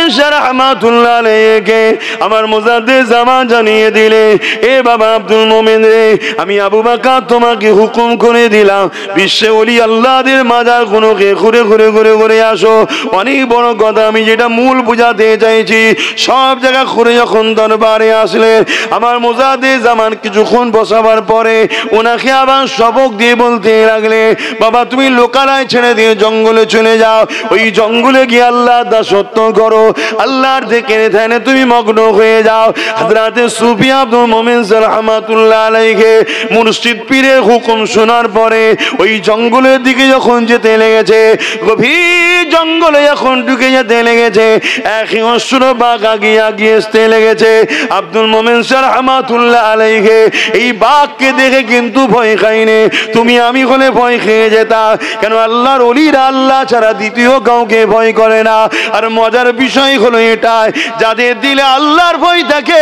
মোমেন শাহ রাহমাতুল্লাহ আলাইহিকে আমার মুজাদ্দিদ জামান জানিয়ে দিলে, এ বাবা আব্দুল মোমেন রে, আমি আবু বকর তোমাকে হুকুম করে দিলাম, বিশ্বে ওলি আল্লাহদের মাজার গুলোকে ঘুরে ঘুরে ঘুরে ঘুরে আসো। অনেক বড় কথা, আমি যেটা মূল বুঝাতে চাইছি, সব জায়গা ঘুরে যখন দরবারে আসলে আমার মুজাদ্দিদ জামান কিছুক্ষণ বসাবার পরে ওনাকে আবার সবক দিয়ে বলতে লাগলে, বাবা তুমি লোকালয় ছেড়ে দিয়ে জঙ্গলে চলে যাও, ওই জঙ্গলে গিয়ে আল্লাহ দাসত্ব করো, আল্লাহর জিকিরে ধ্যানে তুমি মগ্ন হয়ে যাও। হযরত সুফি আব্দুল মোমেন রাহমাতুল্লাহ আলাইহি মুর্শিদ পীরের হুকুম শোনার পরে ওই জঙ্গলের দিকে যখন যেতে লেগেছে, গভীর জঙ্গলে যখন ঢুকে যেতে লেগেছে, একই অশ্র বাঘ আগিয়ে আগিয়ে আসতে লেগেছে। আব্দুল মোমেন রাহমাতুল্লাহ আলাইহি এই বাঘকে দেখে কিন্তু ভয় খাইনি, তুমি আমি হলে ভয় খেয়ে যেতাম, কেন আল্লাহর ওলিরা আল্লাহ ছাড়া দ্বিতীয় কাউকে ভয় করে না। আর মজার বিষয় হলো এটাই, যাদের দিলে আল্লাহর ভয় থাকে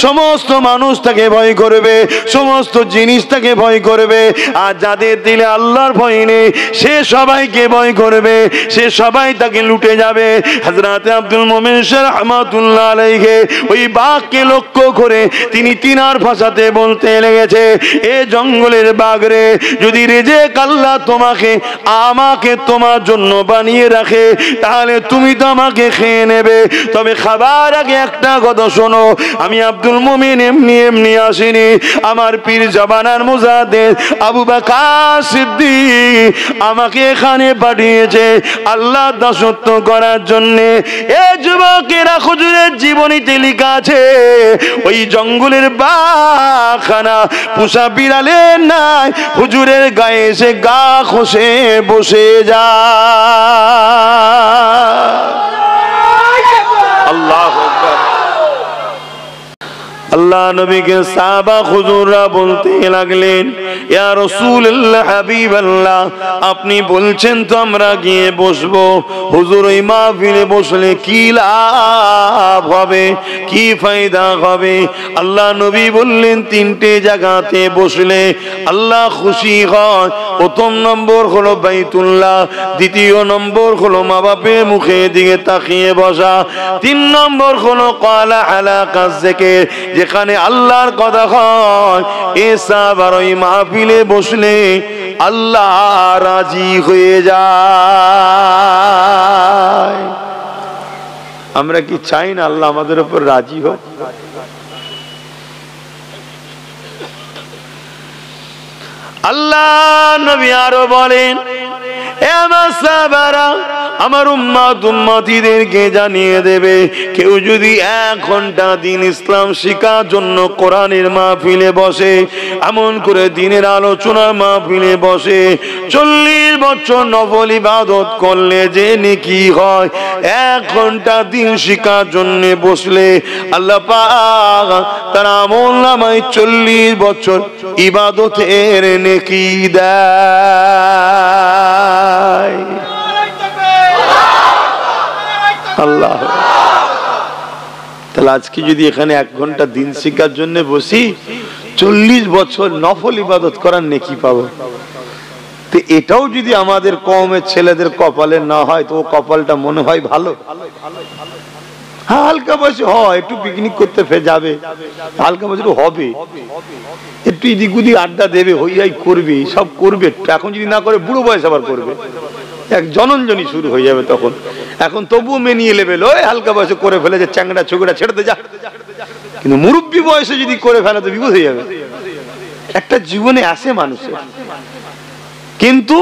সমস্ত মানুষ তাকে ভয় করবে, সমস্ত জিনিস তাকে ভয় করবে, আর যাদের দিলে আল্লাহর ভয় নেই সে সবাইকে ভয় করবে, সে সবাই তাকে লুটে যাবে। হযরত আব্দুল মোমেন রাহমাতুল্লাহ আলাইহি ওই বাঘকে লক্ষ্য করে তিনি তিনার ভাষাতে বলতে লেগেছে, এ জঙ্গলের বাঘ রে, যদি রেজেক আল্লাহ তোমাকে আমাকে তোমার জন্য বানিয়ে রাখে তাহলে তুমি তো আমাকে খেয়ে নেবে, তবে খাবার আগে একটা কথা শোনো, আমি আব্দুল মোমেন এমনি এমনি আসিনি, আমার পীর জামানার মুজাদ্দিদ আবু বকর সিদ্দিক আমাকে এখানে পাঠিয়েছে আল্লাহ দাসত্ব করার জন্য। এ যুবকেরা, হুজুরের জীবনীতে লেখা আছে ওই জঙ্গলের বাঘখানা পোষা বিড়ালের নাই, হুজুরের গায়ে এসে গা খসে বসে যায়। আল্লাহু আকবার। আল্লাহ নবীকে সাহাবা হুজুররা বলতে লাগলেন, ইয়া রাসূলুল্লাহ হাবিবাল্লাহ, আপনি বলছেন তো আমরা গিয়ে বসবো, হুজুর ওই মাহফিলে বসলে কি লাভ হবে, কি ফায়দা হবে? আল্লাহ নবী বললেন, তিনটে জায়গাতে বসলে আল্লাহ খুশি হয়। প্রথম নম্বর হলো বাইতুল্লাহ, দ্বিতীয় নম্বর হলো মা বাপের মুখে দিকে তাকিয়ে বসা, তিন নম্বর হলো ক্বালা হালাকাত যিকির, যেখানে আল্লাহর কথা হয়। এসব আর ওই মাহফিলে বসলে আল্লাহ রাজি হয়ে যায়। আমরা কি চাই না আল্লাহ আমাদের উপর রাজি হোক? আল্লাহ নবী আরো বলেন, এ আমার সাহাবারা, আমার উম্মত উম্মতিদেরকে জানিয়ে দেবে, কেউ যদি 1 ঘন্টা দিন ইসলাম শিখার জন্য কোরআনের মাহফিলে বসে, এমন করে দিনের আলোচনার মাহফিলে বসে, 40 বছর নফল ইবাদত করলে যে নেকি হয়, 1 ঘন্টা দিন শিখার জন্য বসলে আল্লাহ পাক তার আমলনামায় 40 বছর ইবাদতের নেকি দেয়। আল্লাহ, তাহলে আজকে যদি এখানে 1 ঘন্টা দিন শিখার জন্য বসি, 40 বছর নফল ইবাদত করার নেকি পাবো। তো এটাও যদি আমাদের কওমের ছেলেদের কপালে না হয়, তো কপালটা মনে হয় ভালো। হালকা বয়সে হয়, একটু পিকনিক করতে যাবে, হালকা বয়সে হবে, একটু এদিক ওদিক আড্ডা দেবে, হইয়াই করবে, সব করবে। এখন যদি না করে বুড়ো বয়স আবার করবে, এক জননজনি শুরু হয়ে যাবে তখন। এখন তবুও মেনিয়ে লেভেল, ওই হালকা বয়সে করে ফেলে যে চ্যাংড়া ছোকরা ছেড়ে যা, কিন্তু মুরব্বী বয়সে যদি করে ফেলে তো বিপদ হয়ে যাবে। একটা জীবনে আসে মানুষের। কিন্তু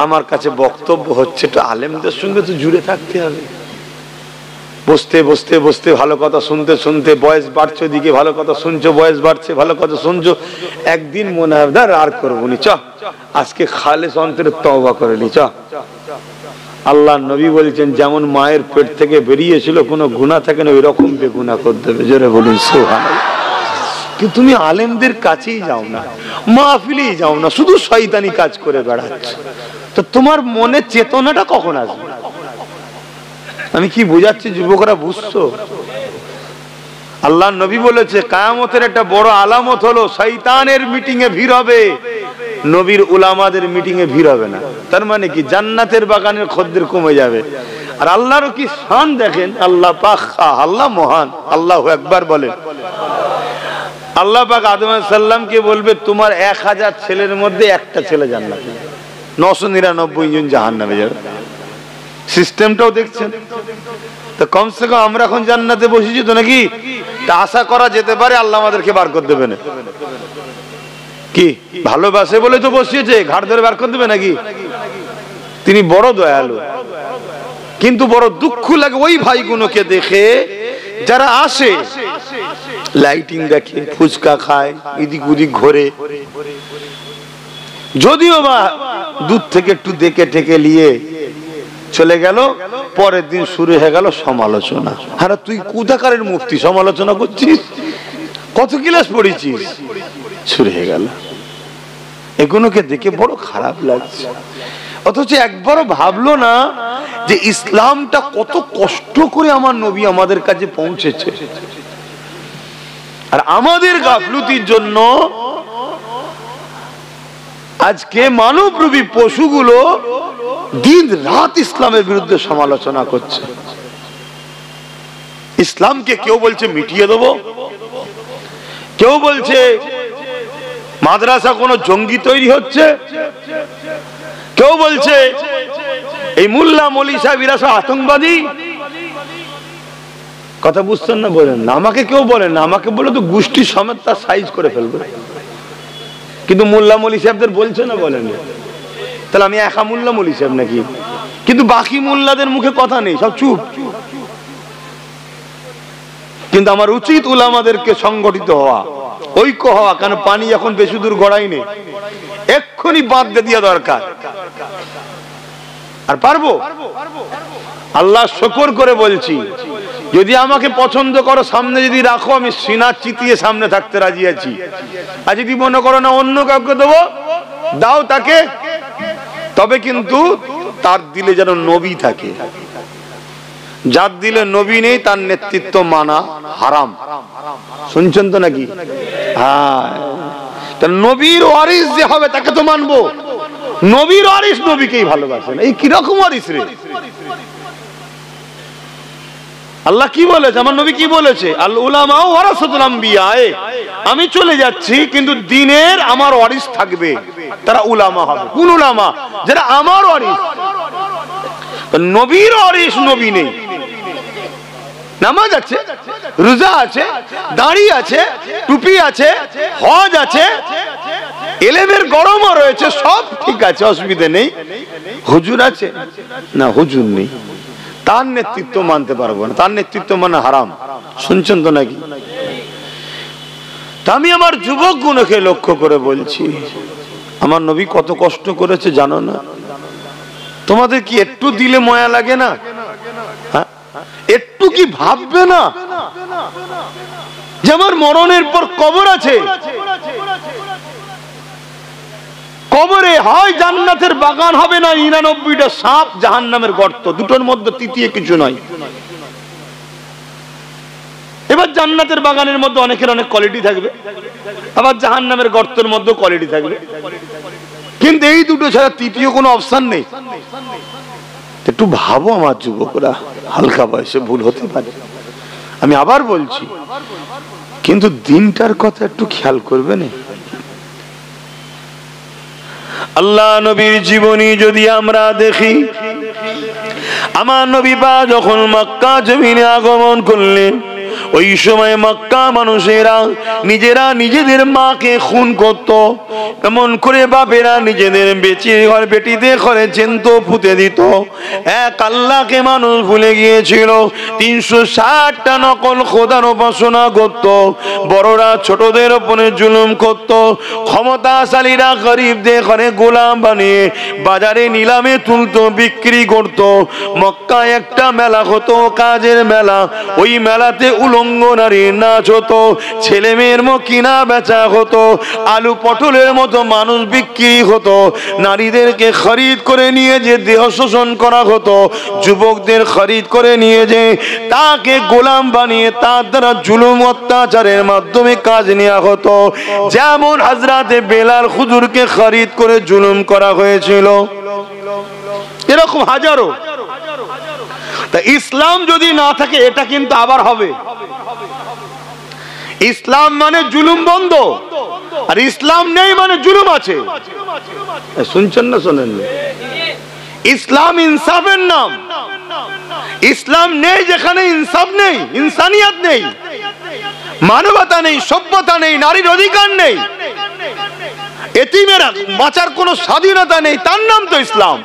আমার কাছে বক্তব্য হচ্ছে, একটু আলেমদের সঙ্গে তো জুড়ে থাকতে হবে। বসতে বসতে বসতে ভালো কথা শুনতে শুনতে বয়স বাড়ছে, দিকে ভালো কথা শুনছো, বয়স বাড়ছে, ভালো কথা শুনছো, একদিন মনে হয় আর করবো নি, চ আজকে খালেস অন্তরে তওবা করে নি, চ। আল্লাহ নবী বলছেন, যেমন মায়ের পেট থেকে বেরিয়েছিল কোনো গুনাহ থাকে না, ওই রকম বেগুনাহ করে দেবে। জোরে বলুন সুবহানাল্লাহ। কিন্তু তুমি আলেমদের কাছেই যাও না, মাহফিলেই যাও না, শুধু শয়তানি কাজ করে বেড়াচ্ছ, তো তোমার মনে চেতনাটা কখন আসবে? আমি কি বোঝাচ্ছি যুবকরা, বুঝছো? আল্লাহ নবী বলেছে, কিয়ামতের একটা বড় আলামত হলো শয়তানের মিটিং এ ভিড় হবে, নবীর উলামাদের মিটিং এ ভিড় হবে না। তার মানে কি জান্নাতের বাগানের খদ্দের কমে যাবে। আর আল্লাহরও কি শান দেখেন, আল্লাহ পাক, আল্লাহ মহান, আল্লাহু আকবার বলেন। আল্লাহ পাক আদম আলাইহিস সালামকে বলবে তোমার 1000 ছেলের মধ্যে একটা ছেলে জান্নাতে, 999 জন জাহান্নামে যাবে। সিস্টেমটাও দেখছেন তো, কমসে কম আমরা এখন জান্নাতে বসেছি তো নাকি, তা আশা করা যেতে পারে আল্লাহ আমাদেরকে বার করে দেবে না কি? ভালোবাসে বলে তো বসিয়েছে, ঘাড় ধরে বার করে দেবে নাকি? তিনি বড় দয়ালু। কিন্তু বড় দুঃখ লাগে ওই ভাইগুলোকে দেখে যারা আসে লাইটিং দেখে, ফুচকা খায়, এদিক ওদিক ঘোরে, যদিও বা দূর থেকে একটু দেখে ঠেকে নিয়ে চলে গেল, পরের দিন শুরু হয়ে গেল সমালোচনা। আরে তুই কোথাকারের মুফতি, সমালোচনা করছিস? কত ক্লাস পড়েছিস? শুরু হয়ে গেল। এগুলোকে দেখে বড় খারাপ লাগছে। অথচ একবারও ভাবলো না যে ইসলামটা কত কষ্ট করে আমার নবী আমাদের কাছে পৌঁছেছে, আর আমাদের গাফলতির জন্য আজকে মানবরূপী পশুগুলো দিন রাত ইসলামের বিরুদ্ধে সমালোচনা করছে। ইসলামকে কেউ বলছে মিটিয়ে দেবো, কেউ বলছে মাদ্রাসা কোন জঙ্গি তৈরি হচ্ছে, কেউ বলছে এই মুল্লা মৌলী সাহেবরা সব আতঙ্কবাদী। কথা বুঝছেন না? বলেন না, আমাকে কেউ বলেন না, আমাকে বলে তো গোষ্ঠী সমেত তার সাইজ করে ফেলবে। কিন্তু মোল্লা মৌলী সাহেবদের বলছে না, বলেন না, তাহলে আমি একা মোল্লা মৌলী সাহেব নাকি? কিন্তু বাকি মোল্লাদের মুখে কথা নেই, সব চুপ। কিন্তু আমার উচিত উলামাদেরকে সংগঠিত হওয়া, ঐক্য হওয়া, কারণ পানি এখন বেশি দূর গড়াই নেই, এক্ষুনি বাদ দিয়ে দেওয়া দরকার। আর পারবো? আল্লাহ শুকর করে বলছি, যদি আমাকে পছন্দ করো, সামনে যদি রাখো, আমি সিনা চিতিয়ে সামনে থাকতে রাজি আছি। আর যদি মনে করো না অন্য কাউকে দেবো, দাও তাকে, তবে কিন্তু তার দিলে যেন নবী থাকে। যার দিলে নবী নেই তার নেতৃত্ব মানা হারাম। শুনছেন তো নাকি? হ্যাঁ, নবীর ওয়ারিস যে হবে তাকে তো মানবো। নবীর ওয়ারিস নবীকেই ভালোবাসেন, এই কিরকম ওয়ারিস রে? আল্লাহ কি বলেছে, আমার নবী কি বলেছে? আল উলামা ওয়ারাসাতুল আম্বিয়া, আমি চলে যাচ্ছি কিন্তু দিনের আমার ওয়ারিস থাকবে, তারা উলামা হবে। কোন উলামা? যারা আমার ওয়ারিস। নবীর ওয়ারিস নবী নেই। নামাজ আছে, রোজা আছে, দাড়ি আছে, টুপি আছে, হজ আছে, এলেমের গরমও রয়েছে, সব ঠিক আছে, অসুবিধা নেই। হুজুর আছে না? হুজুর নেই, তার নেতৃত্ব মানতে পারবো না, তার নেতৃত্ব মানে হারাম। শুনছেন তো নাকি? তা আমি আমার যুবক গুণকে লক্ষ্য করে বলছি, আমার নবী কত কষ্ট করেছে জানো না? তোমাদের কি একটু দিলে ময়া লাগে না? হ্যাঁ, একটু কি ভাববে না যে আমার মরণের পর কবর আছে? কবরে হয় জান্নাতের বাগান হবে, না 99টা সাপ জাহান্নামের গর্ত, দুটোর মধ্যে তৃতীয় কিছু নয়। এবার জান্নাতের বাগানের মধ্যে অনেকের অনেক কোয়ালিটি থাকবে, আবার জাহান্নামের গর্তের মধ্যে কোয়ালিটি থাকবে, কিন্তু এই দুটো ছাড়া তৃতীয় কোনো অপশন নেই। একটু ভাবো আমার যুবকরা, হালকা বয়সে ভুল হতে পারে, আমি আবার বলছি, কিন্তু দিনটার কথা একটু খেয়াল করবে না? আল্লাহ নবীর জীবনী যদি আমরা দেখি, আমার নবী পাক যখন মক্কা জমিনে আগমন করলেন, ওই সময় মক্কা মানুষেরা নিজেরা নিজেদের মাকে খুন করত, এমন করে বাপেরা নিজেদের বেটিদের ঘরে জ্যান্ত পুঁতে দিত। এক আল্লাহকে মানুষ ভুলে গিয়েছিল, 360টা নকল খোদার উপাসনা করত, বড়রা ছোটদের উপরে জুলুম করত, ক্ষমতাশালীরা গরিবদের ঘরে গোলাম বানিয়ে বাজারে নিলামে তুলতো, বিক্রি করত। মক্কায় একটা মেলা হতো, কাজের মেলা, ওই মেলাতে উলঙ্গ অঙ্গনারীর নাচ হতো, ছেলে মেয়ের কিনা বেচা হতো, আলু পটলের মতো মানুষ বিক্রি হতো, নারীদেরকে খরিদ করে নিয়ে যে দেহ শোষণ করা হতো, যুবকদের খরিদ করে নিয়ে যে তাকে গোলাম বানিয়ে তার দ্বারা জুলুম অত্যাচারের মাধ্যমে কাজ নেওয়া হতো। যেমন হযরতে বেলাল হুজুরকে খরিদ করে জুলুম করা হয়েছিল, এরকম হাজারো। তা ইসলাম যদি না থাকে এটা কিন্তু আবার হবে। ইসলাম মানে জুলুম বন্ধ, আর ইসলাম নেই মানে জুলুম আছে। শুনছেন না শোনেন? ইসলাম ইনসাফের নাম। ইসলাম নেই যেখানে ইনসাফ নেই, ইনসানিয়ত নেই, মানবতা নেই, সভ্যতা নেই, নারীর অধিকার নেই, এতিমেরা বাঁচার কোনো স্বাধীনতা নেই, তার নাম তো ইসলাম।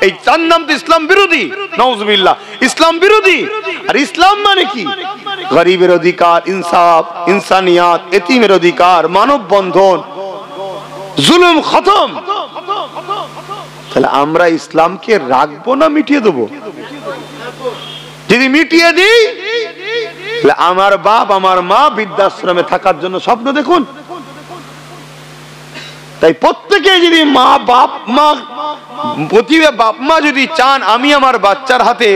এই তার নাম তো ইসলাম বিরোধী, নাউজুবিল্লাহ, ইসলাম বিরোধী। আর ইসলাম মানে কি? গরিবের অধিকার, ইনসাফ, ইনসানিয়াত, এতিমের অধিকার, মানব বন্ধন, জুলুম খতম। তাহলে আমরা ইসলামকে রাখবো না মিটিয়ে দেবো? যদি মিটিয়ে দিই, আমার বাপ আমার মা বৃদ্ধাশ্রমে থাকার জন্য স্বপ্ন দেখুন। তাই প্রত্যেকে যদি বাপ মা যদি চান আমি আমার বাচ্চার হাতে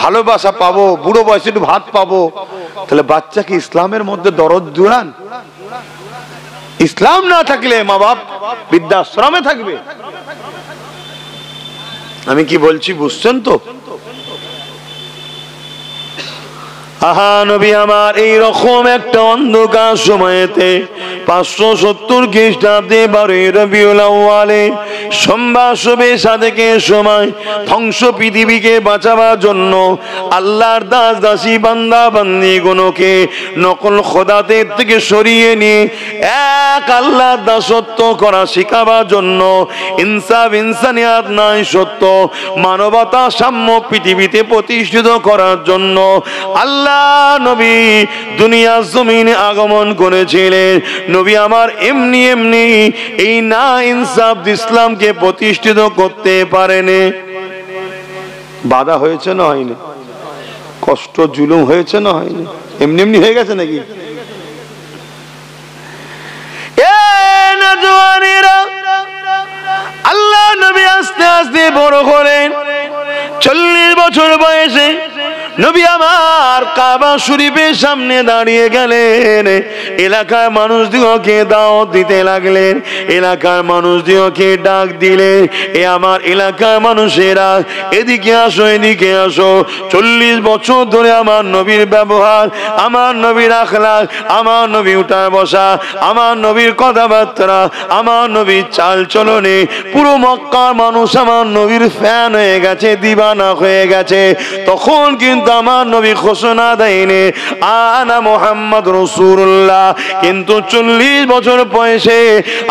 ভালোবাসা পাবো, বুড়ো বয়সে একটু ভাত পাবো, তাহলে বাচ্চাকে ইসলামের মধ্যে দরদ জুড়ান। ইসলাম না থাকলে মা বাপ বৃদ্ধাশ্রমে থাকবে। আমি কি বলছি বুঝছেন তো? আহা নবী আমার এই রকম একটা অন্ধকার সময়েতে 570 খ্রিস্টাব্দে 12 রবিউল আউয়ালে সোমবার শবে সাদেকের সময় ধ্বংস পৃথিবীকে বাঁচাবার জন্য আল্লাহর দাস দাসী বান্দা বান্দিগুলোকে নকল খোদাদের থেকে সরিয়ে নিয়ে এক আল্লাহর দাসত্ব করা শেখাবার জন্য, ইনসাফ ইনসানিয়াত নাই সত্য মানবতা সাম্য পৃথিবীতে প্রতিষ্ঠিত করার জন্য আল্লাহ নবী দুনিয়ার জমিনে আগমন করেছিলেন। নবী আমার এমনি এমনি এই না ইনসাফ ইসলামকে প্রতিষ্ঠিত করতে পারেনি। বাধা হয়েছে না হয়নি? কষ্ট জুলুম হয়েছে না হয়নি? এমনি এমনি হয়ে গেছে নাকি? আল্লাহ নবী আস্তে আস্তে বড় হলেন। 40 বছর বয়সে নবী আমার কাবা শরীফের সামনে দাঁড়িয়ে গেলেন। এলাকার মানুষদিগকে দাওয়াত দিতে লাগলেন, এলাকার মানুষদিগকে ডাক দিলেন, এ আমার এলাকার মানুষেরা এদিকে আসো, এদিকে আসো। 40 বছর ধরে আমার নবীর ব্যবহার, আমার নবীর আখলাক, আমার নবী উঠা বসা, আমার নবীর কথাবার্তা, আমার নবীর চাল চলনে পুরো মক্কার মানুষ আমার নবীর ফ্যান হয়ে গেছে, দিবানা হয়ে গেছে। তখন কিন্তু আমার নবী ঘোষণা দেয়নি আনা মুহাম্মদ রাসূলুল্লাহ। কিন্তু 40 বছর বয়সে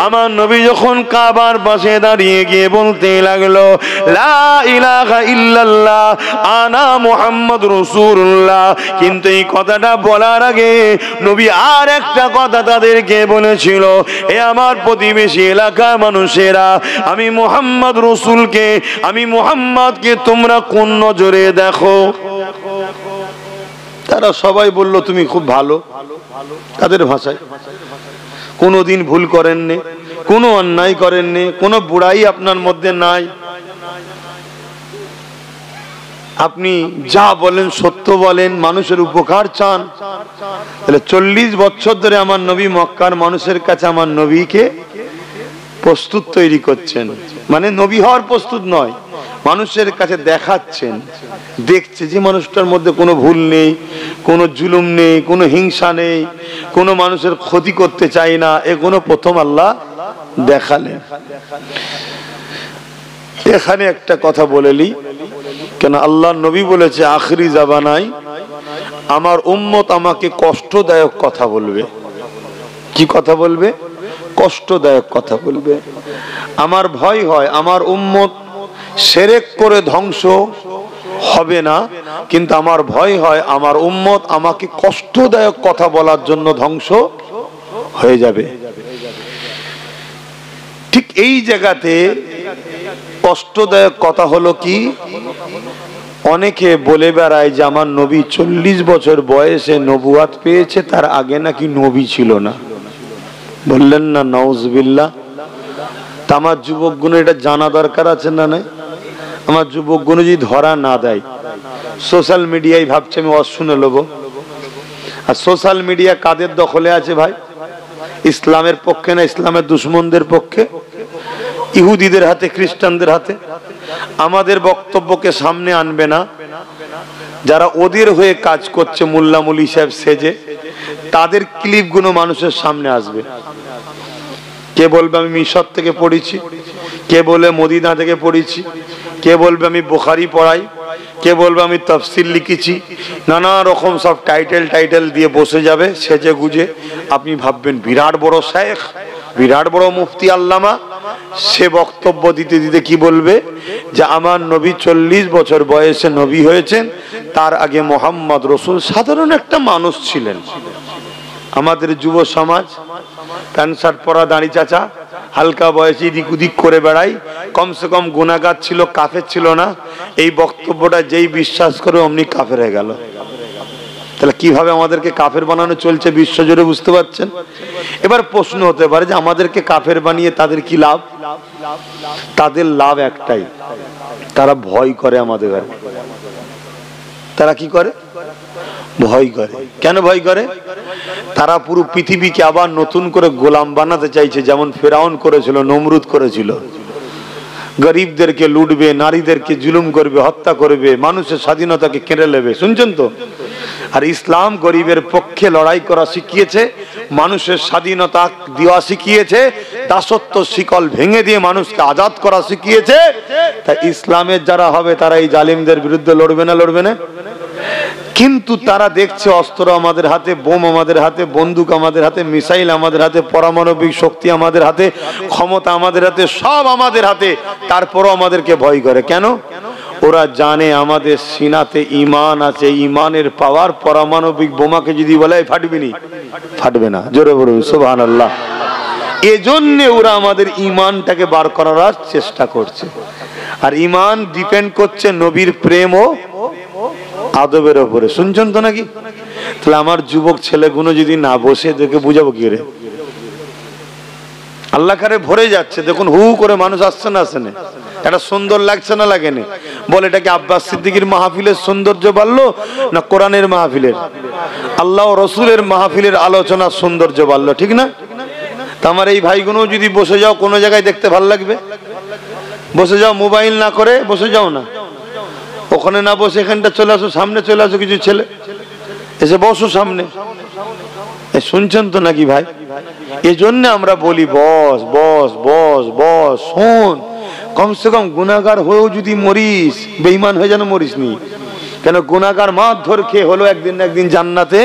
আমার নবী যখন কাবার পাশে দাঁড়িয়ে গিয়ে বলতে লাগলো লা ইলাহা ইল্লাল্লাহ আনা মুহাম্মদ রাসূলুল্লাহ, কিন্তু এই কথাটা বলার আগে নবী আর একটা কথা তাদেরকে বলেছিল, এ আমার প্রতিবেশী এলাকার মানুষেরা, আমি মুহাম্মদ রাসূলকে, আমি মুহাম্মদকে তোমরা কোন নজরে দেখো? তারা সবাই বলল তুমি খুব ভালো। তাদের ভাষায় কোনোদিন ভুল করেননি, কোনো অন্যায় করেননি, কোনো বুড়াই আপনার মধ্যে নাই, আপনি যা বলেন সত্য বলেন, মানুষের উপকার চান। তাহলে 40 বছর ধরে আমার নবী মক্কার মানুষের কাছে আমার নবীকে প্রস্তুত তৈরি করছেন, মানে নবী হওয়ার প্রস্তুত নয়, মানুষের কাছে দেখাচ্ছেন, দেখছে যে মানুষটার মধ্যে কোনো ভুল নেই, কোনো জুলুম নেই, কোনো হিংসা নেই, কোনো মানুষের ক্ষতি করতে চাই না, এগুলো প্রথম আল্লাহ দেখালেন। এখানে একটা কথা বলেলি কেন, আল্লাহ নবী বলেছে আখরি জামানায় আমার উম্মত আমাকে কষ্টদায়ক কথা বলবে। কি কথা বলবে? কষ্টদায়ক কথা বলবে। আমার ভয় হয় আমার উম্মত শিরক করে ধ্বংস হবে না, কিন্তু আমার ভয় হয় আমার উম্মত আমাকে কষ্টদায়ক কথা বলার জন্য ধ্বংস হয়ে যাবে। ঠিক এই জায়গাতে কষ্টদায়ক কথা হলো কি, অনেকে বলে বেড়ায় যে আমার নবী 40 বছর বয়সে নবুয়াত পেয়েছে, তার আগে নাকি নবী ছিল না। বললেন না নাউজুবিল্লাহ। তা আমার যুবকগুলো এটা জানা দরকার আছে না? নাই? আমার যুবকগুলো যদি ধরা না দেয়, সোশ্যাল মিডিয়ায় ভাবছে আমি ওয়াজ শুনে নেবো। আর সোশ্যাল মিডিয়া কাদের দখলে আছে ভাই? ইসলামের পক্ষে না ইসলামের দুশ্মনদের পক্ষে? ইহুদিদের হাতে, খ্রিস্টানদের হাতে। আমাদের বক্তব্যকে সামনে আনবে না যারা ওদের হয়ে কাজ করছে, মোল্লা মুলি সাহেব সেজে, তাদের ক্লিপগুলো মানুষের সামনে আসবে। কে বলবে আমি মিশর থেকে পড়েছি, কে বলবে মদিনা থেকে পড়েছি, কে বলবে আমি বুখারী পড়াই, কে বলবে আমি তাফসীর লিখেছি। নানা রকম সব টাইটেল দিয়ে বসে যাবে সেজে গুজে। আপনি ভাববেন বিরাট বড় শেখ, বিরাট বড় মুফতি আল্লামা। সে বক্তব্য দিতে দিতে কি বলবে যে আমার নবী 40 বছর বয়সে নবী হয়েছেন, তার আগে মোহাম্মদ রসুল সাধারণ একটা মানুষ ছিলেন। আমাদের যুব সমাজ প্যান্ট শার্ট পরা দাঁড়ি চাচা হালকা বয়সে এদিক ওদিক করে বেড়াই, কমসে কম গুনাহগার ছিল, কাফের ছিল না। এই বক্তব্যটা যেই বিশ্বাস করে অমনি কাফের হয়ে গেল। তাহলে কিভাবে আমাদেরকে কাফের বানানো চলছে বিশ্বজুড়ে, বুঝতে পারছেন? এবার প্রশ্ন হতে পারে যে আমাদেরকে কাফের বানিয়ে তাদের কি লাভ? তাদের লাভ একটাই, তারা ভয় করে আমাদের। তারা কি করে? ভয় করে। কেন ভয় করে? তারা পুরো পৃথিবীকে আবার নতুন করে গোলাম বানাতে চাইছে, যেমন ফেরাউন করেছিল, নমরুদ করেছিল। গরিবদেরকে লুটবে, নারীদেরকে জুলুম করবে, হত্যা করবে, মানুষের স্বাধীনতাকে কেড়ে নেবে। শুনছেন তো? আর ইসলাম গরিবের পক্ষে লড়াই করা শিখিয়েছে, মানুষের স্বাধীনতা দেওয়া শিখিয়েছে, দাসত্ব শিকল ভেঙে দিয়ে মানুষকে আজাদ করা শিখিয়েছে। তাই ইসলামের যারা হবে তারা এই জালিমদের বিরুদ্ধে লড়বে না? লড়বে না। কিন্তু তারা দেখছে অস্ত্র আমাদের হাতে, বোম আমাদের হাতে, বন্দুক আমাদের হাতে, মিসাইল আমাদের হাতে, পারমাণবিক শক্তি আমাদের হাতে, ক্ষমতা আমাদের হাতে, সব আমাদের হাতে, তারপরও আমাদেরকে ভয় করে। কেন? ওরা জানে আমাদের সিনাতে ঈমান আছে, ঈমানের পাওয়ার পারমাণবিক বোমাকে যদি বলে ফাটবে না, ফাটবে না। জোরে বলুন সুবহানাল্লাহ। এজন্য ওরা আমাদের ঈমানটাকে বার করার চেষ্টা করছে। আর ঈমান ডিপেন্ড করছে নবীর প্রেম ও আদবের উপরে। শুনছেন তো নাকি? তাহলে আমার যুবক ছেলেগুলো যদি না বসে দেখে বুঝাবো কি রে? আল্লাহ কারে ভরে যাচ্ছে, দেখুন হু করে মানুষ আসছে না, আসে না? এটা সুন্দর লাগছে না লাগে না? বলে এটা কি আব্বাস সিদ্দিকীর মাহফিলের সৌন্দর্য বাড়লো না কোরআনের মাহফিলের, আল্লাহ রসুলের মাহফিলের আলোচনা সৌন্দর্য বাড়লো? ঠিক না? তা আমার এই ভাইগুলো যদি বসে যাও কোনো জায়গায় দেখতে ভালো লাগবে? বসে যাও, মোবাইল না করে বসে যাও না, ওখানে না বসে এখানটা চলে আসো, সামনে চলে আসো, কিছু ছেলে এসে বসো সামনে। শুনছেন তো নাকি ভাই? এই জন্য আমরা বলি বস বস বস বস, শোন। কমসে কম গুনাহগার হয়েও যদি মরিস, বেঈমান হয়ে যেন মরিস নি। কেন? গুনাহগার মারধর খেয়ে হলো একদিন না একদিন জান্নাতে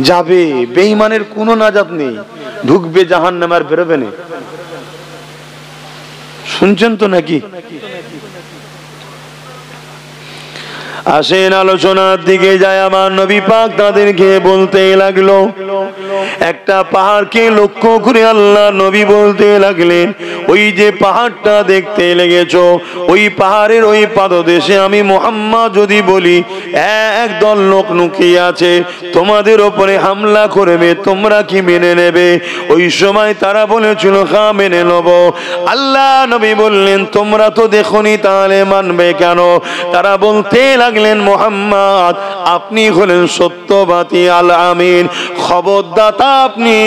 যাবে। বেঈমানের কোনো নাজাত নেই, ঢুকবে জাহান্নামে আর বেরোবে না। শুনছেন তো নাকি? আসেন আলোচনার দিকে যায়। আমার নবী পাক তাদেরকে বলতে লাগলো, একটা পাহাড়কে লক্ষ্য করে আল্লাহ নবী বলতে লাগলেন, ওই যে পাহাড়টা দেখতে লেগেছো, ওই পাহাড়ের ওই পাদদেশে আমি মুহাম্মদ যদি বলি একদল লোক লুকিয়ে আছে, তোমাদের ওপরে হামলা করবে, তোমরা কি মেনে নেবে? ওই সময় তারা বলেছিল হ্যাঁ মেনে নেব। আল্লাহ নবী বললেন তোমরা তো দেখোনি, তাহলে মানবে কেন? তারা বলতে লাগলেন মুহাম্মদ আপনি হলেন সত্যবাদী আল আমিন, খবরদাতা। আপনি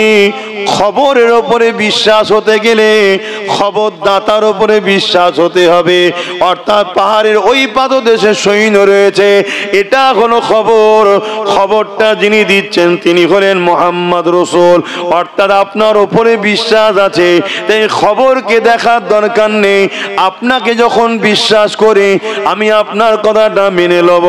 খবরের উপরে বিশ্বাস হতে গেলে খবরদাতার উপরে বিশ্বাস হতে হবে। অর্থাৎ পাহাড়ের ওই পাদদেশে সৈন্য রয়েছে, এটা হলো খবর। খবরটা যিনি দিচ্ছেন তিনি হলেন মুহাম্মদ রাসূল। অর্থাৎ আপনার উপরে বিশ্বাস আছে, তাই খবরকে দেখার দরকার নেই। আপনাকে যখন বিশ্বাস করি আমি আপনার কথাটা মেনে নেব।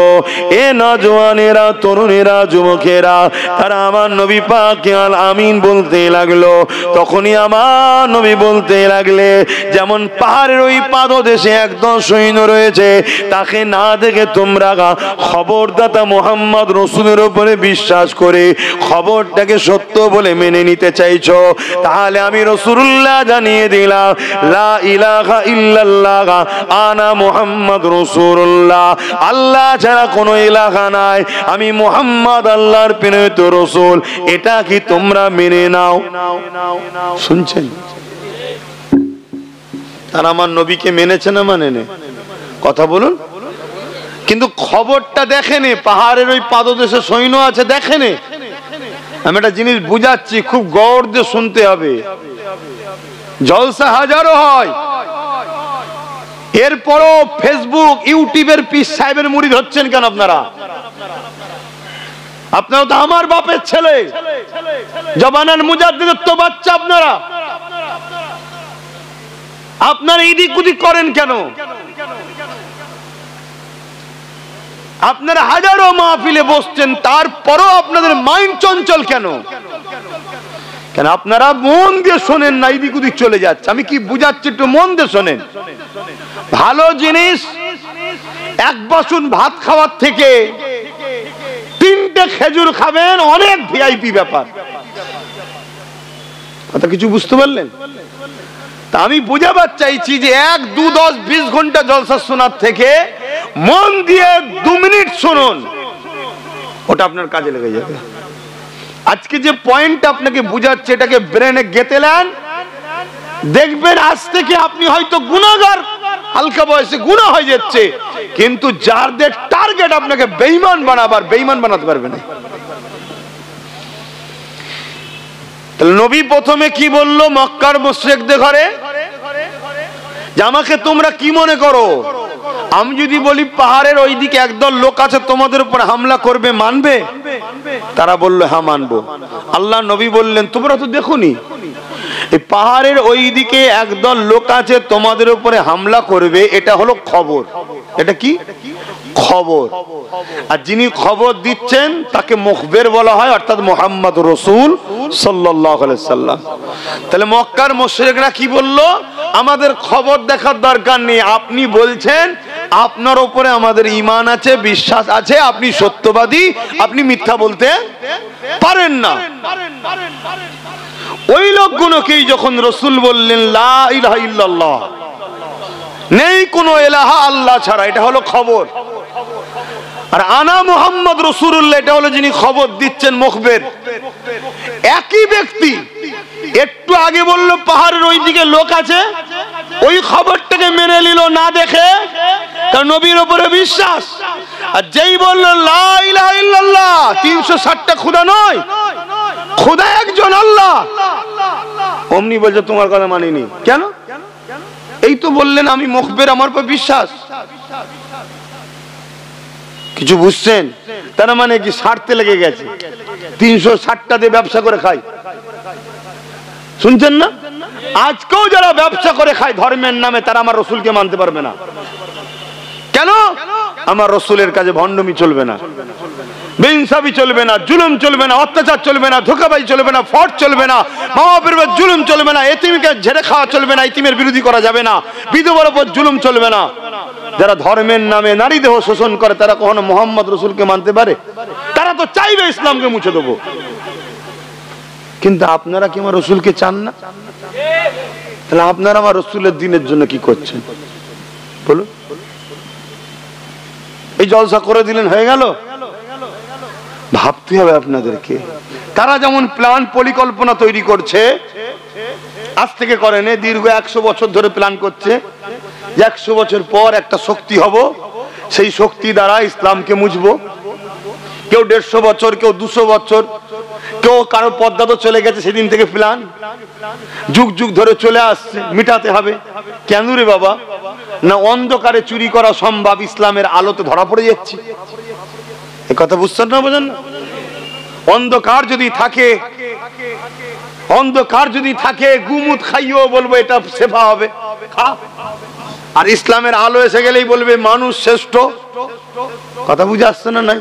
এ নওজওয়ানেরা, তরুণেরা, যুবকেরা, তারা আমার নবী পাককে আল আমিন বলতে লাগলো। তখনই আমার নবী বলতে লাগলে, যেমন পাহাড়ের ওই পাদদেশে একদল সৈন্য রয়েছে, তাকে না দেখে তোমরা খবরদাতা মুহাম্মদ রাসূলের উপরে বিশ্বাস করে খবরটাকে সত্য বলে মেনে নিতে চাইছো, তাহলে আমি রাসূলুল্লাহ জানিয়ে দিলাম লা ইলাহা ইল্লাল্লাহ আনা মুহাম্মদ রাসূলুল্লাহ। আল্লাহ আল্লাহ ছাড়া কোনো ইলাহা নাই, আমি মুহাম্মদ আল্লাহর প্রেরিত রাসূল, এটা কি তোমরা মেনে নাও? শুনছেন? আর আমার নবীকে মেনেছে না মানেনি? কথা বলুন। কিন্তু খবরটা দেখেনি, পাহাড়ের ওই পাদদেশে সৈন্য আছে, দেখেনি। আমি একটা জিনিস বুঝাচ্ছি, খুব গৌর দিয়ে শুনতে হবে। জলসা হাজারো হয়, এরপরও ফেসবুক ইউটিউবের পীর সাহেবের মুরিদ হচ্ছেন কেন আপনারা? আপনারা তো আমার বাপের ছেলে, জবানার মুজাদ্দিদের তো বাচ্চা। আপনারা এদিক ওদিক করেন কেন? আপনারা হাজারো মাহফিলে বসছেন, তারপরও আপনাদের মাইন্ড চঞ্চল কেন? কেন আপনারা মন দিয়ে শোনেন না, এদিক ওদিক চলে যাচ্ছে। আমি কি বুঝাচ্ছি একটু মন দিয়ে শোনেন। ভালো জিনিস, এক বাসন ভাত খাওয়ার থেকে 3টে খেজুর খাবেন, অনেক ভিআইপি ব্যাপার। কথা কিছু বুঝতে পারলেন? তা আমি বোঝাবার চাইছি যে 1, 2, 10, 20 ঘন্টা জলসা শোনার থেকে মন দিয়ে 2 মিনিট শুনুন, ওটা আপনার কাজে লেগে যাবে। আজকে যে পয়েন্ট আপনাকে বুঝাচ্ছে, এটাকে ব্রেনে গেঁথে নেন, দেখবেন আজ থেকে আপনি হয়তো গুনাহগার, হালকা বয়সে গুনাহ হয়ে যাচ্ছে, কিন্তু যাদের টার্গেট আপনাকে বেঈমান বানাবার, বেঈমান বানাতে পারবে না। তাহলে নবী প্রথমে কি বলল মক্কার মুশরিকদের ঘরে? যে আমাকে তোমরা কি মনে করো, আমি যদি বলি পাহাড়ের ওইদিকে একদল লোক আছে তোমাদের উপর হামলা করবে, মানবে? তারা বলল হ্যাঁ মানবো। আল্লাহ নবী বললেন তোমরা তো দেখোনি, এই পাহাড়ের ওইদিকে একদল লোক আছে তোমাদের উপরে হামলা করবে, এটা হলো খবর। এটা কি খবর? আর যিনি খবর দিচ্ছেন তাকে মুখবের বলা হয়, অর্থাৎ মুহাম্মদ রাসূল সাল্লাল্লাহু আলাইহি সাল্লাম। তাহলে মক্কার মুশরিকরা কি বলল? আমাদের খবর দেখার দরকার নেই, আপনি বলছেন আপনার উপরে আমাদের ঈমান আছে, বিশ্বাস আছে, আপনি সত্যবাদী, আপনি মিথ্যা বলতে পারেন না। ওই লোকগুলোকেই যখন রাসূল বললেন লা ইলাহা ইল্লাল্লাহ, নেই কোনো ইলাহা আল্লাহ ছাড়া, এটা হলো খবর। আর আনা মুহাম্মদ রাসূলুল্লাহ, এটা হলো যিনি খবর দিচ্ছেন, মুখবের। একই ব্যক্তি একটু আগে বলল পাহাড়ের ওইদিকে লোক আছে, ওই খবরটাকে মেনে নিল না দেখে, কারণ নবীর উপরে বিশ্বাস। আর যেই বলল লা ইলাহা ইল্লাল্লাহ, 360টা খোদা নয়, খোদা একজন আল্লাহ, অমনি বলছে তোমার কথা মানিনি। কেন? এই তো বললেন আমি মুখবের, আমার উপর বিশ্বাস। কিছু বুঝছেন? তার মানে কি স্বার্থে লেগে গেছে, 360টা দিয়ে ব্যবসা করে খায়। শুনছেন না? আজকেও যারা ব্যবসা করে খায় ধর্মের নামে, তারা আমার রসুলকে মানতে পারবে না। কেন? আমার রসুলের কাছে ভণ্ডমি চলবে না, বেইনসাফি চলবে না, জুলুম চলবে না, অত্যাচার চলবে না, ধোঁকাবাজি চলবে না, ফট চলবে না, মা বাপের উপর জুলুম চলবে না, এতিমকে ঝেড়ে খাওয়া চলবে না, এতিমের বিরোধী করা যাবে না, বিধবার উপর জুলুম চলবে না। যারা ধর্মের নামে নারী দেহ শোষণ করে, তারা কখনো মোহাম্মদ রসুলকে মানতে পারে? তারা তো চাইবে ইসলামকে মুছে দেবো। কিন্তু আপনারা কি আমার রসুলকে চান না? তাহলে আপনারা আমার রসুলের দিনের জন্য কি করছেন বলুন? এই জলসা করে দিলেন, হয়ে গেল? ভাবতে হবে আপনাদেরকে। তারা যেমন প্ল্যান পরিকল্পনা তৈরি করছে, আজ থেকে করেন, দীর্ঘ 100 বছর ধরে প্ল্যান করছে যে 100 বছর পর একটা শক্তি হব, সেই শক্তি দ্বারা ইসলামকে মুছবো। কেউ 150 বছর, কেউ 200 বছর, কেউ কারো পদ্মা তো চলে গেছে সেদিন থেকে প্ল্যান, যুগ যুগ ধরে চলে আসছে, মিটাতে হবে। কেন রে বাবা? না অন্ধকারে চুরি করা সম্ভব, ইসলামের আলোতে ধরা পড়ে যাচ্ছে। এই কথা বুঝছেন না? বোঝেন না? অন্ধকার যদি থাকে, অন্ধকার যদি থাকে, গুমুত খাইও বলবো এটা সেফা হবে, খা। আর ইসলামের আলো এসে গেলেই বলবে মানুষ শ্রেষ্ঠ। কথা বুঝে আসছে না? নাই?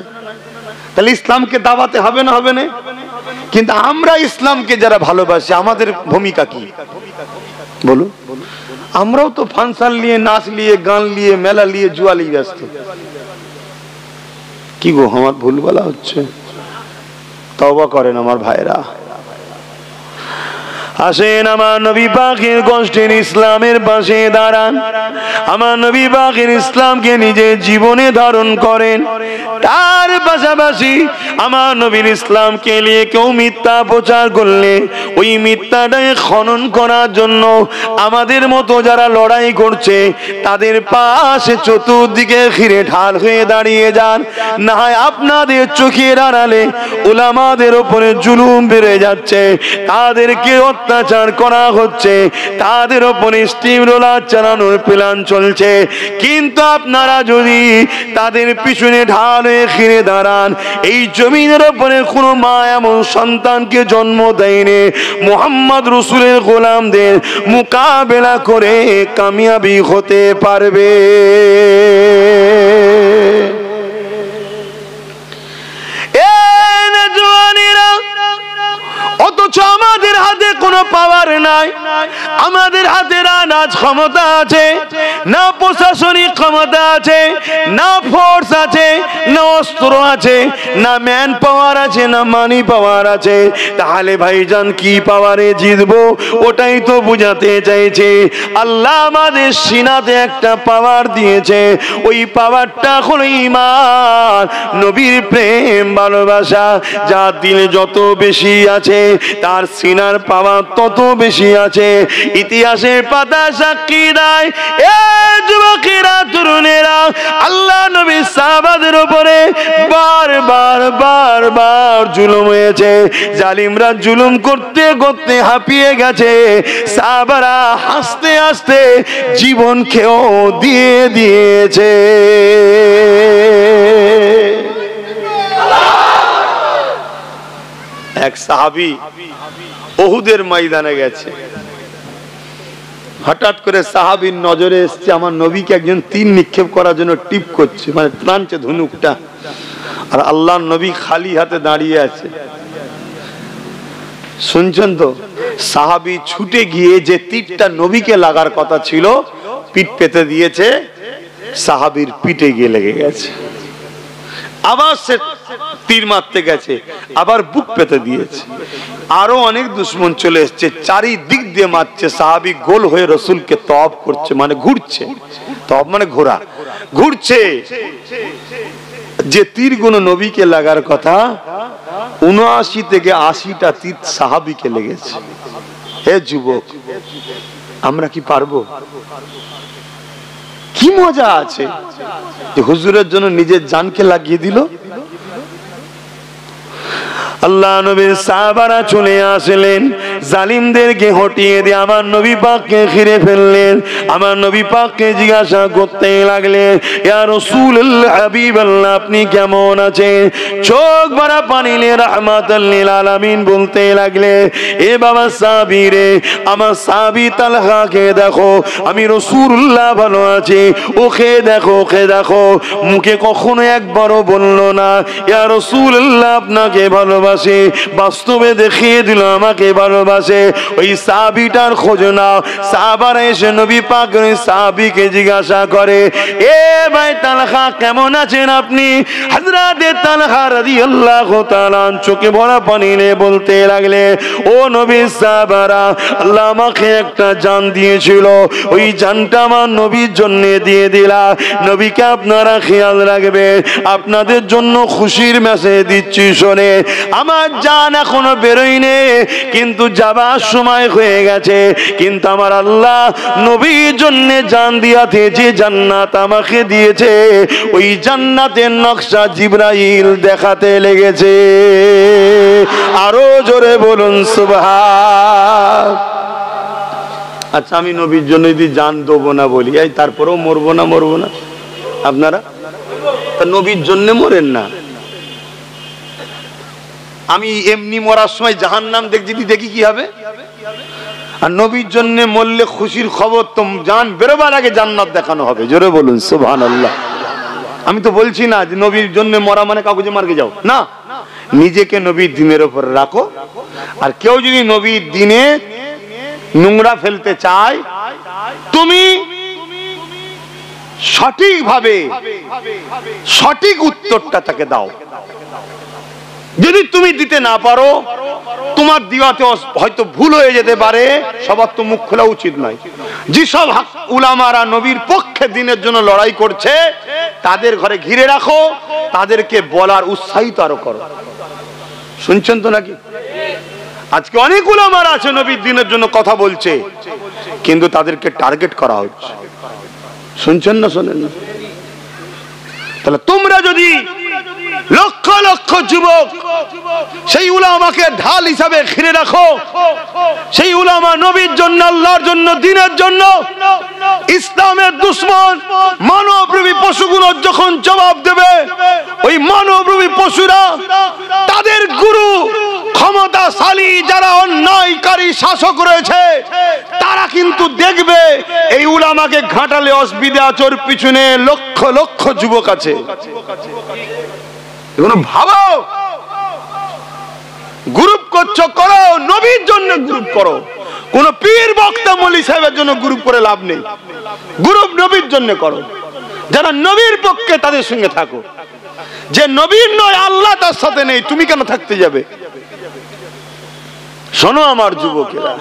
তাহলে ইসলামকে দাবাতে হবে না? হবে না? কিন্তু আমরা ইসলামকে যারা ভালোবাসি, আমাদের ভূমিকা কি বলুন? আমরাও তো ফাংশন নিয়ে, নাচ নিয়ে, গান নিয়ে, মেলা নিয়ে, জুয়া নিয়ে ব্যস্ত। কি গো, আমার ভুল বলা হচ্ছে? তওবা করেন আমার ভাইরা। আসেন আমার নবী পাকের কষ্টের ইসলামের পাশে দাঁড়ান, আমার নবী পাকের ইসলামকে নিজের জীবনে ধারণ করেন। তার পাশাপাশি আমার নবীর ইসলামকে নিয়ে কেউ মিথ্যা প্রচার করলে ওই মিথ্যাটাকে খনন করার জন্য আমাদের মতো যারা লড়াই করছে তাদের পাশে চতুর্দিকে ঘিরে ঢাল হয়ে দাঁড়িয়ে যান। না হয় আপনাদের চোখের আড়ালে উলামাদের উপরে জুলুম বেড়ে যাচ্ছে, তাদেরকে অত্যাচার করা হচ্ছে, তাদের উপরে স্টিম রোলার চালানোর প্ল্যান চলছে, কিন্তু আপনারা যদি তাদের পিছনে ঢাল হয়ে ঘিরে দাঁড়ান, এই জমিনের উপরে কোনো মা এমন সন্তানকে জন্ম দেয়নি মুহাম্মদ রাসূলের গোলামদের মোকাবেলা করে কামিয়াবি হতে পারবে। অথচ আমাদের হাতে কোনো পাওয়ার নাই, আমাদের হাতে না ক্ষমতা আছে, না প্রশাসনিক ক্ষমতা আছে, না ফোর্স আছে, না অস্ত্র আছে, না ম্যান পাওয়ার আছে, না মানি পাওয়ার আছে। তাহলে ভাইজান কি পাওয়ারে জিতবো? ওটাই তো বুঝাতে চাইছে। আল্লাহ আমাদের সিনাতে একটা পাওয়ার দিয়েছে, ওই পাওয়ারটা হলো ঈমান, নবীর প্রেম ভালোবাসা। যার দিলে যত বেশি আছে তার সিনার পাওয়ার তত বেশি আছে। ইতিহাসের পাতা সাক্ষী দেয়, এ যুবকেরা, তরুণেরা, আল্লাহ নবীর সাহাবাদের উপরে বারবার জুলুম হয়েছে। জালিমরা জুলুম করতে করতে হাঁপিয়ে গেছে, সাহাবারা হাসতে হাসতে জীবনকেও দিয়ে দিয়েছে। এক সাহাবী উহুদের ময়দানে গেছে, হঠাৎ করে সাহাবীর নজরে এসছে আমার নবীকে একজন তীর নিক্ষেপ করার জন্য টিপ করছে, মানে টানছে ধনুকটা, আর আল্লাহর নবী খালি হাতে দাঁড়িয়ে আছে। শুনছেন তো? সাহাবী ছুটে গিয়ে যে তীরটা নবীকে লাগার কথা ছিল পিঠ পেতে দিয়েছে, সাহাবীর পিঠে গিয়ে লেগে গেছে। আবার সে তীর মারতে গেছে, আবার বুক পেতে দিয়েছে। আরো অনেক দুশ্মন চলে এসছে, চারিদিক দিয়ে মারছে। সাহাবী গোল হয়ে রসুলকে তওয়াব করছে, মানে ঘুরছে। তওয়াব মানে ঘোরা, ঘুরছে। যে তীরগুলো নবীকে লাগার কথা ৭৯ থেকে ৮০টা তীর সাহাবীকে লেগেছে। হে যুবক, আমরা কি পারবো? কি মজা আছে যে হুজুরের জন্য নিজের জানকে লাগিয়ে দিল। আল্লাহ নবীর সাহাবারা চলে আসলেন, জালিমদেরকে হটিয়ে দিয়ে আমার নবী পাককে ঘিরে ফেললেন। আমার নবী পাককে জিজ্ঞাসা করতে লাগলেন, ইয়া রাসূলুল্লাহ, হাবিবাল্লাহ, আপনি কেমন আছেন? চোখ ভরা পানি নিয়ে রাহমাতাল লিল আলামিন বলতে লাগলে, এ বাবা সাহাবী রে, আমার সাহাবী তালহাকে দেখো, আমি রাসূলুল্লাহ ভালো আছি, ওকে দেখো, ওকে দেখো। মুখে কখনো একবারও বলল না ইয়া রাসূলুল্লাহ আপনাকে ভালোবাসি, বাস্তবে দেখিয়ে দিল আমাকে ভালোবাসে। ওই সাহাবীটার খোঁজ নাও। সাহাবারা এসে নবী পাকের সাহাবীকে জিজ্ঞাসা করে, এ ভাই তালহা, কেমন আছেন আপনি? হযরতে তালহা রাদিয়াল্লাহু তাআলা চোখে ভরা পানি নিয়ে বলতে লাগলে, ও নবীর সাহাবারা, আল্লাহ আমাকে একটা জান দিয়েছিল, ওই জানটা আমার নবীর জন্য দিয়ে দিলা। নবীকে আপনারা খেয়াল রাখবেন, আপনাদের জন্য খুশির মেসেজ দিচ্ছি শোনে। আমার জান এখনো বেরোয়নি, কিন্তু যাবার সময় হয়ে গেছে। কিন্তু আমার আল্লাহ নবীর জন্য জান দিয়াতে যে জান্নাত আমাকে দিয়েছে, ওই জান্নাতের নকশা জিবরাইল দেখাতে লেগেছে। আরো জোরে বলুন সুবহান। আচ্ছা, আমি নবীর জন্য যদি জান দেবো না বলি, এই তারপরেও মরবো না আপনারা? তা নবীর জন্য মরেন না। আমি এমনি মরার সময় জাহান্নাম দেখি কি হবে? আর নবীর জন্য মরলে খুশির খবর, তো জান বেরোবার আগে জান্নাত দেখানো হবে। জোরে বলুন সুবহানাল্লাহ। আমি তো বলছি না যে নবীর জন্য মরা মানে কাউকে মারকে যাও না, নিজেকে নবীর দিনের উপর রাখো। আর কেউ যদি নবীর দিনে নোংরা ফেলতে চায়, তুমি সঠিকভাবে সঠিক উত্তরটা তাকে দাও। যদি তুমি দিতে না পারো, তোমার দিওয়াতে হয়তো ভুল হয়ে যেতে পারে, সবার তো মুখ খোলা উচিত নয়। যেসব উলামারা নবীর পক্ষে দিনের জন্য লড়াই করছে তাদের ঘরে ঘিরে রাখো, তাদেরকে বলার উৎসাহিত আরো করো। শুনছেন তো নাকি? আজকে অনেক উলামারা আছে নবীর দিনের জন্য কথা বলছে, কিন্তু তাদেরকে টার্গেট করা হচ্ছে। শুনছেন না শোনেন না? তাহলে তোমরা যদি লক্ষ লক্ষ যুবক সেই উলামাকে ঢাল হিসাবে ঘিরে রাখো, সেই উলামা নবীর জন্য, আল্লাহর জন্য, দ্বীনের জন্য, ইসলামের দুশমন মানবরূপী পশুগুলো যখন জবাব দেবে, ওই মানবরূপী পশুরা তাদের গুরু ক্ষমতাশালী যারা অন্যায়কারী শাসক রয়েছে তারা কিন্তু দেখবে এই উলামাকে ঘাটালে অসুবিধা চোর পিছনে লক্ষ লক্ষ যুবক আছে। ভাবো, গ্রুপ করছো, করো নবীর জন্য গ্রুপ করো, কোন পীর বক্তা মৌলী সাহেবের জন্য গ্রুপ করে লাভ নেই। গ্রুপ নবীর জন্য করো, যারা নবীর পক্ষে তাদের সঙ্গে থাকো। যে নবীর নয়, আল্লাহ তার সাথে নেই, তুমি কেন থাকতে যাবে? শোনো আমার যুবকেরা,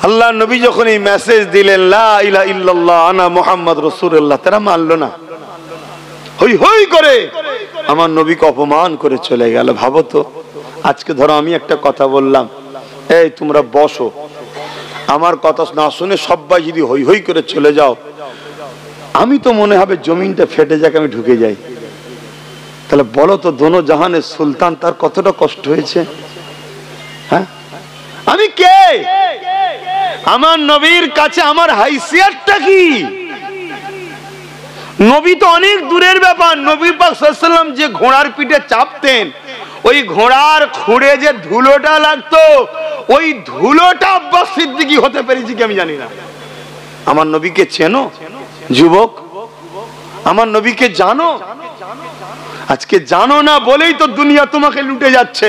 আল্লাহ নবী যখন এই মেসেজ দিলেন লা ইলাহা ইল্লাল্লাহ আনা মুহাম্মদ রাসূলুল্লাহ, তারা মানলো না, হই হই করে আমার নবীকে অপমান করে চলে গেল। ভাবো তো, আজকে ধরো আমি একটা কথা বললাম, এই তোমরা বসো, আমার কথা না শুনে সবাই যদি হই হই করে চলে যাও, আমি তো মনে হবে জমিনটা ফেটে যাক, আমি ঢুকে যাই। তাহলে বলো তো, দোনো জাহানের সুলতান তার কতটা কষ্ট হয়েছে? হ্যাঁ, আমি কে? আমার নবীর কাছে আমার হাইসিয়াতটা কি? নবী তো অনেক দূরের ব্যাপার। নবী পাক সাল্লাল্লাহু আলাইহি ওয়াসাল্লাম যে ঘোড়ার পিঠে চাপতেন, ওই ঘোড়ার খুঁড়ে যে ধুলোটা লাগতো, ওই ধুলোটা আব্বাস সিদ্দিকী হতে পেরেছি কি আমি জানি না। আমার নবীকে চেনো যুবক? আমার নবীকে জানো? আজকে জানো না বলেই তো দুনিয়া তোমাকে লুটে যাচ্ছে,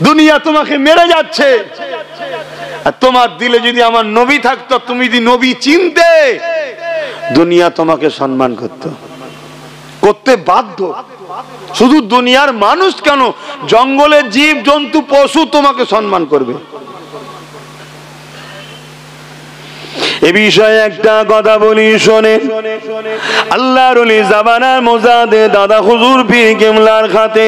দুনিয়া তোমাকে মেরে যাচ্ছে। আর তোমার দিলে যদি আমার নবী থাকতো, তুমি যদি নবী চিনতে, দুনিয়া তোমাকে সম্মান করতে বাধ্য। শুধু দুনিয়ার মানুষ কেন, জঙ্গলের জীব জন্তু পশু তোমাকে সম্মান করবে। এ বিষয়ে একটা কথা বলি শোনেন। আল্লাহর ওলি জামানার মোজাদে দাদা হুজুর পীর কেবলার খাতে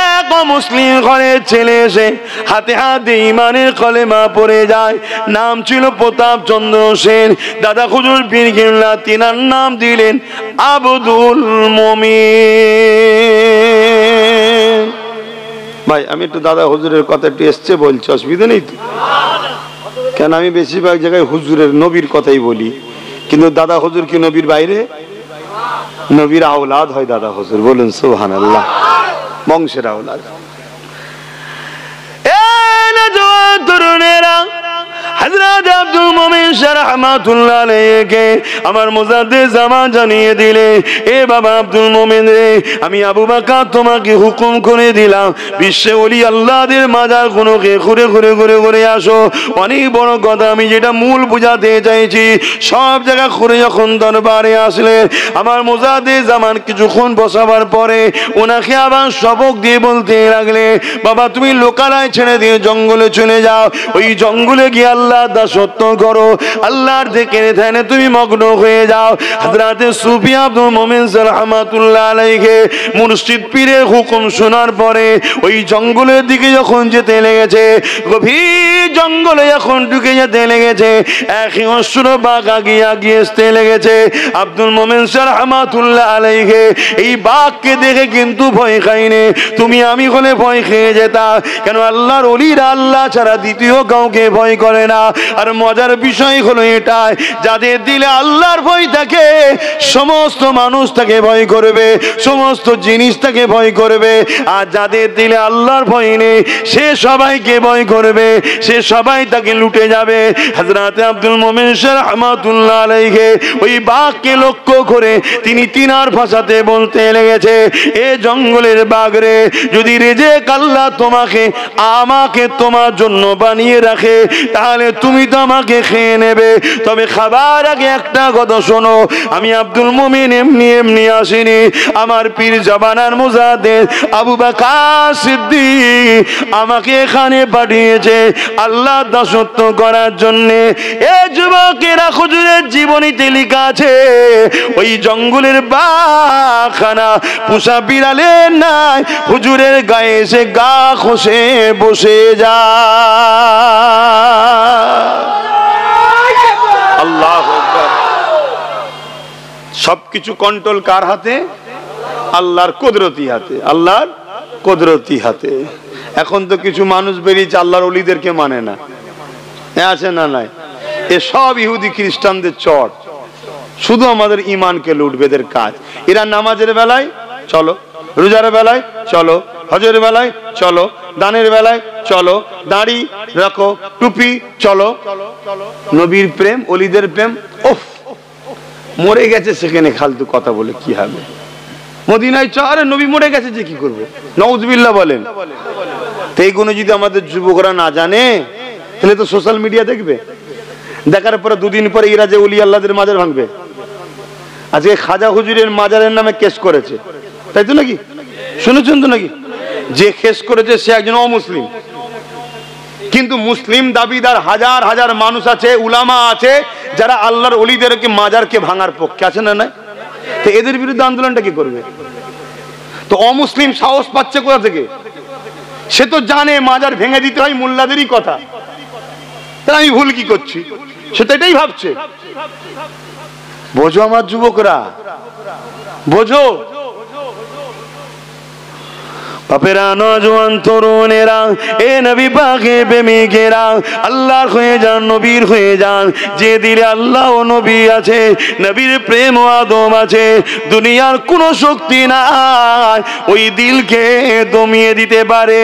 এক মুসলিম ঘরের ছেলে এসে হাতে হাতে ইমানের কলেমা পড়ে যায়। নাম ছিল প্রতাপ চন্দ্র সেন। দাদা হুজুর পীর কেবলা তিনার নাম দিলেন আব্দুল মুমিন। ভাই আমি একটু দাদা হুজুরের কথা একটু এসছে বলছি, অসুবিধা নেই তো? কেন আমি বেশিরভাগ জায়গায় হুজুরের নবীর কথাই বলি, কিন্তু দাদা হুজুর কি নবীর বাইরে? নবীর আওলাদ হয় দাদা হুজুর, বলুন সুবহানাল্লাহ, বংশের আওলাদ। তরুণেরা, হযরত আব্দুল মুমিন রাহমাতুল্লাহ আলাইহি আমার মুজাদ্দিদ জামান জানিয়ে দিলে, এ বাবা আব্দুল মুমিন রে, আমি আবু বকর তোমাকে হুকুম করে দিলাম, বিশ্বে ওলি আল্লাহদের মাজার গুলোকে ঘুরে ঘুরে ঘুরে ঘুরে আসো। অনেক বড় কথা, আমি যেটা মূল বুঝাতে চাইছি, সব জায়গা ঘুরে যখন দরবারে আসলে আমার মুজাদ্দিদ জামান কিছুক্ষণ বসাবার পরে ওনাকে আবার সবক দিয়ে বলতে লাগলে, বাবা তুমি লোকালয় ছেড়ে দিয়ে জঙ্গলে চলে যাও, ওই জঙ্গলে গিয়ে আল্লাহ দাসত্ব করো, আল্লাহর যিকিরে ধ্যানে তুমি মগ্ন হয়ে যাও। হযরত সুফি আব্দুল মুমিন রাহমাতুল্লাহ আলাইহি মুর্শিদ পীরের হুকুম শোনার পরে ওই জঙ্গলের দিকে যখন যেতে লেগেছে, গভীর জঙ্গলে যখন ঢুকে যেতে লেগেছে, একই অশ্র বাঘ আগিয়ে আগিয়ে আসতে লেগেছে। আব্দুল মুমিন রাহমাতুল্লাহ আলাইহি এই বাঘকে দেখে কিন্তু ভয় খায়নি। তুমি আমি হলে ভয় খেয়ে যেতাম, কেন আল্লাহর ওলিরা আল্লাহ ছাড়া দ্বিতীয় কাউকে ভয় করে না। আর মজার বিষয় হলো এটাই, যাদের দিলে আল্লাহর ভয় থাকে সমস্ত মানুষ তাকে ভয় করবে, সমস্ত জিনিস তাকে ভয় করবে। আর যাদের দিলে আল্লাহর ভয় নেই, সে সবাইকে ভয় করবে, সে সবাই তাকে লুটে যাবে। হযরত আব্দুল মুমিন রাহমাতুল্লাহ আলাইহি ওই বাঘকে লক্ষ্য করে তিনি তিনার ভাষাতে বলতে লেগেছে, এ জঙ্গলের বাঘ রে, যদি রেজেক আল্লাহ তোমাকে আমাকে তোমার জন্য বানিয়ে রাখে, তাহলে তুমি তো আমাকে খেয়ে নেবে, তবে খাবার আগে একটা কথা শোনো, আমি আব্দুল মুমিন এমনি এমনি আসিনি, আমার পীর জামানার মুজাদ্দিদ আবু বকর সিদ্দিক আমাকে এখানে পাঠিয়েছে আল্লাহ দাসত্ব করার জন্য। এ যুবকেরা, হুজুরের জীবনীতে লেখা আছে ওই জঙ্গলের বাখানা পোষা বিড়ালের নাই হুজুরের গায়ে এসে গা খসে বসে যায়। আল্লাহু আকবার। সবকিছু কন্ট্রোল কার হাতে? আল্লাহর কুদরতি হাতে, আল্লাহর কুদরতি হাতে। এখন তো কিছু মানুষ বেরিয়েছে আল্লাহর ওলিদেরকে মানে না, আছে না নাই? এ সব ইহুদি খ্রিস্টানদের চট, শুধু আমাদের ইমানকে লুটবে এদের কাজ। এরা নামাজের বেলায় চলো, রোজার বেলায় চলো, হজের বেলায় চলো, দানের বেলায় চলো, দাড়ি রাখো, টুপি চলো, নবীর প্রেম ওলিদের প্রেম ওফ, মরে গেছে সেখানে ফালতু কথা বলে কি হবে? মদিনায় আরে নবী মরে গেছে যে কি করবো, নাউজুবিল্লাহ বলেন। তো এইগুলো যদি আমাদের যুবকরা না জানে তাহলে তো সোশ্যাল মিডিয়া দেখবে, দেখার পরে দুদিন পরে এরা যে ওলি আল্লাহদের মাজার ভাঙবে। আজকে খাজা হুজুরের মাজারের নামে কেস করেছে, তাই তো নাকি? শুনেছেন তো নাকি? যে কেস করেছে সে একজন অমুসলিম, কিন্তু মুসলিম দাবিদার হাজার হাজার মানুষ আছে, উলামা আছে যারা আল্লাহর ওলিদেরকে মাজারকে ভাঙার পক্ষে আছে না নাই? তো এদের বিরুদ্ধে আন্দোলনটা কি করবে? তো অমুসলিম সাহস পাচ্ছে কোথা থেকে? সে তো জানে মাজার ভেঙে দিতে হয় মোল্লাদেরই কথা, তাহলে আমি ভুল কি করছি? সে তো এটাই ভাবছে। বোঝো আমার যুবকরা, বোঝো বাপেরা, নজওয়ান তরুণেরা, এ নবী পাকের প্রেমিকেরা, আল্লাহর হয়ে যান, নবীর হয়ে যান। যে দিলে আল্লাহ ও নবী আছে, নবীর প্রেম ও আদম আছে, দুনিয়ার কোনো শক্তি নাই ওই দিলকে দমিয়ে দিতে পারে।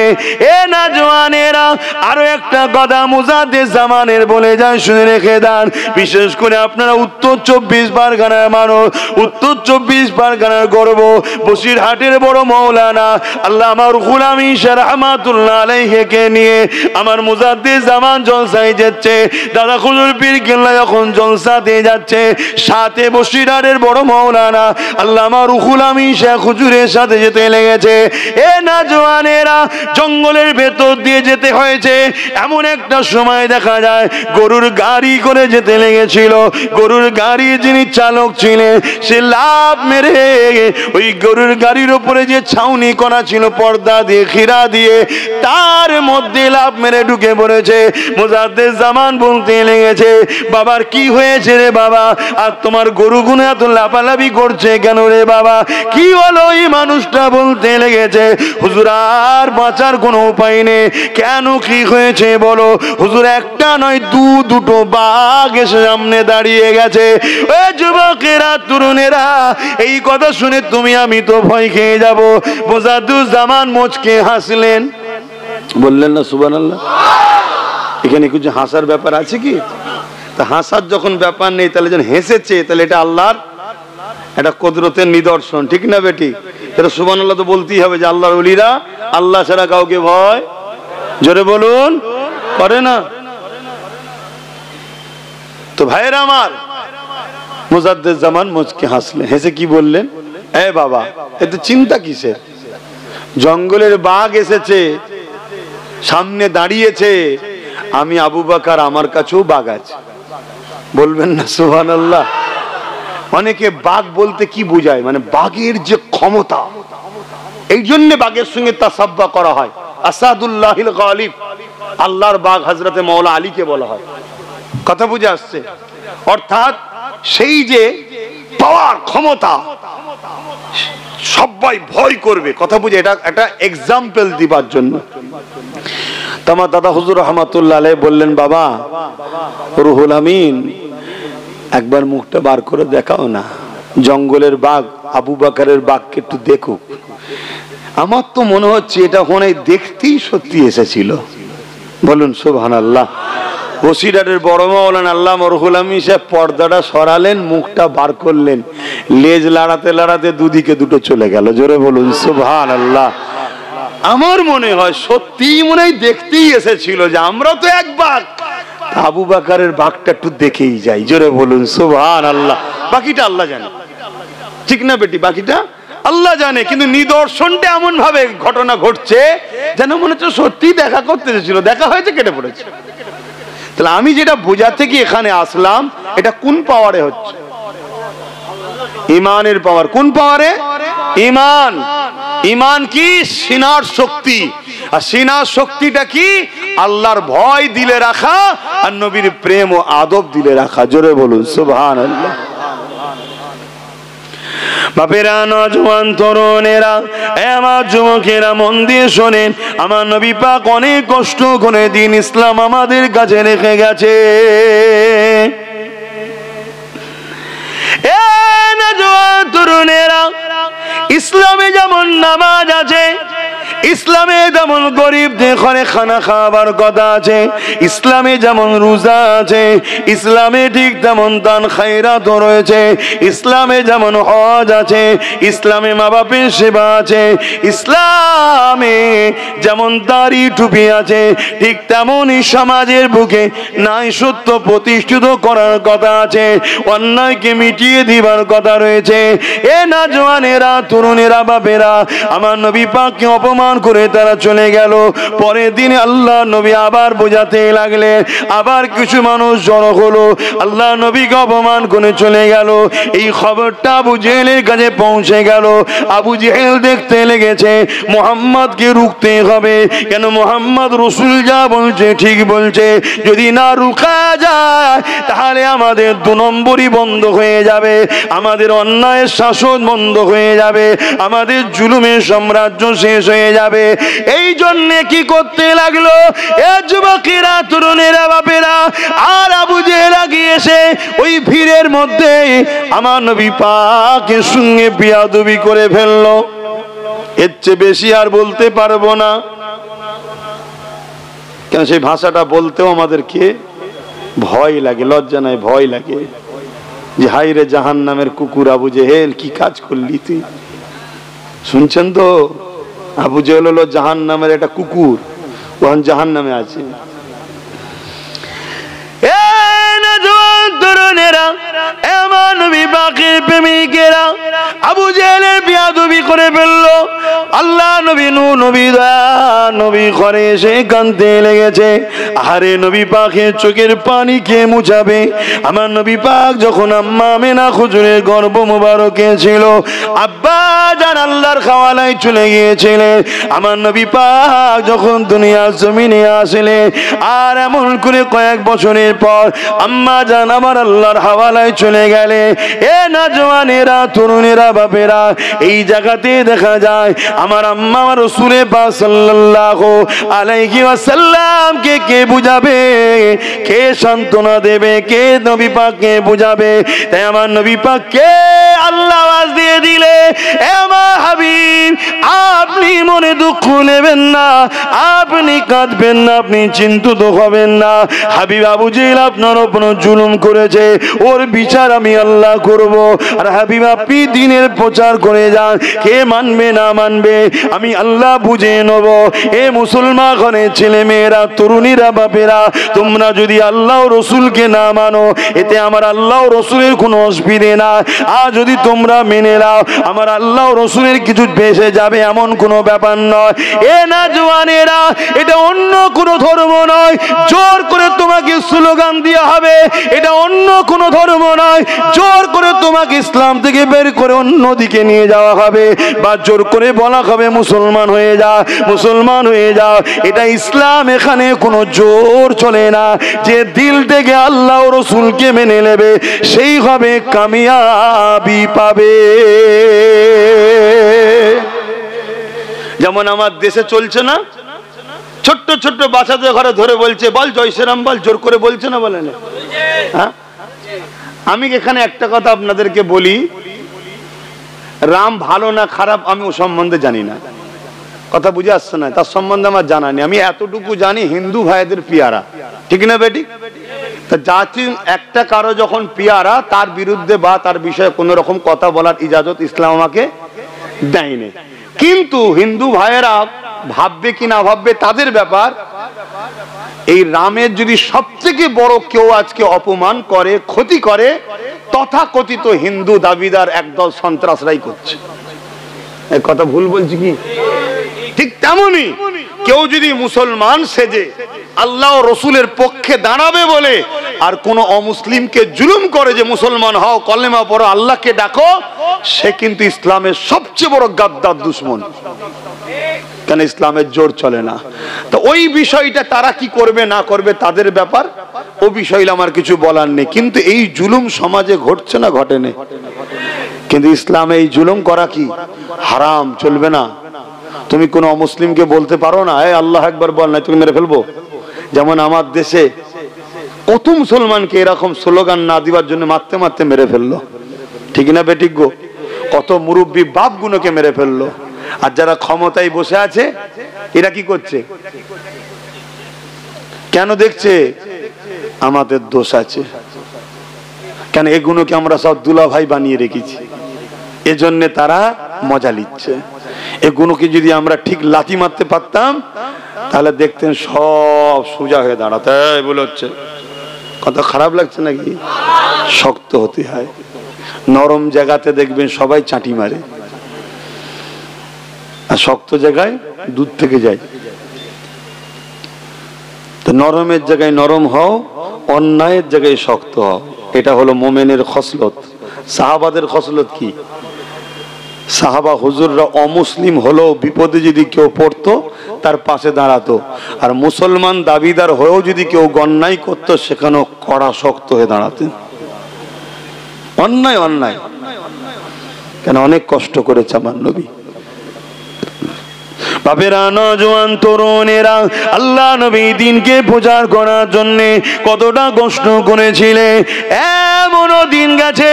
এ নজওয়ানেরা, আরো একটা কথা মুজাদ্দিদ জামানের বলে যান, শুনে রেখে দেন। বিশেষ করে আপনারা উত্তর 24 পরগনার মানুষ, উত্তর 24 পরগনার গর্ব, বসিরহাটের বড় মাওলানা আল্লাহ আমার গোলামী রহমাতুল্লাহ আলাইহিকে নিয়ে আমার মুজাদ্দিদ জামান জলসায় যাচ্ছে। দাদা হুজুর পীর কেল্লা যখন জলসাতে যাচ্ছে, সাথে বসিরহাটের বড় মাওলানা আল্লাহ আমার গোলামী শেখ হুজুরের সাথে যেতে লেগেছে। এ নওজওয়ানেরা, জঙ্গলের ভেতর দিয়ে যেতে হয়েছে। এমন একটা সময় দেখা যায় গরুর গাড়ি করে যেতে লেগেছিল। গরুর গাড়ি যিনি চালক ছিলেন সে লাফ মেরে ওই গরুর গাড়ির উপরে যে ছাউনি করা ছিল পর্দা দিয়ে, খিরা দিয়ে, তার মধ্যে লাফ মেরে ঢুকে পড়েছে। মুজাদ্দিদ জামান বলতে লেগেছে, বাবার কি হয়েছে রে বাবা? আর তোমার গরুগুলো এত লাফালাফি করছে কেন রে বাবা? কি হলো? এই মানুষটা বলতে লেগেছে, হুজুর আর বাঁচার কোনো উপায় নেই। কেন, কি হয়েছে বলো? হুজুর একটা নয় দুটো বাঘ এসে সামনে দাঁড়িয়ে গেছে। ও যুবকেরা, তরুণেরা, এই কথা শুনে তুমি আমি তো ভয় খেয়ে যাব। মুজাদ্দিদ জামান মুচকে হাসলেন, বললেন না সুবহানাল্লাহ। এখানে কিছু হাসার ব্যাপার আছে কি? তা হাসার যখন ব্যাপার নেই, তাহলে যখন হেসেছে তাহলে এটা আল্লাহর একটা কুদরতের নিদর্শন, ঠিক না বেটি? তাহলে সুবহানাল্লাহ তো বলতেই হবে যে আল্লাহর ওলিরা আল্লাহ ছাড়া কাউকে ভয়, জোরে বলুন, করে না। তো ভাইয়েরা আমার, মুজাদ্দিদ জামান মুচকে হাসলেন, হেসে কি বললেন, এ বাবা, এত চিন্তা কিসের? জঙ্গলের বাঘ এসেছে, সামনে দাঁড়িয়েছে, আমি আবু বকর, আমার কাছেও বাঘ আছে। বলবেন না সুবহানাল্লাহ? অনেকে বাঘ বলতে কি বোঝায়, মানে বাঘের যে ক্ষমতা, এই জন্য বাঘের সঙ্গে তাসাব্বা করা হয়। আসাদুল্লাহিল গালিব, আল্লাহর বাঘ হযরতে মাওলা আলীকে বলা হয়। কথা বুঝে আসছে? অর্থাৎ সেই যে পাওয়ার, ক্ষমতা, সবাই ভয় করবে। কথা বুঝে, এটা একটা এক্সাম্পল দিবার জন্য। তোমার দাদা হুজুর রহমাতুল্লাহ আলাইহি বললেন, বাবা রুহুল আমিন, একবার মুখটা বার করে দেখাও না, জঙ্গলের বাঘ আবু বকরের বাঘকে একটু দেখুক। আমার তো মনে হচ্ছে এটা ওখানে দেখতেই সত্যি এসেছিল। বলুন সুবহানাল্লাহ। বসিরহাটের বড় মাওলানা আল্লামা রুহুল আমিন সাহেব পর্দাটা সরালেন, মুখটা বার করলেন, লেজ লাড়াতে লাড়াতে দুদিকে দুটো চলে গেল। জোরে বলুন সুবহানাল্লাহ। আমার মনে হয় সত্যি মনে হয় দেখতেই এসেছিল যে আমরা তো এক বাঘ, আবু বকরের ভাগটা একটু দেখেই যাই, জোরে বলুন সুবহানাল্লাহ। বাকিটা আল্লাহ জানে, ঠিক না বেটি? বাকিটা আল্লাহ জানে, কিন্তু নিদর্শনটা এমন ভাবে ঘটনা ঘটছে যেন মনে হচ্ছে সত্যি দেখা করতে এসেছিল, দেখা হয়েছে কেটে পড়েছে। তাহলে আমি যেটা বোঝাতে কি এখানে আসলাম, এটা কোন পাওয়ারে হচ্ছে? ইমানের পাওয়ার। কোন পাওয়ারে? ইমান। ইমান কি? সিনার শক্তি। আর সিনার শক্তিটা কি? আল্লাহর ভয় দিলে রাখা আর নবীর প্রেম ও আদব দিলে রাখা। জোরে বলুন সুবহানাল্লাহ। বাপেরা, নওজোয়ান তরুণেরা, আমার যুবকেরা, মন দিয়ে শোনেন, আমার নবী পাক অনেক কষ্ট করে দিন ইসলাম আমাদের কাছে রেখে গেছে। এ নওজোয়ান তরুণেরা, ইসলামে যেমন নামাজ আছে, ইসলামে যেমন গরিবদের ঘরে খানা খাওয়াবার কথা আছে, ইসলামে যেমন রোজা আছে, ইসলামে ঠিক তেমন দান খায়রাত রয়েছে, ইসলামে যেমন হজ আছে, ইসলামে মা বাপের সেবা আছে, ইসলামে যেমন দাড়ি টুপি আছে, ঠিক তেমনই সমাজের বুকে ন্যায় সত্য প্রতিষ্ঠিত করার কথা আছে, অন্যায়কে মিটিয়ে দিবার কথা রয়েছে। এ নওজোয়ানেরা, তরুণেরা, বাপেরা, আমার নবী পাককে অপমান করে তারা চলে গেল। পরের দিন আল্লাহ নবী আবার বোঝাতে লাগলেন, আবার কিছু মানুষ জড়ো হলো, আল্লাহ নবীকে অপমান করে চলে গেল। এই খবরটা আবু জেহেলের কাছে পৌঁছে গেল। আবু জেহেল দেখতে লেগেছে মুহাম্মদকে রুখতে হবে, কেন মুহাম্মদ রাসূল যা বলছে ঠিক বলছে, যদি না রুখা যায় তাহলে আমাদের 2 নম্বরই বন্ধ হয়ে যাবে, আমাদের অন্যায়ের শাসন বন্ধ হয়ে যাবে, আমাদের জুলুমের সাম্রাজ্য শেষ হয়ে যাবে। এই জন্য কি করতে লাগলো? এ যুবকেরা, তরুণেরা, বাপেরা, আর আবু জেহেল গিয়েছে ওই ভিড়ের মধ্যে আমার নবী পাকের সঙ্গে বিয়াদবি করে ফেললো। এর চেয়ে বেশি আর বলতে পারবো না, কেন সেই ভাষাটা বলতেও আমাদেরকে ভয় লাগে, লজ্জা নাই, ভয় লাগে যে হাই রে জাহান্নামের কুকুর আবু জেহেল, কি কাজ করলি তুই? শুনছেন তো? আবু জেহেল হলো জাহান্নামের একটা কুকুর, ওখান জাহান্নামে আছে। তরুণেরা, এমন নবী পাকের প্রেমিকেরা আবু জেহেলের বিয়াদবি করে ফেললো। আল্লাহ নবী, নবী নবী ঘরে এসে কাঁদতে লেগেছে। আরে নবী পাকের চোখের পানি কে মুছাবে? আমার নবী পাক যখন আম্মা আমেনা হুজুরের গর্ভ মুবারকে ছিল, আব্বা জান আল্লাহর খাওয়ালায় চলে গিয়েছিলেন। আমার নবী পাক যখন দুনিয়ার জমিনে আসলেন, আর এমন করে কয়েক বছরের পর আম্মা জান আমার আল্লাহর হাওয়ালায় চলে গেলে। এ নওজোয়ানেরা, তরুণেরা, বাপেরা, এই জায়গাতে দেখা যায় আমার আম্মা রাসূলে পাক সাল্লাল্লাহু আলাইহি ওয়াসাল্লাম কে বুঝাবে, কে সান্ত্বনা দেবে, কে নবী পাককে বুঝাবে? তাই আমার নবী পাককে আল্লাহ আওয়াজ দিয়ে দিলে, এ আমার হাবিব, আপনি মনে দুঃখ নেবেন না, আপনি কাঁদবেন না, আপনি চিন্তিত হবেন না। হাবিব, আবু জেহেল আপনার উপর জুলুম করেছে, ওর বিচার আমি আল্লাহ করব। আর হাবিব, আপনি দ্বীনের প্রচার করে যান, কে মানবে না মানবে আমি আল্লাহ বুঝে নেব। এ মুসলমান ঘরের ছেলে মেয়েরা, তরুণীরা, বাপেরা, তোমরা যদি আল্লাহ রসুলকে না মানো, এতে আমার আল্লাহ রসুলের কোনো অসুবিধে না। আর যদি তোমরা মেনে নাও, আমার আল্লাহ রসুলের কিছু বেঁচে যাবে, এমন কোনো ব্যাপার নয়। এ নওজোয়ানেরা, এটা অন্য কোনো ধর্ম নয়, জোর করে তোমাকে স্লোগান দেওয়া হবে। এটা অন্য কোনো ধর্ম নয়, জোর করে তোমাকে ইসলাম থেকে বের করে অন্যদিকে নিয়ে যাওয়া হবে, বা জোর করে বলা হবে মুসলমান হয়ে যা, মুসলমান হয়ে যাও। এটা ইসলাম, এখানে কোনো জোর চলে না। যে দিল থেকে আল্লাহ রসুলকে মেনে নেবে, সেই হবে কামিয়াবি পাবে। যেমন আমার দেশে চলছে না, ছোট্ট ছোট্ট বাচ্চাদের ঘরে ধরে বলছে, বল জয় শ্রীরাম বল, জোর করে বলছে না, বলে না? হ্যাঁ, আমি এখানে একটা কথা আপনাদেরকে বলি, রাম ভালো না খারাপ আমি ও সম্বন্ধে জানি না, কথা বুঝে আসছে না, তার সম্বন্ধে আমার জানা নেই। আমি এতটুকু জানি হিন্দু ভাইদের পিয়ারা, ঠিক না বেটি? তা জাতি একটা কারো যখন পিয়ারা, তার বিরুদ্ধে বা তার বিষয়ে কোন রকম কথা বলার ইজাজত ইসলাম আমাকে দেয়নি। কিন্তু হিন্দু ভাইয়েরা ভাববে কি না ভাববে তাদের ব্যাপার, এই রামের যদি সবথেকে বড় কেউ আজকে অপমান করে, ক্ষতি করে, তথাকথিত হিন্দু দাবিদার একদল সন্ত্রাসরাই করছে। কথা ভুল বলছি কি? ঠিক তেমনি কেউ যদি মুসলমান সেজে আল্লাহ ও রসুলের পক্ষে দাঁড়াবে বলে আর কোন অমুসলিমকে জুলুম করে যে মুসলমান হও, কলেমা পড়ো, আল্লাহকে ডাকো, সে কিন্তু ইসলামের সবচেয়ে বড় গাদ্দার দুশমন। কেন? ইসলামের জোর চলে না। তো ওই বিষয়টা তারা কি করবে না করবে তাদের ব্যাপার, ও বিষয়ে আমার কিছু বলার নেই। কিন্তু এই জুলুম সমাজে ঘটছে না ঘটে না? কিন্তু ইসলামে এই জুলুম করা কি হারাম, চলবে না। তুমি কোন অমুসলিমকে বলতে পারো না এই আল্লাহ একবার বল, না তুমি মেরে ফেলবো। যেমন আমার দেশে কত মুসলমানকে এরকম স্লোগান না দিবার জন্য মারতে মারতে মেরে ফেললো, ঠিক না বেঠিক গো? কত মুরব্বী বাপ গুলোকে মেরে ফেললো। আর যারা ক্ষমতায় বসে আছে এরা কি করছে? কেন দেখছে আমাদের দোষ আছে? কেন? এগুলোকে আমরা সব দুলা ভাই বানিয়ে রেখেছি, এজন্য তারা মজা নিচ্ছে। এগুলোকে যদি আমরা ঠিক লাথি মারতে পারতাম তাহলে দেখতেন সব সোজা হয়ে দাঁড়াতে। বলে হচ্ছে কত খারাপ লাগছে নাকি? শক্ত হতে হয়। নরম জায়গাতে দেখবেন সবাই চাটি মারে, আর শক্ত জায়গায় দূর থেকে যায়। তো নরমের জায়গায় নরম হও, অন্যায়ের জায়গায় শক্ত হও। এটা হলো মোমেনের খসলত। সাহাবাদের খসলত কি? সাহাবা হুজুররা অমুসলিম হলেও বিপদে যদি কেউ পড়তো তার পাশে দাঁড়াতো, আর মুসলমান দাবিদার হয়েও যদি কেউ অন্যায় করতো সেখানেও কড়া শক্ত হয়ে দাঁড়াতেন। অন্যায় অন্যায় কেন? অনেক কষ্ট করেছে আমার নবী। বাপেরা, নওজোয়ান তরুণেরা, আল্লাহ নবী দিনকে প্রচার করার জন্য কতটা কষ্ট করেছিলেন। এমনও দিন গেছে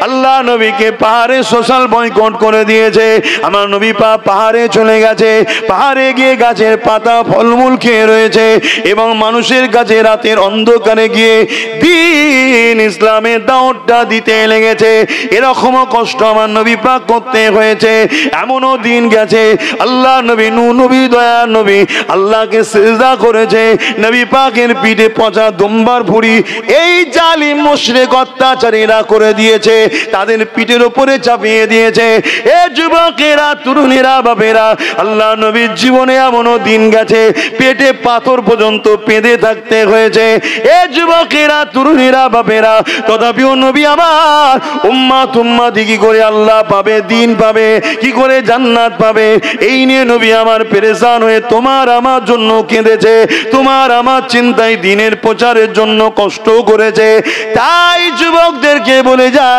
আল্লাহ নবীকে পাহাড়ে সোশ্যাল বয়কট করে দিয়েছে। আমার নবী পাহাড়ে চলে গেছে, পাহাড়ে গিয়ে গাছের পাতা ফলমূল খেয়ে রয়েছে এবং মানুষের কাছে রাতের অন্ধকারে গিয়ে দিন ইসলামের দাওয়াতটা দিতে লেগেছে। এরকমও কষ্ট আমার নবী পাক করতে হয়েছে। এমনও দিন গেছে আল্লাহ নবী নবী দয়া নবী আল্লাহকে সিজদা করেছে, নবী পাকের পিঠে পচা দুম্বার ভুঁড়ি এই জালিম মুশরিক অত্যাচারীরা করে দিয়েছে, তাদের পিঠের উপরে চাপিয়ে দিয়েছে। এ যুবকেরা, তরুণেরা, বাপেরা, আল্লাহ নবীর জীবনে এমনও দিন গেছে পেটে পাথর পর্যন্ত পেঁধে থাকতে হয়েছে। এ যুবকেরা, তরুণেরা, বাপেরা, তথাপিও নবী আমার উম্মাত উম্মাতি কি করে আল্লাহ পাবে, দিন পাবে, কি করে জান্নাত পাবে, এই নিয়ে নবী আমার পেরেশান হয়ে তোমার আমার জন্য কেঁদেছে, তোমার আমার চিন্তায় দিনের প্রচারের জন্য কষ্ট করেছে। তাই যুবকদেরকে বলে যা,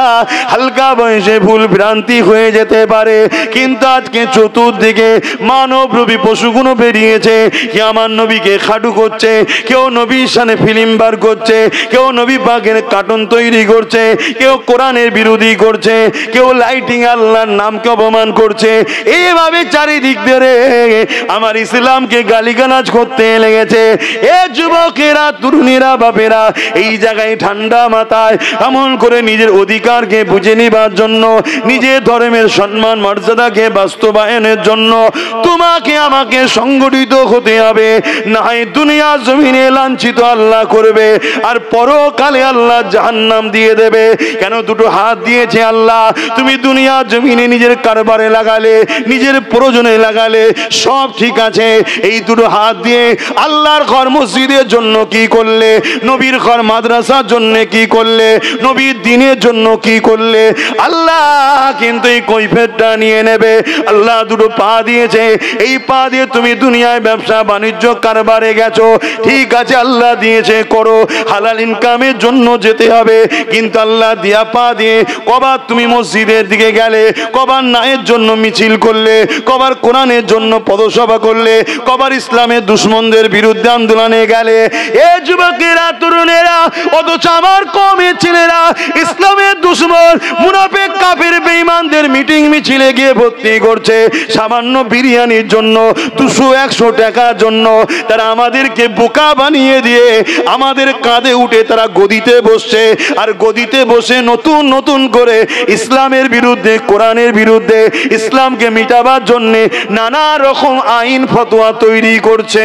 হালকা বয়সে ভুল ভ্রান্তি হয়ে যেতে পারে, কিন্তু আজকে চতুর্দিকে মানব রূপী পশুগুলো বেরিয়েছে। কে আমার নবীকে খাটু করছে, কেউ নবীর সামনে ফিল্ম বার করছে, কেউ নবী পাকের কার্টুন তৈরি করছে, কেউ কোরআনের বিরোধী করছে, কেউ লাইটিং আল্লাহর নামকে অপমান করছে। এইভাবে চারিদিক ধরে আমার ইসলামকে গালিগালাজ করতে লেগেছে। এ যুবকেরা, তরুণীরা, বাপেরা, এই জায়গায় ঠান্ডা মাথায় এমন করে নিজের অধিকারকে বুঝে নিবার জন্য, নিজের ধর্মের সম্মান মর্যাদাকে বাস্তবায়নের জন্য তোমাকে আমাকে সংগঠিত হতে হবে। না হয় দুনিয়া জমিনে লাঞ্ছিত আল্লাহ করবে, আর পরকালে আল্লাহ জাহান্নাম দিয়ে দেবে। কেন? দুটো হাত দিয়েছে আল্লাহ, তুমি দুনিয়া জমিনে নিজের কারবারে লাগালে, নিজের প্রয়োজনে লাগালে সব ঠিক আছে। এই দুটো হাত দিয়ে আল্লাহর ঘর মসজিদের জন্য কি করলে, নবীর ঘর মাদ্রাসার জন্য কি করলে, নবীর দ্বীনের জন্য কি করলে, আল্লাহ কিন্তু এই কৈফিয়তটা নিয়ে নেবে। আল্লাহ দুটো পা দিয়েছে, এই পা দিয়ে তুমি দুনিয়ায় ব্যবসা বাণিজ্য কারবারে গেছো, ঠিক আছে, আল্লাহ দিয়েছে করো, হালাল ইনকামের জন্য যেতে হবে, কিন্তু আল্লাহ দিয়া পা দিয়ে কবার তুমি মসজিদের দিকে গেলে, কবার ন্যায়ের জন্য মিছিল করলে, কবার কোরআনের জন্য পদসভা করলে, কবার ইসলামের দুশমনদের বিরুদ্ধে আন্দোলনে গেলে। এ যুবকেরা, তরুণেরা, অথচ আমার কওমের ছেলেরা ইসলামের দুশমন মুনাফিক কাফির বেঈমানদের মিটিং মিছিলে গিয়ে ভর্তি করছে সামান্য বিরিয়ানির জন্য, 200-100 টাকার জন্য। তারা আমাদেরকে বোকা বানিয়ে দিয়ে আমাদের কাঁধে উঠে তারা গদিতে বসছে, আর গদিতে বসে নতুন নতুন করে ইসলামের বিরুদ্ধে, কোরআনের বিরুদ্ধে, ইসলামকে মিটাবার জন্য নানা রকম আইন ফতোয়া তৈরি করছে।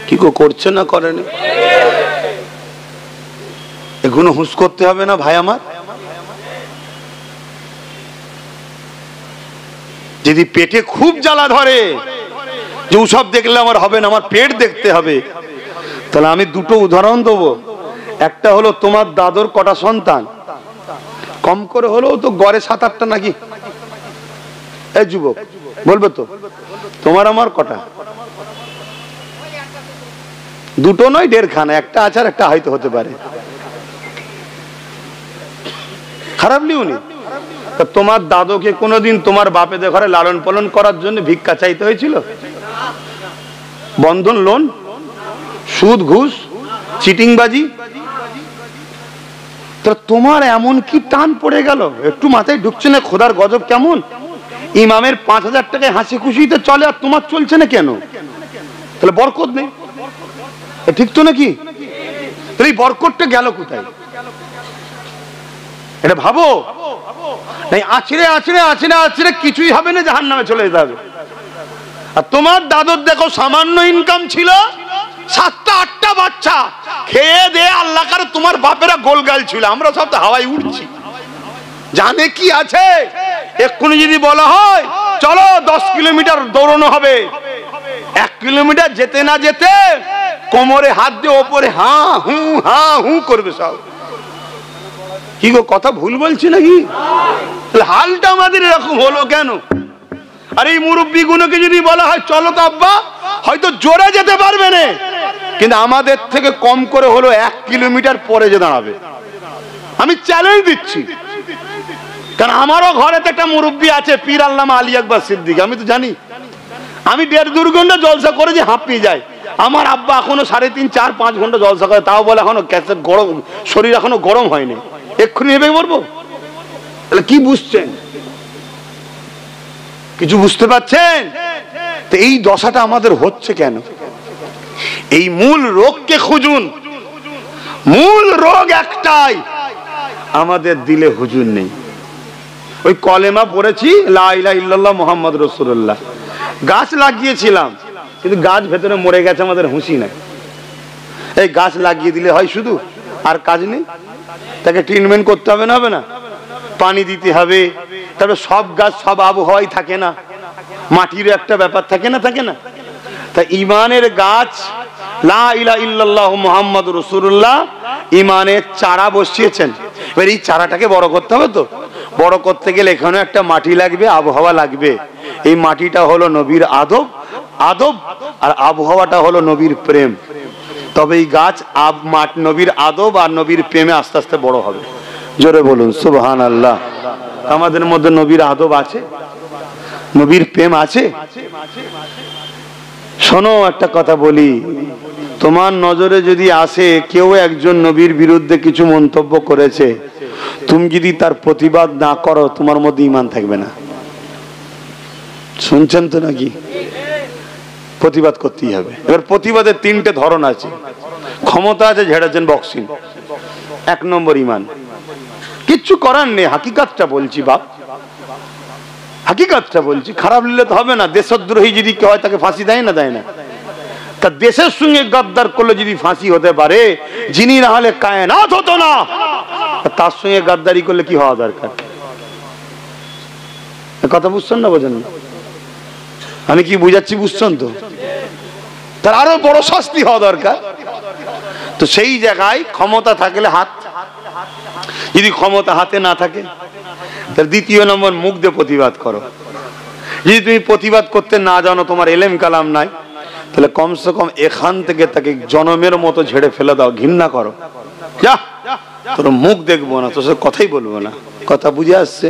কি করছে না করেনি? এগুলো হুঁশ করতে হবে না ভাই আমার। যদি পেটে খুব জ্বালা ধরে যে ওসব দেখলে আমার হবে না, আমার পেট দেখতে হবে, তাহলে আমি দুটো উদাহরণ দেবো। একটা হলো তোমার দাদুর কটা সন্তান? কম করে হলেও তো গড়ে 7-8টা নাকি? এই যুবক বলবে তো তোমার আমার কটা? দুটো নয়, 1.5খানা, একটা আছে আর একটা হয়তো হতে পারে। খারাপ লিওনি। তোমার দাদুকে কোনোদিন তোমার বাপেদের ঘরে লালন পালন করার জন্য ভিক্ষা চাইতে হয়েছিল? বন্ধন লোন, সুদ, ঘুষ, চিটিংবাজি? তোমার এমন কি টান পড়ে গেল? একটু মাথায় ঢুকছে না খোদার গজব কেমন? ইমামের 5000 টাকায় হাসি খুশিতে চলে আর তোমার চলছে না কেন? তাহলে বরকত নেই, ঠিক তো নাকি? তাহলে এই বরকতটা গেল কোথায়? এটা ভাবো। নাই আছড়ে আছড়ে আছড়ে আছড়ে কিছুই হবে না, জাহান্নামে চলে যেতে হবে। আর তোমার দাদুর দেখো সামান্য ইনকাম ছিল, 7টা-8টা বাচ্চা, খেয়ে দিয়ে আল্লাহ করে তোমার বাপেরা গোলগাল ছিল, আমরা সব তো হাওয়ায় উঠছি। জানে কি আছে? এক্ষুনি যদি বলা হয় চলো 10 কিলোমিটার দৌড়ানো হবে, 1 কিলোমিটার যেতে না যেতে কোমরে হাত দিয়ে ওপরে হা হু করবে সব। কি গো, কথা ভুল বলছি নাকি? হালটা আমাদের এরকম হলো কেন? আর এই মুরব্বী গুলোকে যদি বলা হয় চলো তো আব্বা, হয়তো জোরে যেতে পারবে না, কিন্তু আমাদের থেকে কম করে হলো 1 কিলোমিটার পরে যে দাঁড়াবে। আমি চ্যালেঞ্জ দিচ্ছি, কারণ আমারও ঘরে একটা মুরব্বী আছে, পীর আল্লামা আলী আকবর সিদ্দিক। আমি তো জানি, আমি 1.5-2 ঘন্টা জলসা করে যে হাঁপিয়ে যাই। আমার আব্বা এখনো 3.5-4-5 ঘন্টা জলসা করে, তাও বলে এখনো ক্যাসেট গরম, শরীর এখনো গরম হয়নি, এক্ষুনি নেবে বলবো। তাহলে কি বুঝছেন? কিছু বুঝতে পারছেন? তো এই দশাটা আমাদের হচ্ছে কেন? এই মূল রোগকে খুঁজুন। মূল রোগ একটাই, আমাদের দিলে হুজুর নেই। ওই কলেমা পড়েছি লা ইলাহা ইল্লাল্লাহ মুহাম্মদ রাসূলুল্লাহ, গাছ লাগিয়েছিলাম কিন্তু গাছ ভেতরে মরে গেছে, আমাদের হুঁশি নাই। এই গাছ লাগিয়ে দিলে হয় শুধু, আর কাজ নেই? তাকে ট্রিটমেন্ট করতে হবে না? হবে না? পানি দিতে হবে। তবে সব গাছ সব আবহাওয়ায় থাকে না, মাটির একটা ব্যাপার থাকে না, থাকে না? তা ইমানের গাছ লা ইলাহা ইল্লাল্লাহু মুহাম্মাদুর রাসূলুল্লাহ, ইমানের চারা বসিয়েছেন। এবার এই চারাটাকে বড় করতে হবে। তো বড় করতে গেলে এখানে একটা মাটি লাগবে, আবহাওয়া লাগবে। এই মাটিটা হলো নবীর আদব, আর আবহাওয়াটা হলো নবীর প্রেম। তবে এই গাছ নবীর আদব আর নবীর প্রেমে আস্তে আস্তে বড় হবে। জোরে বলুন সুবহানাল্লাহ। আমাদের মধ্যে নবীর আদব আছে, নবীর প্রেম আছে। শোনো, একটা কথা বলি, তোমার নজরে যদি আসে কেউ একজন নবীর বিরুদ্ধে কিছু মন্তব্য করেছে, তুমি যদি তার প্রতিবাদ না করো, তোমার মধ্যে ঈমান থাকবে না। শুনছেন তো নাকি? প্রতিবাদ করতেই হবে। এবার প্রতিবাদের 3টে ধরন আছে। ক্ষমতা আছে, ঝেড়েছেন বক্সিং, 1 নম্বর ঈমান। কিচ্ছু করার নেই, হাকিকাতটা বলছি বাপ, হাকিকাতটা বলছি। খারাপ নিলে তো হবে না। দেশদ্রোহী যদি কেউ হয় তাকে ফাঁসি দেয় না? দেয় না? তা দেশের সঙ্গে গাদ্দার করলে যদি ফাঁসি হতে পারে, যিনি না হলে কায়নাত হতো না, তার সঙ্গে গাদ্দারি করলে কি হওয়া দরকার? কথা বুঝছেন না? বোঝেন না? আমি কি বুঝাচ্ছি বুঝছেন তো? তার আরো বড় শাস্তি হওয়া দরকার। তো সেই জায়গায় ক্ষমতা থাকলে হাত, যদি ক্ষমতা হাতে না থাকে, তার 2 নম্বর মুখ দিয়ে প্রতিবাদ করো। যদি তুমি প্রতিবাদ করতে না জানো, তোমার এলেম কালাম নাই, তাহলে কমসে কম এখান থেকে তাকে জনমের মতো ঝেড়ে ফেলে দাও, ঘৃণা করো। যা, তোর মুখ দেখবো না, তোর সাথে কথাই বলবো না। কথা বুঝে আসছে?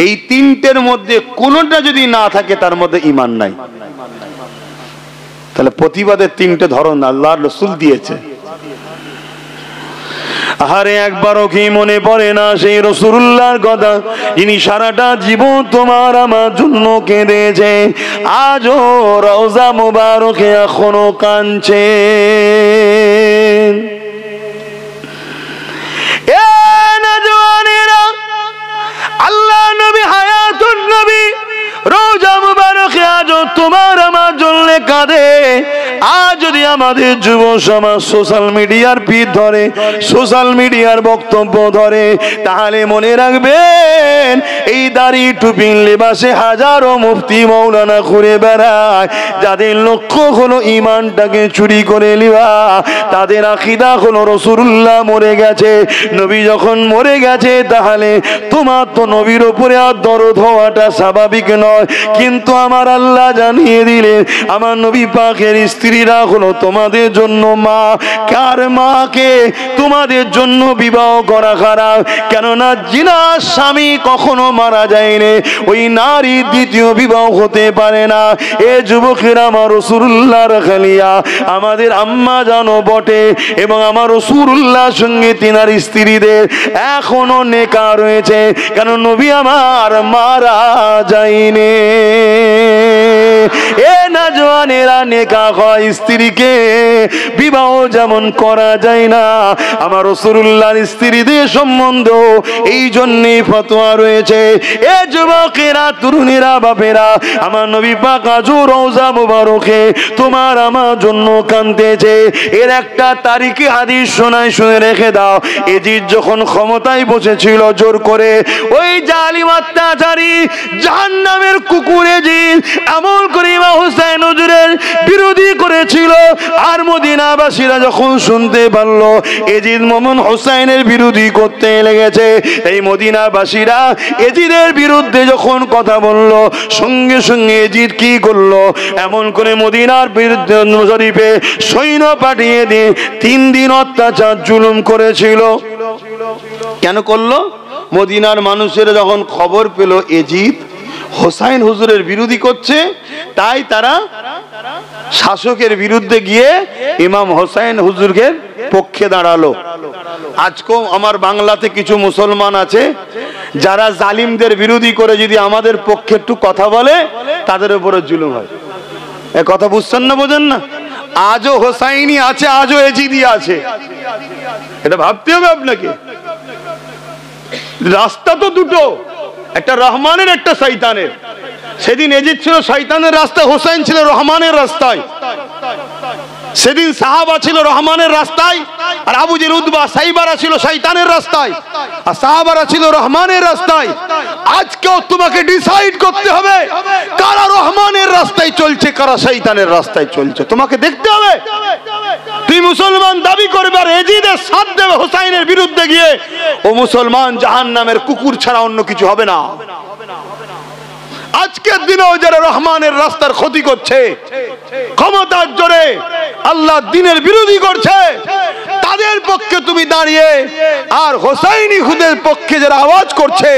এই 3টের মধ্যে কোনোটা যদি না থাকে, তার মধ্যে ঈমান নাই। তাহলে প্রতিবাদের 3টে ধরন আল্লাহর রাসূল দিয়েছে। আরে একবারও কি মনে পড়ে না সেই রাসূলুল্লাহর কথা, যিনি সারাটা জীবন তোমার আমার জন্য কেঁদেছে, আজও রওজা মুবারকে এখনো কাঁদছে। আল্লাহ নবী, হায়াতুন নবী, রওজা মুবারকে আজও তোমার আমার জন্য কাঁদে। আজ যদি আমাদের যুব সমাজ সোশ্যাল মিডিয়ার পিঠ ধরে, সোশ্যাল মিডিয়ার বক্তব্য ধরে, তাহলে মনে রাখবেন এই দাড়ি টুপি লেবাসে হাজারো মুফতি মৌলানা ঘুরে বেড়ায়, যাদের লক্ষ্য হলো ইমানটাকে চুরি করে নেওয়া, তাদের আকীদা হলো রাসূলুল্লাহ মরে গেছে, নবী যখন মরে গেছে তাহলে তোমার তো নবীর উপরে আর দরদ হওয়াটা স্বাভাবিক নয়। কিন্তু আমার আল্লাহ জানিয়ে দিলেন আমার নবী পাকের স্ত্রীরা হলো তোমাদের জন্য মা। কার মাকে? তোমাদের জন্য বিবাহ করা খারাপ, কেননা জিনার স্বামী কখনো মারা যায়নি, ওই নারী দ্বিতীয় বিবাহ হতে পারে না। এ যুবকেরা, আমার রাসূলুল্লাহর খালিয়া আমাদের আম্মা জানো বটে, এবং আমার রাসূলুল্লাহর সঙ্গে তিনার স্ত্রীদের এখনো নেকা রয়েছে, কেন নবী আমার মারা যায়নি। এ নওজওয়ানেরা, নেকা হয় স্ত্রীকে বিবাহ যেমন করা যায় না, আমার রাসূলুল্লাহর স্ত্রীদের সম্বন্ধ এই জন্যই ফতোয়া রয়েছে। এ যুবকেরা, তরুণীরা, বাপেরা, আমার নবী পাক আজও রওজা মুবারকে তোমার আমার জন্য কাঁদতেছে। এর একটা তারিখে হাদিস শোনায়, শুনে রেখে দাও। এজিদ যখন ক্ষমতায় বসেছিল জোর করে, ওই জালিম অত্যাচারী জাহান্নামের কুকুর এজিদ এমন করে ইমাম হুসাইন হুজুরের বিরোধী করেছিল। আর মদিনাবাসীরা যখন শুনতে পারলো এজিদ মোমেন হুসাইনের বিরোধী করতে লেগেছে, এই মদিনাবাসীরা এজিদের বিরুদ্ধে যখন কথা বললো, সঙ্গে সঙ্গে এজিদ কি করলো, এমন করে মদিনার বিরুদ্ধে শরীফে সৈন্য পাঠিয়ে দিয়ে 3 দিন অত্যাচার জুলুম করেছিল। কেন করলো? মদিনার মানুষেরা যখন খবর পেল এজিদ হোসাইন হুজুরের বিরোধী করছে, তাই তারা শাসকের বিরুদ্ধে গিয়ে ইমাম হোসাইন হুজুরের পক্ষে দাঁড়ালো। আজকেও আমার বাংলাতে কিছু মুসলমান আছে যারা জালিমদের বিরোধী করে যদি আমাদের পক্ষে একটু কথা বলে, তাদের উপরে জুলুম হয়। এ কথা বুঝছেন না, বোঝেন না? আজও হোসাইনি আছে, আজও এজিদি আছে, এটা ভাবতে হবে আপনাকে। রাস্তা তো দুটো, একটা রহমানের, একটা শয়তানের। সেদিন এজিদ ছিল শয়তানের রাস্তায়, হোসাইন ছিল রহমানের রাস্তায়। সেদিন সাহাবা ছিল রহমানের রাস্তায়, আর আবু জেল উতবা সাইবারা ছিল শয়তানের রাস্তায়, আর সাহাবারা ছিল রহমানের রাস্তায়। আজকেও তোমাকে ডিসাইড করতে হবে কারা রহমানের রাস্তায় চলছে, কারা শয়তানের রাস্তায় চলছে, তোমাকে দেখতে হবে। তুই মুসলমান দাবি করবে আর এজিদের সাথ দেবে হোসাইনের বিরুদ্ধে গিয়ে, ও মুসলমান জাহান্নামের কুকুর ছাড়া অন্য কিছু হবে না। আজকের দিনেও যারা রহমানের রাস্তার ক্ষতি করছে, ক্ষমতার জোরে আল্লাহ দিনের বিরোধী করছে, তাদের পক্ষে তুমি দাঁড়িয়ে আর হোসাইনি খুদের পক্ষে যারা আওয়াজ করছে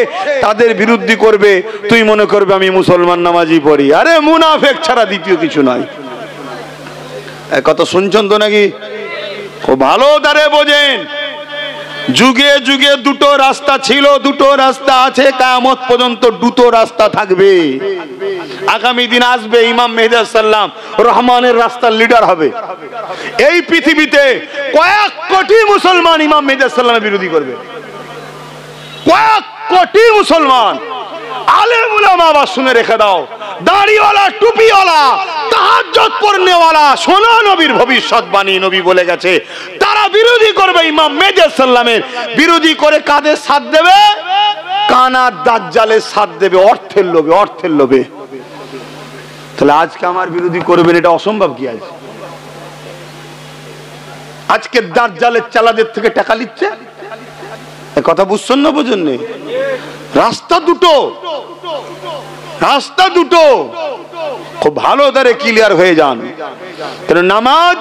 তাদের বিরুদ্ধে করবে, তুই মনে করবে আমি মুসলমান নামাজি পড়ি। আরে মুনাফেক ছাড়া দ্বিতীয় কিছু নাই। কত শুনছেন তো নাকি? খুব ভালো তারে বোঝেন। যুগে যুগে দুটো রাস্তা ছিল, দুটো রাস্তা আছে, কিয়ামত পর্যন্ত দুটো রাস্তা থাকবে। আগামী দিন আসবে ইমাম মেহেদী সাল্লাম রহমানের রাস্তার লিডার হবে। এই পৃথিবীতে কয়েক কোটি মুসলমান ইমাম মেহেদী সাল্লামের বিরোধী করবে, কয়েক কোটি মুসলমান। আলেম উলামা, আবার শুনে রেখে দাও, দাড়িওয়ালা, টুপিওয়ালা, তাহাজ্জুদ পড়নেওয়ালা, সোনা নবীর ভবিষ্যৎবাণী নবী বলে গেছে, তারা বিরোধী করবে ইমাম মেহেদী সাল্লামের। বিরোধী করে কাদের সাথ দেবে? কানার দাজ্জালের সাথ দেবে, অর্থের লোভে, অর্থের লোভে। তাহলে আজকে আমার বিরোধী করবেন, এটা অসম্ভব কি? আজকে দাজ্জালের চালাদের থেকে টাকা নিচ্ছে, কথা বুঝছেন না, বোঝেন না? রাস্তা দুটো, রাস্তা দুটো, খুব ভালো ধরে ক্লিয়ার হয়ে যান। নামাজ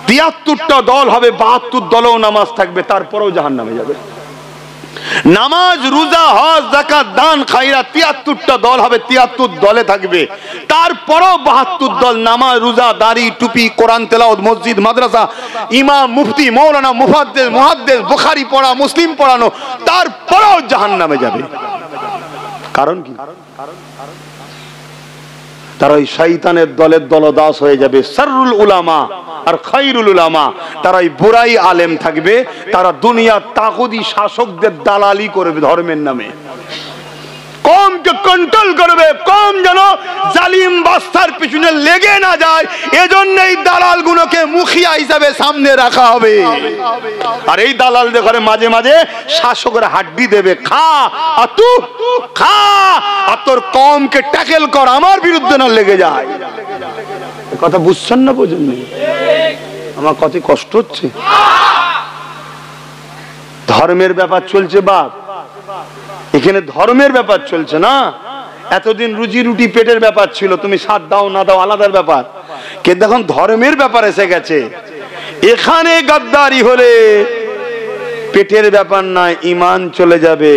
73টা দল হবে, 72 দলেও নামাজ থাকবে, তারপরেও জাহান্নামে যাবে। নামাজ, রোজা, হজ, যাকাত, দান, খায়রাত 73টা দল হবে, 73 দলে থাকবে, তারপরেও 72 দল নামাজ, রোজা, দাড়ি, টুপি, কোরআন তেলাওয়াত, মসজিদ, মাদ্রাসা, ইমাম, মুফতি, মাওলানা, মুফাদ্দিস, মুহাদ্দিস, বুখারী পড়া, মুসলিম পড়ানো, তারপরেও জাহান্নামে যাবে। কারণ কি? তারা ওই শয়তানের দলের দলদাস হয়ে যাবে। শাররুল উলামা আর খায়রুল উলামা, তারা ওই বুরাই আলেম থাকবে, তারা দুনিয়ার তাগুতি শাসকদের দালালি করবে ধর্মের নামে। কমকে কন্ট্রোল করবে, কম যেন জালিম বাদশার পিছনে লেগে না যায়, এজন্যই দালালগুলোকে মুখিয়া হিসাবে সামনে রাখা হবে। আর এই দালালদের ঘরে মাঝে মাঝে শাসকের হাড্ডি দেবে, খা আর তুই খা, আর তোর কমকে ট্যাকেল কর, আমার বিরুদ্ধে না লেগে যায়। কথা বুঝছেন না? বোঝেন? আমার কত কষ্ট হচ্ছে। ধর্মের ব্যাপার চলছে বাপ, এখানে ধর্মের ব্যাপার চলছে না। এতদিন রুজি রুটি পেটের ব্যাপার ছিল, তুমি সাথ দাও না দাও আলাদার ব্যাপার, কিন্তু এখন ধর্মের ব্যাপার এসে গেছে। এখানে গাদ্দারি হলে পেটের ব্যাপার না, ঈমান চলে যাবে।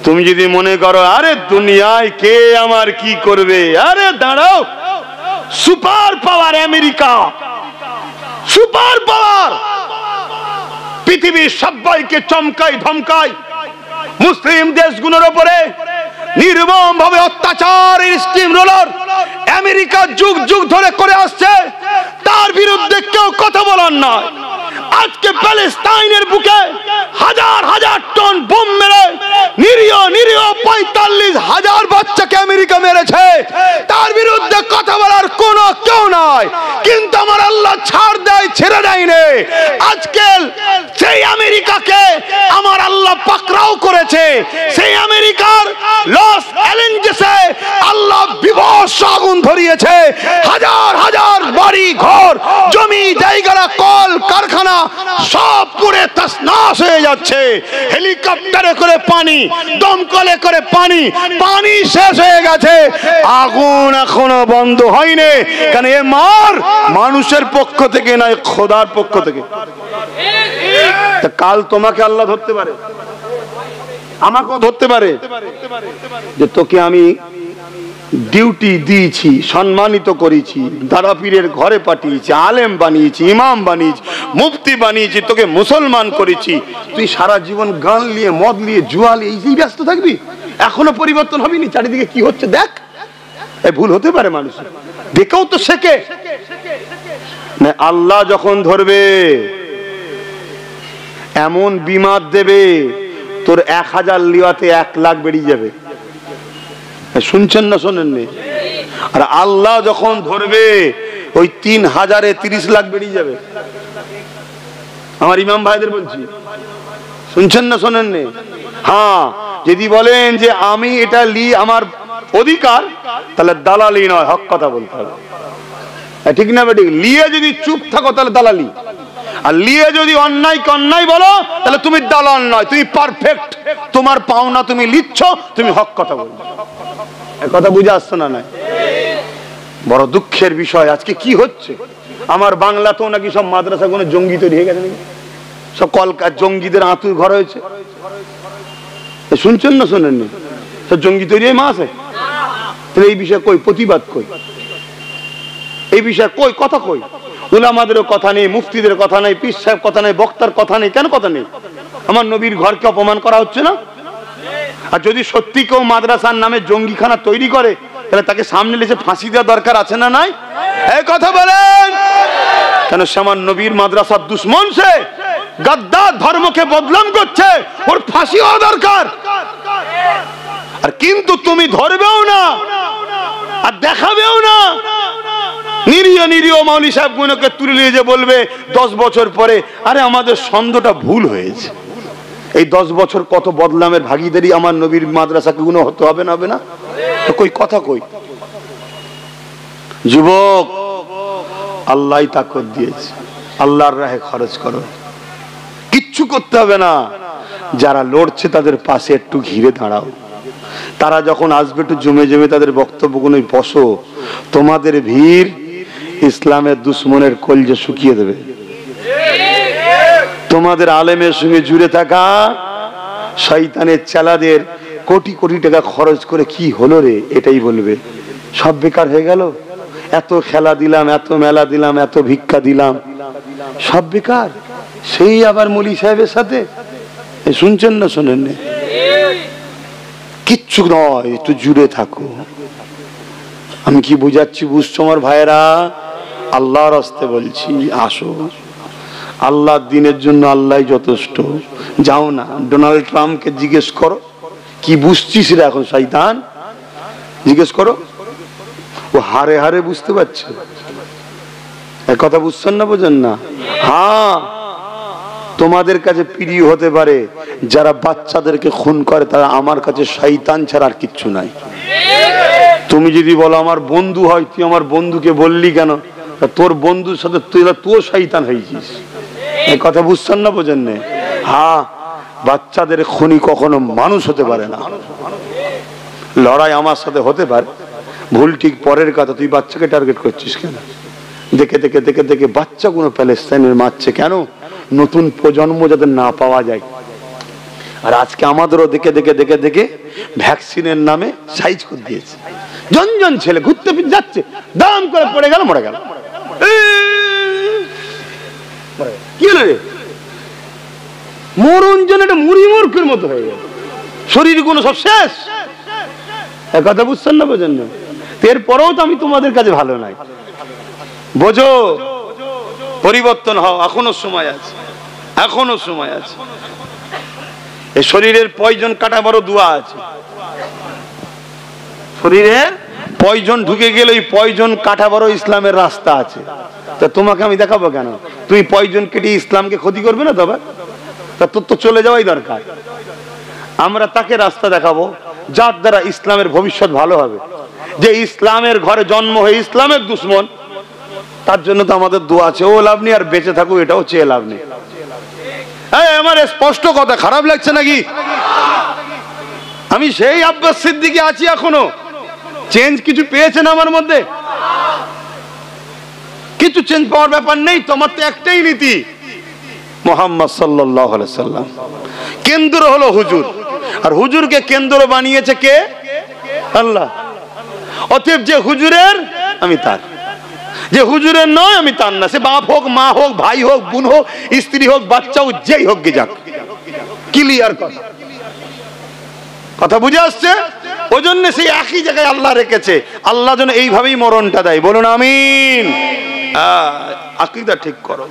তুমি যদি মনে করো আরে দুনিয়ায় কে আমার কি করবে, আরে দাঁড়াও, super power America, super power, পৃথিবীর সবাইকে চমকাই ধমকায়, মুসলিম দেশগুলোর উপরে নির্মম ভাবে অত্যাচারের স্টিম রোলার আমেরিকা যুগ যুগ ধরে করে আসছে, তার বিরুদ্ধে কেউ কথা বলার নয়। আজকে প্যালেস্টাইনের বুকে হাজার হাজার টন বোম মেরে নিরীহ 45,000 বাচ্চাকে আমেরিকা মেরেছে, তার বিরুদ্ধে কথা বলার কোনো কেউ নাই। কিন্তু আমার আল্লাহ ছাড় দেয়, ছেড়ে দেয়নি। আজকে সেই আমেরিকাকে আমার আল্লাহ পাকড়াও করেছে। সেই আমেরিকার লস অ্যাঞ্জেলেসে আল্লাহ বিভৎস আগুন ধরিয়েছে, হাজার হাজার বাড়ি ঘর জমি জায়গা কল কারখানা সব পুড়ে তছনছ হয়ে যাচ্ছে। হেলিকপ্টারে করে পানি, দমকলে করে পানি, পানি শেষ হয়ে গেছে, আগুন এখনো বন্ধ হয়নি। কারণ এ মার মানুষের পক্ষ থেকে নয়, খোদার পক্ষ থেকে। কাল তোমাকে আল্লাহ ধরতে পারে, আমাকেও ধরতে পারে, যে তোকে আমি ডিউটি দিয়েছি, সম্মানিত করেছি, দারাপীরের ঘরে পাঠিয়েছি, আলেম বানিয়েছি, ইমাম বানিয়েছি, মুফতি বানিয়েছি, তোকে মুসলমান করেছি, তুই সারা জীবন গান নিয়ে, মদ নিয়ে, জুয়া নিয়ে এই ব্যস্ত থাকবি? এখনো পরিবর্তন হবি না? চারিদিকে কি হচ্ছে দেখ। এই ভুল হতে পারে, মানুষ দেখেও তো শেখে না। আল্লাহ যখন ধরবে এমন বিমার দেবে, তোর 1000 লিওয়াতে 1 লাখ বেরিয়ে যাবে। শুনছেন না শোনেননি? আর আল্লাহ যখন ধরবে ওই 3000-এ 30 লাখ বেরিয়ে যাবে। আমার ইমাম ভাইদের বলছি, শুনছেন না শোনেননি? হ্যাঁ, যদি বলেন যে আমি এটা লি আমার অধিকার, তাহলে দালালি নয়, হক কথা বলতে হবে। ঠিক না বেটি? লিয়ে যদি চুপ থাকো তাহলে দালালি, আর লিয়ে যদি অন্যায় অন্যায় বলো তাহলে তুমি দালাল নয়, তুমি পারফেক্ট। তোমার পাওনা তুমি লিচ্ছ, তুমি হক কথা বলবে। কথা বুঝে আসছে না? নাই? বড় দুঃখের বিষয় আজকে কি হচ্ছে। আমার বাংলাতেও নাকি সব মাদ্রাসাগুলো জঙ্গি তৈরি হয়ে গেছে, নাকি সব কলকাতা জঙ্গিদের আঁতুর ঘর হয়েছে। শুনছেন না শোনেননি? সব জঙ্গি তৈরি হয়ে মাসে। তাহলে এই বিষয়ে কই প্রতিবাদ, কই এই বিষয়ে কই কথা, কই উলামাদেরও কথা নেই, মুফতিদের কথা নেই, পীর সাহেব কথা নেই, বক্তার কথা নেই। কেন কথা নেই? আমার নবীর ঘরকে অপমান করা হচ্ছে না? আর যদি সত্যি কেউ মাদ্রাসার নামে জঙ্গিখানা তৈরি করে, তাহলে তাকে সামনে এসে ফাঁসি দেওয়া দরকার আছে না নাই? এই কথা বলেন কেন? সে আমার নবীর মাদ্রাসার দুশ্মন, সে গাদ্দার, ধর্মকে বদনাম করছে, ওর ফাঁসি হওয়া দরকার। আর কিন্তু তুমি ধরবেও না আর দেখাবেও না। নিরীহ নিরীহ মৌলী সাহেব গুলোকে তুলে নিয়ে যে বলবে 10 বছর পরে, আরে আমাদের ছন্দটা ভুল হয়েছে। এই 10 বছর কত বদলামের ভাগীদারি আমার নবীর মাদ্রাসাকে গুণ হতে হবে না? হবে না? তো কই কথা, কই যুবক, আল্লাহ তাকত দিয়েছে, আল্লাহর রাহে খরচ করো, কিচ্ছু করতে হবে না। যারা লড়ছে তাদের পাশে একটু ঘিরে দাঁড়াও। তারা যখন আসবে একটু জমে জমে তাদের বক্তব্যগুলো বসো। তোমাদের ভিড় ইসলামের দুশ্মনের কলজে শুকিয়ে দেবে। তোমাদের আলেমের সঙ্গে জুড়ে থাকা শয়তানের চেলাদের কোটি কোটি টাকা খরচ করে কি হলো রে, এটাই বলবে। সব বেকার হয়ে গেল, এত খেলা দিলাম, এত মেলা দিলাম, এত ভিক্ষা দিলাম, সব বেকার। সেই আবার মৌলী সাহেবের সাথে। শুনছেন না শোনেন? কিচ্ছু নয়, একটু জুড়ে থাকো। আমি কি বুঝাচ্ছি বুঝছো আমার ভাইয়েরা? আল্লাহর রাস্তায় বলছি, আসো। আল্লাহর দিনের জন্য আল্লাহ যথেষ্ট। যাও না, ডোনাল্ড ট্রাম্পকে জিজ্ঞেস করো কি বুঝছিস রে এখন শয়তান? জিজ্ঞেস করো, ও হারে হারে বুঝতে পারছে। এক কথা বুঝছেন না, বোঝেন না? হ্যাঁ, তোমাদের কাছে প্রিয় হতে পারে যারা বাচ্চাদেরকে খুন করে, তারা আমার কাছে শয়তান ছাড়া আর কিচ্ছু নাই। তুমি যদি বলো আমার বন্ধু হয়, তুই আমার বন্ধুকে বললি কেন? তোর বন্ধুর সাথে তুই শয়তান হয়েছিস। এই কথা বুঝছেন না, বোঝেন না? হ্যাঁ, বাচ্চাদের খুনি কখনো মানুষ হতে পারে না। লড়াই আমার সাথে হতে পারে, ভুল ঠিক পরের কথা। তুই বাচ্চাকে টার্গেট করছিস কেন? দেখে দেখে দেখে দেখে বাচ্চাগুলো প্যালেস্তাইনের মারছে কেন? নতুন প্রজন্ম যাতে না পাওয়া যায়। আর আজকে আমাদেরও দেখে দেখে দেখে দেখে ভ্যাকসিনের নামে সাইজ করে দিয়েছে। জন ছেলে ঘুরতে ফিরে যাচ্ছে, দাম করে পড়ে গেল, মরে গেল। কি হলো রে? মরণ যেন একটা মুড়ি মূর্খের মতো হয়ে গেল, শরীর গুলো সব শেষ। এক কথা বুঝছেন না, বোঝেন না? এরপরেও তো আমি তোমাদের কাছে ভালো নাই। বোঝো, পরিবর্তন হও, এখনো সময় আছে, এখনো সময় আছে। এই শরীরের পয়জন কাটা বড় দোয়া আছে। শরীরের পয়জন ঢুকে গেলে ওই পয়জন কাটা বড় ইসলামের রাস্তা আছে। তা তোমাকে আমি দেখাবো কেন? তুই পয়জন কেটে ইসলামকে ক্ষতি করবে না? তবে তা তোর তো চলে যাওয়াই দরকার। আমরা তাকে রাস্তা দেখাবো যার দ্বারা ইসলামের ভবিষ্যৎ ভালো হবে। যে ইসলামের ঘরে জন্ম হয়ে ইসলামের দুশ্মন, তার জন্য তো আমাদের দোয়া আছে। ও লাভ নেই, আর বেঁচে থাকুক এটাও চেয়ে লাভ নেই। আমার স্পষ্ট কথা, খারাপ লাগছে নাকি? আমি সেই আব্বাস সিদ্দিকী আছি এখনো। চেঞ্জ কিছু পেয়েছেন আমার মধ্যে? কিছু চেঞ্জ পাওয়ার ব্যাপার নেই। তোমার তো একটাই নীতি, মুহাম্মদ সাল্লাল্লাহু আলাইহি সাল্লাম। কেন্দ্র হলো হুজুর, আর হুজুরকে কেন্দ্র বানিয়েছে কে? আল্লাহ। অতএব যে হুজুরের আমি তার, যে হুজুরের নয় আমি তার না। সে বাপ হোক, মা হোক, ভাই হোক, বোন হোক, স্ত্রী হোক, বাচ্চা হোক, যেই হোক গে যাক। ক্লিয়ার কথা, কথা বুঝে আসছে? ওই জন্য সেই একই জায়গায় আল্লাহ রেখেছে। আল্লাহ যেন এইভাবেই মরণটা দেয়। বলুন আমিন। আকীদা ঠিক করো,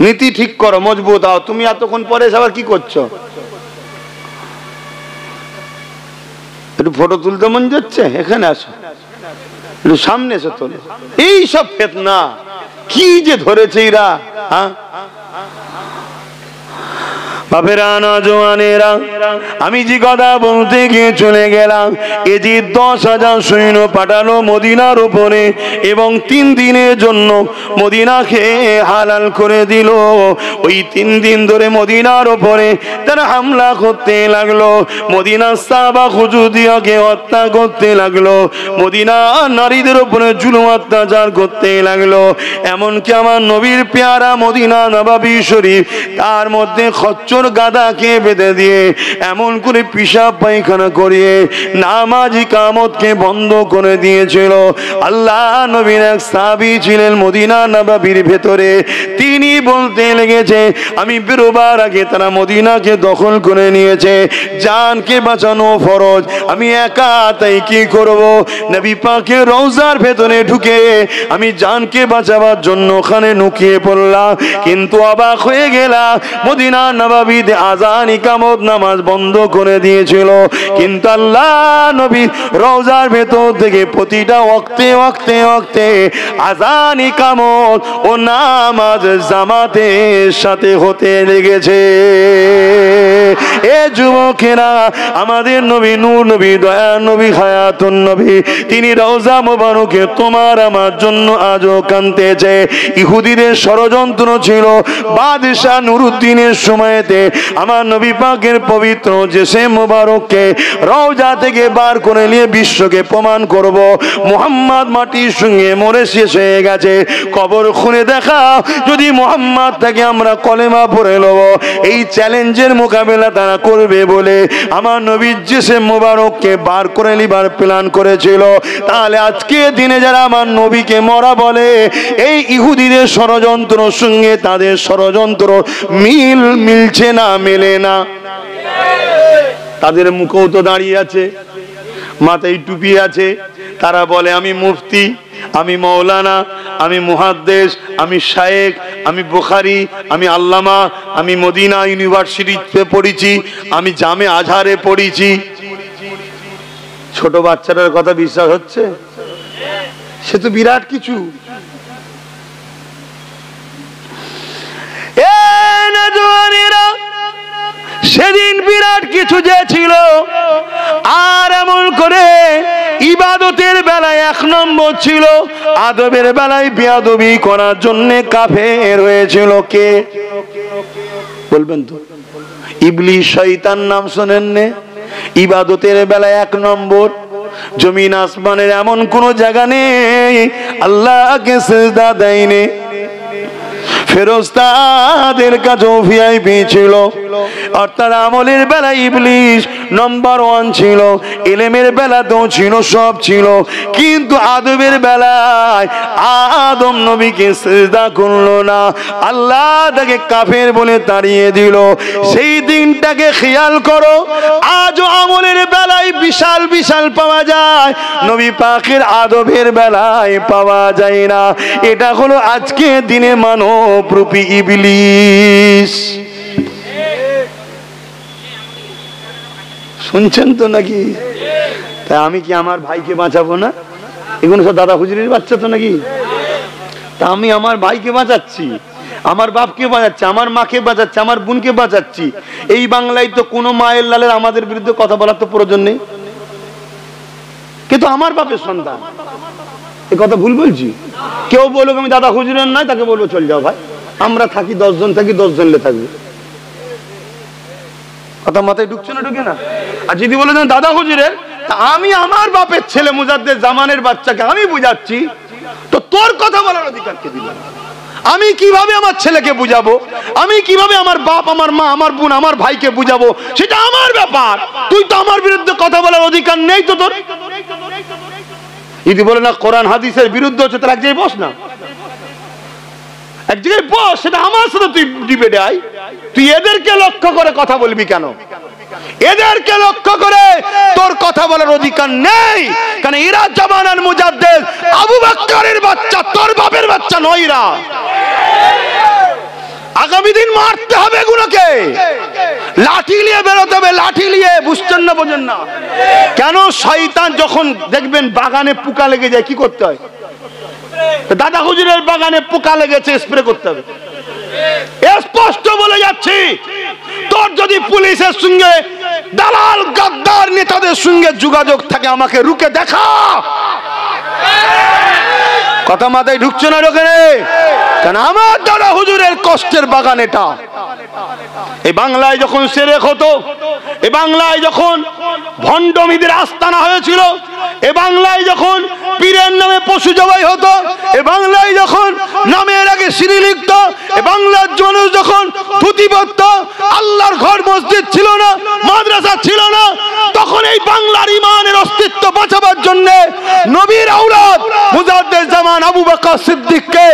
নীতি ঠিক করো, মজবুত হও। তুমি এতক্ষণ পরে আবার কি করছো? একটু ফটো তুলতে মন যাচ্ছে? এখানে আসো, একটু সামনে এসে তোলো। এই সব ফিতনা কি যে ধরেছে এরা। হ্যাঁ বাপেরা, নওজওয়ানেরা, আমি যে কথা বলতে গিয়ে চলে গেলাম, এই যে 10,000 সৈন্য পাঠালো মদিনার উপরে এবং 3 দিনের জন্য মদিনাকে হালাল করে দিল। ওই 3 দিন ধরে মদিনার উপরে তারা হামলা করতে লাগলো, মদিনার সাহাবা হুজুরদিয়াকে হত্যা করতে লাগলো, মদিনার নারীদের উপরে জুলুম অত্যাচার করতে লাগলো। এমনকি আমার নবীর পেয়ারা মদিনা নববী শরীফ, তার মধ্যে খচ্চর গাদাকে বেঁধে দিয়ে এমন করে পিশাব পায়খানা করিয়ে নামাজ ইকামতকে বন্ধ করে দিয়েছিল। আল্লাহ নবীর এক সাহাবী ছিলেন মদিনা নববীর ভেতরে, তিনি বলতে লেগেছে আমি বেরোবার আগে তারা মদিনাকে দখল করে নিয়েছে, জানকে বাঁচানো ফরজ, আমি একা তাই কি করব? নবী পাকের রওজার ভেতরে ঢুকে আমি জানকে বাঁচাবার জন্য ওখানে নুকিয়ে পড়লাম। কিন্তু অবাক হয়ে গেলাম, মদিনা নববীতে আযান ইকামত নামাজ বন্ধ করে দিয়েছিল, কিন্তু আল্লাহ নবী রওজার ভেতর থেকে প্রতিটা ওয়াক্তে ওয়াক্তে ওয়াক্তে আযান ইকামত ও নামাজ জামাতের সাথে হতে লেগেছে। এ যুবকেরা, আমাদের নবী নূর নবী, দয়া নবী, হায়াতুন নবী, তিনি রওজা মোবারকে তোমার আমার জন্য আজও কাঁদতেছে। ইহুদিদের ষড়যন্ত্র ছিল, বাদশাহ নুরুদ্দিনের সময়তে আমার নবী পাকের পবিত্র জেসে মোবারককে রওজা থেকে বার করে নিয়ে বিশ্বকে প্রমাণ করব মুহাম্মদ মাটির সঙ্গে মরে শেষ হয়ে গেছে, কবর খুলে দেখা যদি মুহাম্মদ থেকে আমরা কলেমা পড়ে নেব। এই চ্যালেঞ্জের মোকাবেলা তারা করবে বলে আমার নবী জেসে মোবারককে বার করে নিবার প্ল্যান করেছিল। তাহলে আজকে দিনে যারা আমার নবীকে মরা বলে, এই ইহুদিদের ষড়যন্ত্র সঙ্গে তাদের ষড়যন্ত্র মিলছে না, মেলে না। তাদের মুখও তো দাঁড়িয়ে আছে, মাথায় টুপি আছে, তারা বলে আমি মুফতি, আমি মৌলানা, আমি মুহাদ্দিস, আমি শায়েখ, আমি বুখারী, আমি আল্লামা, আমি মদিনা ইউনিভার্সিটিতে পড়েছি, আমি জামে আজহারে পড়েছি। ছোট বাচ্চাটার কথা বিশ্বাস হচ্ছে? সে তো বিরাট কিছু। সেদিন বিরাট কিছু যে ছিল, আর এমন করে ইবাদতের বেলায় 1 নম্বর ছিল, আদবের বেলায় বেয়াদবি করার জন্য কাফের হয়েছিল। কে বলবেন তো? ইবলিস, শয়তান নাম শোনেন নে? ইবাদতের বেলায় 1 নম্বর। জমিন আসমানের এমন কোন জায়গা নেই আল্লাহকে সিজদা দেয়নি। ফেরেশতাদের কাছেও ভিআইপি ছিল, অর্থাৎ আমলের বেলায় ইবলিস নাম্বার 1 ছিল, ইলমের বেলাতেও ছিল, সব ছিল। কিন্তু আদবের বেলায় আদম নবীকে সিজদা করলো না, আল্লাহ তাকে কাফের বলে তাড়িয়ে দিল। সেই দিনটাকে খেয়াল করো। আজও আমলের বেলায় বিশাল বিশাল পাওয়া যায়, নবী পাকের আদবের বেলায় পাওয়া যায় না। এটা হলো আজকে দিনে মানব রূপী ইবলিস। শুনছেন তো নাকি? তাই আমি কি আমার ভাইকে বাঁচাবো না? এগুলো সব দাদা হুজুরের বাচ্চা তো নাকি? তা আমি আমার ভাইকে বাঁচাচ্ছি, আমার বাপকে বাঁচাচ্ছি, আমার মাকে বাঁচাচ্ছি, আমার বোনকে বাঁচাচ্ছি। এই বাংলায় তো কোনো মায়ের লালের আমাদের বিরুদ্ধে কথা বলার তো প্রয়োজন নেই, কিন্তু আমার বাপের সন্তান। এ কথা ভুল বলছি? কেউ বলুক আমি দাদা হুজুরের নয়, তাকে বলবো চল যাও ভাই, আমরা থাকি 10 জন, থাকি 10 জন থাকবে। কথা মাথায় ঢুকছে না? ঢুকে না? আর যদি বলে দাদা হুজুরের, আমি আমার বাপের ছেলে মুজাদ্দেদ জামানের বাচ্চাকে আমি বুঝাচ্ছি, তো তোর কথা বলার অধিকার কে দিল? আমি কিভাবে আমার ছেলেকে বুঝাবো? আমি কিভাবে আমার বাপ, আমার মা, আমার বোন, আমার ভাইকে বুঝাবো? সেটা আমার ব্যাপার। তুই তো আমার বিরুদ্ধে কথা বলার অধিকার নেই তো তোর। যদি বলে না কোরআন হাদিসের বিরুদ্ধে হচ্ছে, তাহলে এক জায়গায় বস না, এক জায়গায় বস, সেটা আমার সাথে তুই ডিবেটে আয়। তুই এদেরকে লক্ষ্য করে কথা বলবি কেন? এদেরকে লক্ষ্য করে তোর কথা বলার অধিকার নেই, কারণ এরা জামানার মুজাদ্দেদ আবু বকরের বাচ্চা, তোর বাপের বাচ্চা নয় এরা। আগামী দিন মারতে হবে এগুলোকে, লাঠি নিয়ে বেরোতে হবে, লাঠি নিয়ে। বুঝছেন না? বোঝেন না কেন? শয়তান যখন দেখবেন বাগানে পোকা লেগে যায়, কি করতে হয়? দাদা হুজুরের বাগানে পোকা লেগেছে, স্প্রে করতে হবে। স্পষ্ট বলে যাচ্ছি, তোর যদি পুলিশের সঙ্গে, দালাল গাদ্দার নেতাদের সঙ্গে যোগাযোগ থাকে, আমাকে রুকে দেখা। কথা মাথায় ঢুকছে না? ঢোকে? কারণ আমার দাদা হুজুরের কষ্টের বাগান এটা। এই বাংলায় যখন সেরেক হতো, এ বাংলায় যখন ভণ্ডমিদের আস্তানা হয়েছিল, এ বাংলায় যখন পীরের নামে পশু জবাই হতো, এ বাংলায় যখন নামের আগে সিঁড়ি লিখত, এ বাংলার মানুষ যখন ধুতি পরত, আল্লাহর ঘর মসজিদ ছিল না, মাদ্রাসা ছিল না, তখন এই বাংলার ইমানের অস্তিত্ব বাঁচাবার জন্য নবীর আওলাদ মুজাদ্দেদ জামান আবু বকর সিদ্দিককে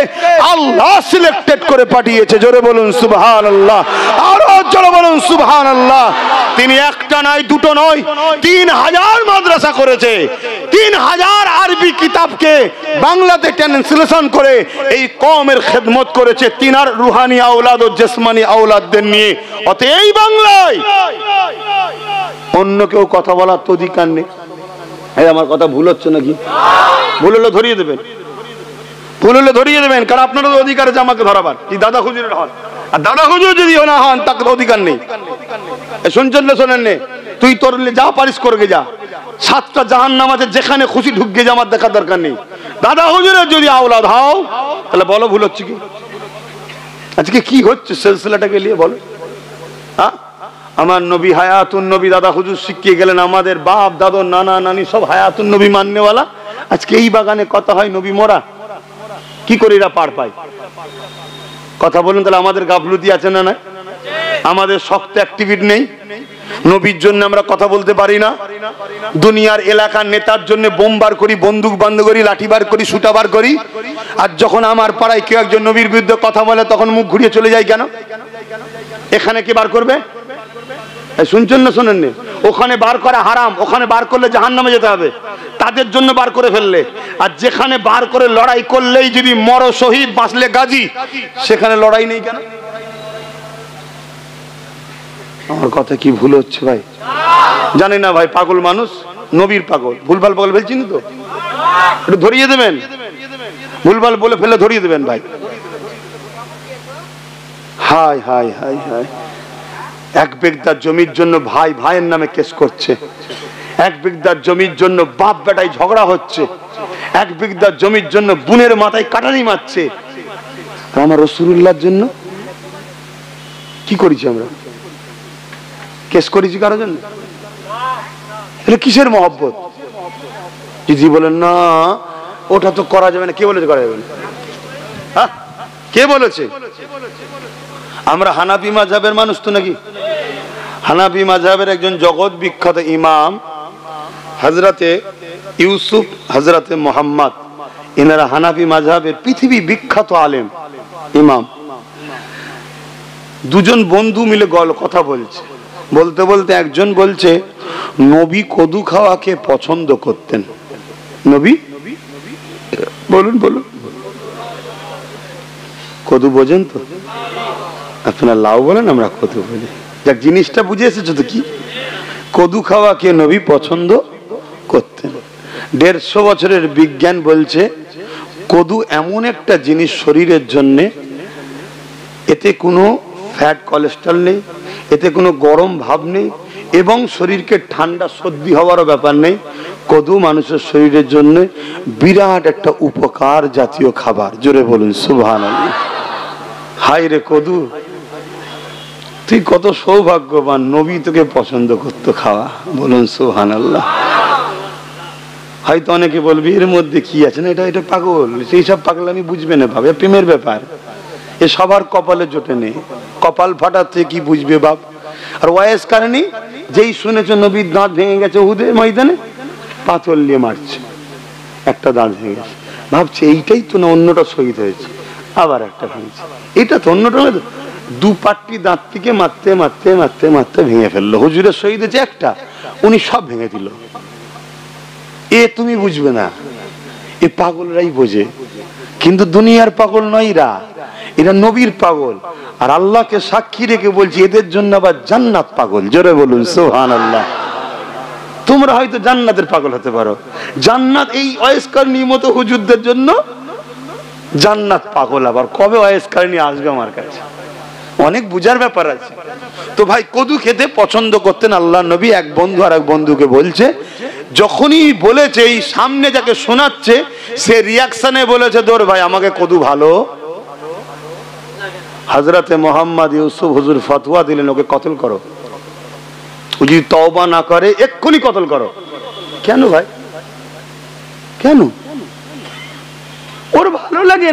আল্লাহ সিলেক্টেড করে পাঠিয়েছে। জোরে বলুন সুবহানাল্লাহ, আরো জোরে বলুন সুবহানাল্লাহ। তিনি একটা নয়, দুটো নয়, 3000 মাদ্রাসা করেছে, 3000 আরবি কিতাবকে বাংলাতে ট্রান্সলেশন করে এই কওমের খেদমত করেছে, তিনার রুহানি আওলাদ ও জিসমানি আওলাদদের নিয়ে। অতএব এই বাংলায় অন্য কেউ কথা বলার তো অধিকার নেই। এই আমার কথা ভুল হচ্ছে নাকি? ভুল হলে ধরিয়ে দেবেন, ভুল হলে ধরিয়ে দেবেন, কারণ আপনারও অধিকার আছে আমাকে ধরাবার। কি দাদা হুজুরের হন, আর দাদা হুজুর যদি না হন, তাকে অধিকার নেই। শুনছেন না? শোনেন নে? তুই তোর যা পারিস করবে যা, 7টা জাহান্নাম আছে, যেখানে খুশি ঢুকে যা, আমার দেখার দরকার নেই। দাদা হুজুরের যদি আওলাদ হও, তাহলে বলো ভুল হচ্ছে কি? আজকে কি হচ্ছে সিলসিলাটাকে নিয়ে বলো? হ্যাঁ, আমার নবী হায়াতুন নবী, দাদা হুজুর শিখিয়ে গেলেন, আমাদের বাপ দাদা নানা নানি সব হায়াতুন নবী মাননেওয়ালা। আজকে এই বাগানে কথা হয় নবী মোরা, কি করে এরা পার পায়? কথা বলুন। তাহলে আমাদের গাফলতি আছে না? না, আমাদের শক্ত অ্যাক্টিভিটি নেই। নবীর জন্য আমরা কথা বলতে পারি না। দুনিয়ার এলাকার নেতার জন্য বোম বার করি, বন্দুক বন্ধ করি, লাঠি বার করি, সুটা বার করি। আর যখন আমার পাড়ায় কেউ একজন নবীর বিরুদ্ধে কথা বলে, তখন মুখ ঘুরিয়ে চলে যায় কেন? এখানে কে বার করবে? শুনছেন না? শোনেন না? ওখানে বার করা হারাম, ওখানে বার করলে জাহান্নামে যেতে হবে, তাদের জন্য বার করে ফেললে। আর যেখানে বার করে লড়াই করলেই যদি মরো শহীদ, বাঁচলে গাজী, সেখানে লড়াই নেই কেন? আমার কথা কি ভুল হচ্ছে ভাই? জানি না ভাই, পাগল মানুষ। নবীর পাগল। ভুলভাল পাগল বলছেন তো, একটু ধরিয়ে দেবেন, ভুলভাল বলে ফেলে ধরিয়ে দেবেন ভাই। হায় হায় হায় হায়, এক বিঘার জমির জন্য ভাই ভাইয়ের নামে কেস করছে, এক বিঘার জমির জন্য বাপ বেটায় ঝগড়া হচ্ছে, এক বিঘার জমির জন্য বোনের মাথায় কাটারি মারছে। আর আমার রাসূলুল্লাহর জন্য কি করেছি আমরা? কেস করেছি কারোর জন্য? এটা কিসের মহব্বত? যদি বলেন না ওটা তো করা যাবে না, কে বলেছে করা যাবে না? হ্যাঁ, কে বলেছে? আমরা হানাফি মাযহাবের মানুষ তো নাকি? হানাফি মাযহাবের একজন জগৎ বিখ্যাত ইমাম হযরতে ইউসুফ, হযরতে মুহাম্মদ, এনারা হানাফি মাযহাবের পৃথিবী বিখ্যাত আলেম ইমাম। দুজন বন্ধু মিলে কথা বলছে, বলতে বলতে একজন বলছে নবী কদু খাওয়াকে পছন্দ করতেন। নবী বলুন বলুন, কদু বোঝেন তো আপনারা? লাউ বলেন, আমরা কদু বলি। যাক, জিনিসটা বুঝে এসেছো তো? কি কদু খাওয়াকে নবী পছন্দ করতেন। 150 বছরের বিজ্ঞান বলছে কদু এমন একটা জিনিস শরীরের জন্য, এতে কোনো ফ্যাট কোলেস্ট্রল নেই, এতে কোনো গরম ভাব নেই, এবং শরীরকে ঠান্ডা সর্দি হওয়ারও ব্যাপার নেই। কদু মানুষের শরীরের জন্য বিরাট একটা উপকার জাতীয় খাবার। জোরে বলুন সুবহানাল্লাহ। হাই রে কদু, তুই কত সৌভাগ্যবান, নবী তোকে পছন্দ করতো খাওয়া। বলুন সুবহানাল্লাহ। হয়তো অনেকে বলবি এর মধ্যে কি আছে, না এটা এটা পাগল, সেই সব পাগলামি বুঝবে না ভাবে, প্রেমের ব্যাপার। এ সবার কপালে জোটে নেই, কপাল ফাটাতে কি বুঝবে বাপ। আর ওয়াইস কারণে যেই শুনেছে নবীর দাঁত ভেঙে গেছে উহুদের ময়দানে, পাথর নিয়ে মারছে, একটা দাঁত ভেঙে গেছে, ভাবছে এইটাই তো না, অন্যটা শহীদ হয়েছে, আবার একটা ভেঙেছে, এটা তো অন্যটা না। দু পাট্টি দাঁত থেকে মারতে মারতে মারতে মারতে ভেঙে ফেললো। হুজুরের শহীদ হয়েছে একটা, উনি সব ভেঙে দিল। এ তুমি বুঝবে না, এ পাগলরাই বোঝে, কিন্তু দুনিয়ার পাগল নয় এরা, এরা নবীর পাগল। আর আল্লাহকে সাক্ষী রেখে বলছি এদের জন্য আবার জান্নাত পাগল। জোরে বলুন সুবহানাল্লাহ। তোমরা হয়তো জান্নাতের পাগল হতে পারো, জান্নাত এই ওয়াইসকারনি মতো হুজুরদের জন্য জান্নাত পাগল। আবার কবে ওয়াইসকারনি আসবে আমার কাছে, অনেক বুঝার ব্যাপার আছে। তো ভাই কদু খেতে পছন্দ করতেন আল্লাহ নবী। এক বন্ধু আর এক বন্ধুকে বলছে, যখনই বলেছে এই সামনে যাকে শোনাচ্ছে সে রিয়াকশনে বলেছে দৌড় ভাই আমাকে কদু ভালো। হযরতে মুহাম্মদ ইউসুফ হুজুর ফতোয়া দিলেন ওকে কতল করো, ও যদি তওবা না করে এক্ষুনি কতল করো। কেন ভাই, কেন? ওর ভালো লাগে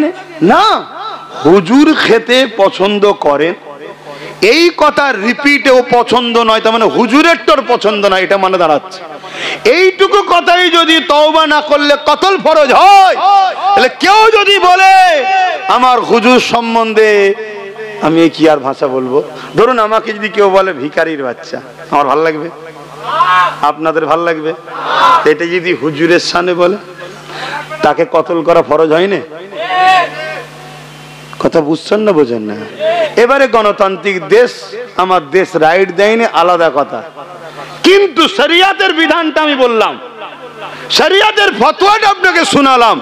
না? হুজুর খেতে পছন্দ করেন, এই কথা রিপিটে ও পছন্দ নয়, তার মানে হুজুরের তোর পছন্দ না, এটা মানে দাঁড়াচ্ছে। এইটুকু কথাই যদি তওবা না করলে কতল ফরজ হয়, তাহলে কেউ যদি বলে আমার হুজুর সম্বন্ধে, আমি কি আর ভাষা বলবো, ধরুন আমাকে যদি কেউ বলে ভিখারির বাচ্চা, আমার ভাল লাগবে? আপনাদের ভাল লাগবে? এটা যদি হুজুরের সামনে বলে, তাকে কতল করা ফরজ হয় না? কথা বুঝছেন না বোঝেন না? এবারে গণতান্ত্রিক দেশ, আমার দেশ রাইট দেয়নি আলাদা কথা, কিন্তু শরিয়াতের বিধানটা আমি বললাম, শরিয়াতের ফতোয়াটা আপনাকে শোনালাম,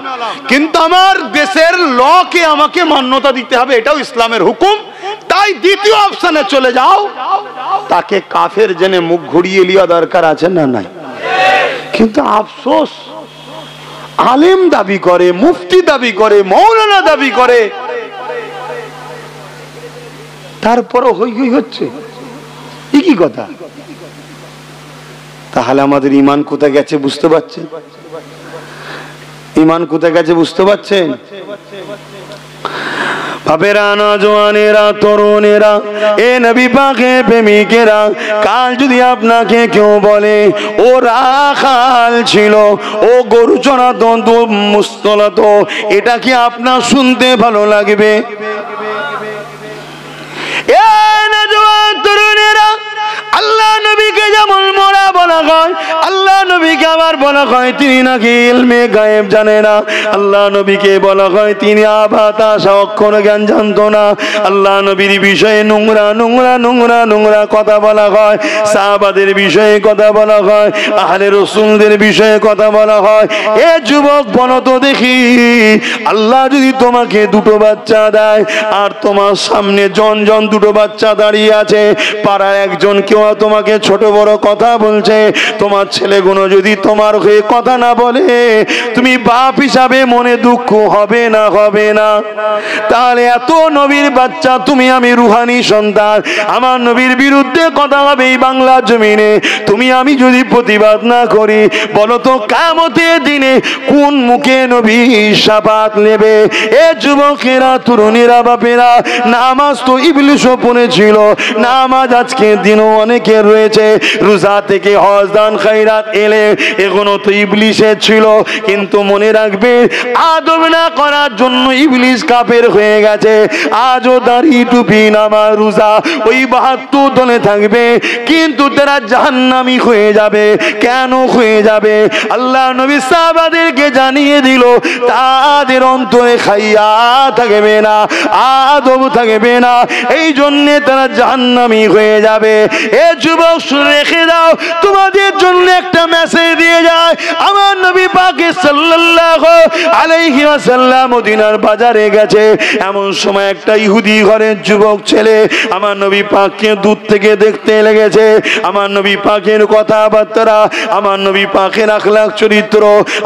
কিন্তু আমার দেশের লকে আমাকে মান্যতা দিতে হবে, এটাও ইসলামের হুকুম। তাই দ্বিতীয় অপশনে চলে যাও, তাকে কাফের জেনে মুখ ঘুরিয়ে লিয়া দরকার আছে না নাই? কিন্তু আফসোস, আলেম দাবি করে, মুফতি দাবি করে, মৌলানা দাবি করে, তারপরও হই হই হচ্ছে, কি কথা? তাহলে আমাদের ইমান কোথায় গেছে বুঝতে পারছেন? ইমান কোথায় গেছে বুঝতে পারছেন? বাপেরা, নওজওয়ানেরা, তরুণেরা, এ নবী পাকের প্রেমিকেরা, কাল যদি আপনাকে কেউ বলে ও রাখাল ছিল, ও গরু চড়াতো, মুস্তলাতো, এটা কি আপনার শুনতে ভালো লাগবে? এ নওজওয়ান তরুণেরা, আল্লাহ নবীকে যেমন মরা বলা হয়, আল্লাহ নবীকে আবার বলা হয় তিনি নাকি ইলমে গায়েব জানে না। আল্লাহ নবীকে বলা হয় তিনি আবাতাসা অক্ষর জ্ঞান জানতো না। আল্লাহ নবীর বিষয়ে নোংরা নোংরা নোংরা নোংরা কথা বলা হয়, সাহাবাদের বিষয়ে কথা বলা হয়, আহলে রাসূলদের বিষয়ে কথা বলা হয়। এ যুবক বলো তো দেখি, আল্লাহ যদি তোমাকে দুটো বাচ্চা দেয় আর তোমার সামনে জন জন দুটো বাচ্চা দাঁড়িয়ে আছে, পাড়ার একজন কেউ তোমাকে ছোট বড় কথা বলছে, তোমার ছেলেগুলো যদি তোমার হয়ে কথা না বলে, তুমি বাপ হিসাবে মনে দুঃখ হবে না? হবে না? তাহলে এত নবীর বাচ্চা, তুমি আমি রুহানি সন্তান, আমার নবীর বিরুদ্ধে কথা হবে এই বাংলার জমিনে, তুমি আমি যদি প্রতিবাদ না করি, বলো তো কিয়ামতের দিনে কোন মুখে নবী শাফাত নেবে? এ যুবকেরা, তরুণীরা, বাপেরা, নামাজ তো ইবলিশও পড়েছিল, নামাজ আজকের দিনও অনেকের রয়েছে, রোজা থেকে হজ দান খায়রাত এলে এগুলো তো ইবলিশের ছিল। কিন্তু মনে রাখবে, আদব না করার জন্য ইবলিশ কাফের হয়ে গেছে। আজও দাড়ি টুপি নামাজ রোজা ওই 72 দলে থাকবে, কিন্তু তারা জাহান্নামী হয়ে যাবে। কেন হয়ে যাবে? আল্লাহ নবী সাহাবাদেরকে জানিয়ে দিল, তাদের অন্তরে খাইয়া থাকবে না, আদব থাকবে না, এই জন্য তারা জাহান্নামী হয়ে যাবে। এ যুবক শুনে রেখে দাও, তোমাদের জন্য একটা মেসেজ দিয়ে যায়। আমার নবী পাক সাল্লাল্লাহু আলাইহি ওয়াসাল্লাম মদিনার বাজারে গেছে, এমন সময় একটা ইহুদি ঘরের যুবক ছেলে আমার নবী পাককে দূর থেকে দেখতে লেগেছে। আমার নবী পাকের কথাবার্তা, আমার নবী পাকের আখলাক চরিত্র,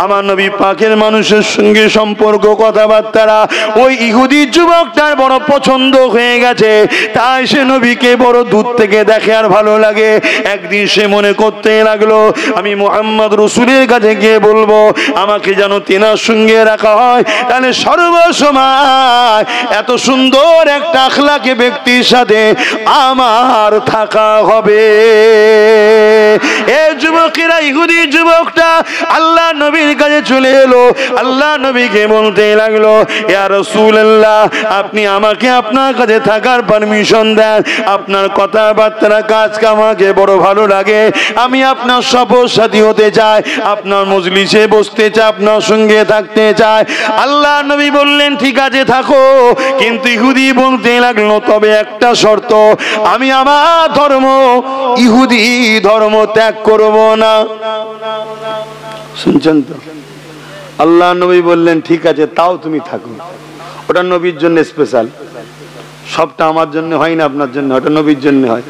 আমার নবী পাকের মানুষের সঙ্গে সম্পর্ক কথাবার্তা ওই ইহুদি যুবকটার বড় পছন্দ হয়ে গেছে। তাই সে নবীকে বড় দূর থেকে দেখে আর ভালো লাগে। একদিন সে মনে করতে লাগলো, আমি মুহাম্মদ রাসূলের কাছে গিয়ে বলবো আমাকে যেন তেনার সঙ্গে রাখা হয়, তাহলে সর্বসময় এত সুন্দর একটা আখলাকে ব্যক্তির সাথে আমার থাকা হবে। এই যুবকেরা, ইহুদি যুবকটা আল্লাহ নবীর কাছে চলে এলো, আল্লাহ নবীকে বলতে লাগলো, ইয়া রাসূলুল্লাহ, আপনি আমাকে আপনার কাছে থাকার পারমিশন দেন, আপনার কথাবার্তা কাজ আমাকে বড় ভালো লাগে, আমি আপনার সফর সাথী হতে চাই, আপনার মজলিসে বসতে চাই, আপনার সঙ্গে থাকতে চাই। আল্লাহ নবী বললেন ঠিক আছে থাকো, কিন্তু ইহুদি বলতে লাগলো তবে একটা শর্ত, আমি আমার ধর্ম ইহুদি ধর্ম ত্যাগ করব না। শুনছেন তো? আল্লাহ নবী বললেন ঠিক আছে তাও তুমি থাকো, ওটা নবীর জন্য স্পেশাল, সবটা আমার জন্য হয় না, আপনার জন্য, ওটা নবীর জন্য হয়।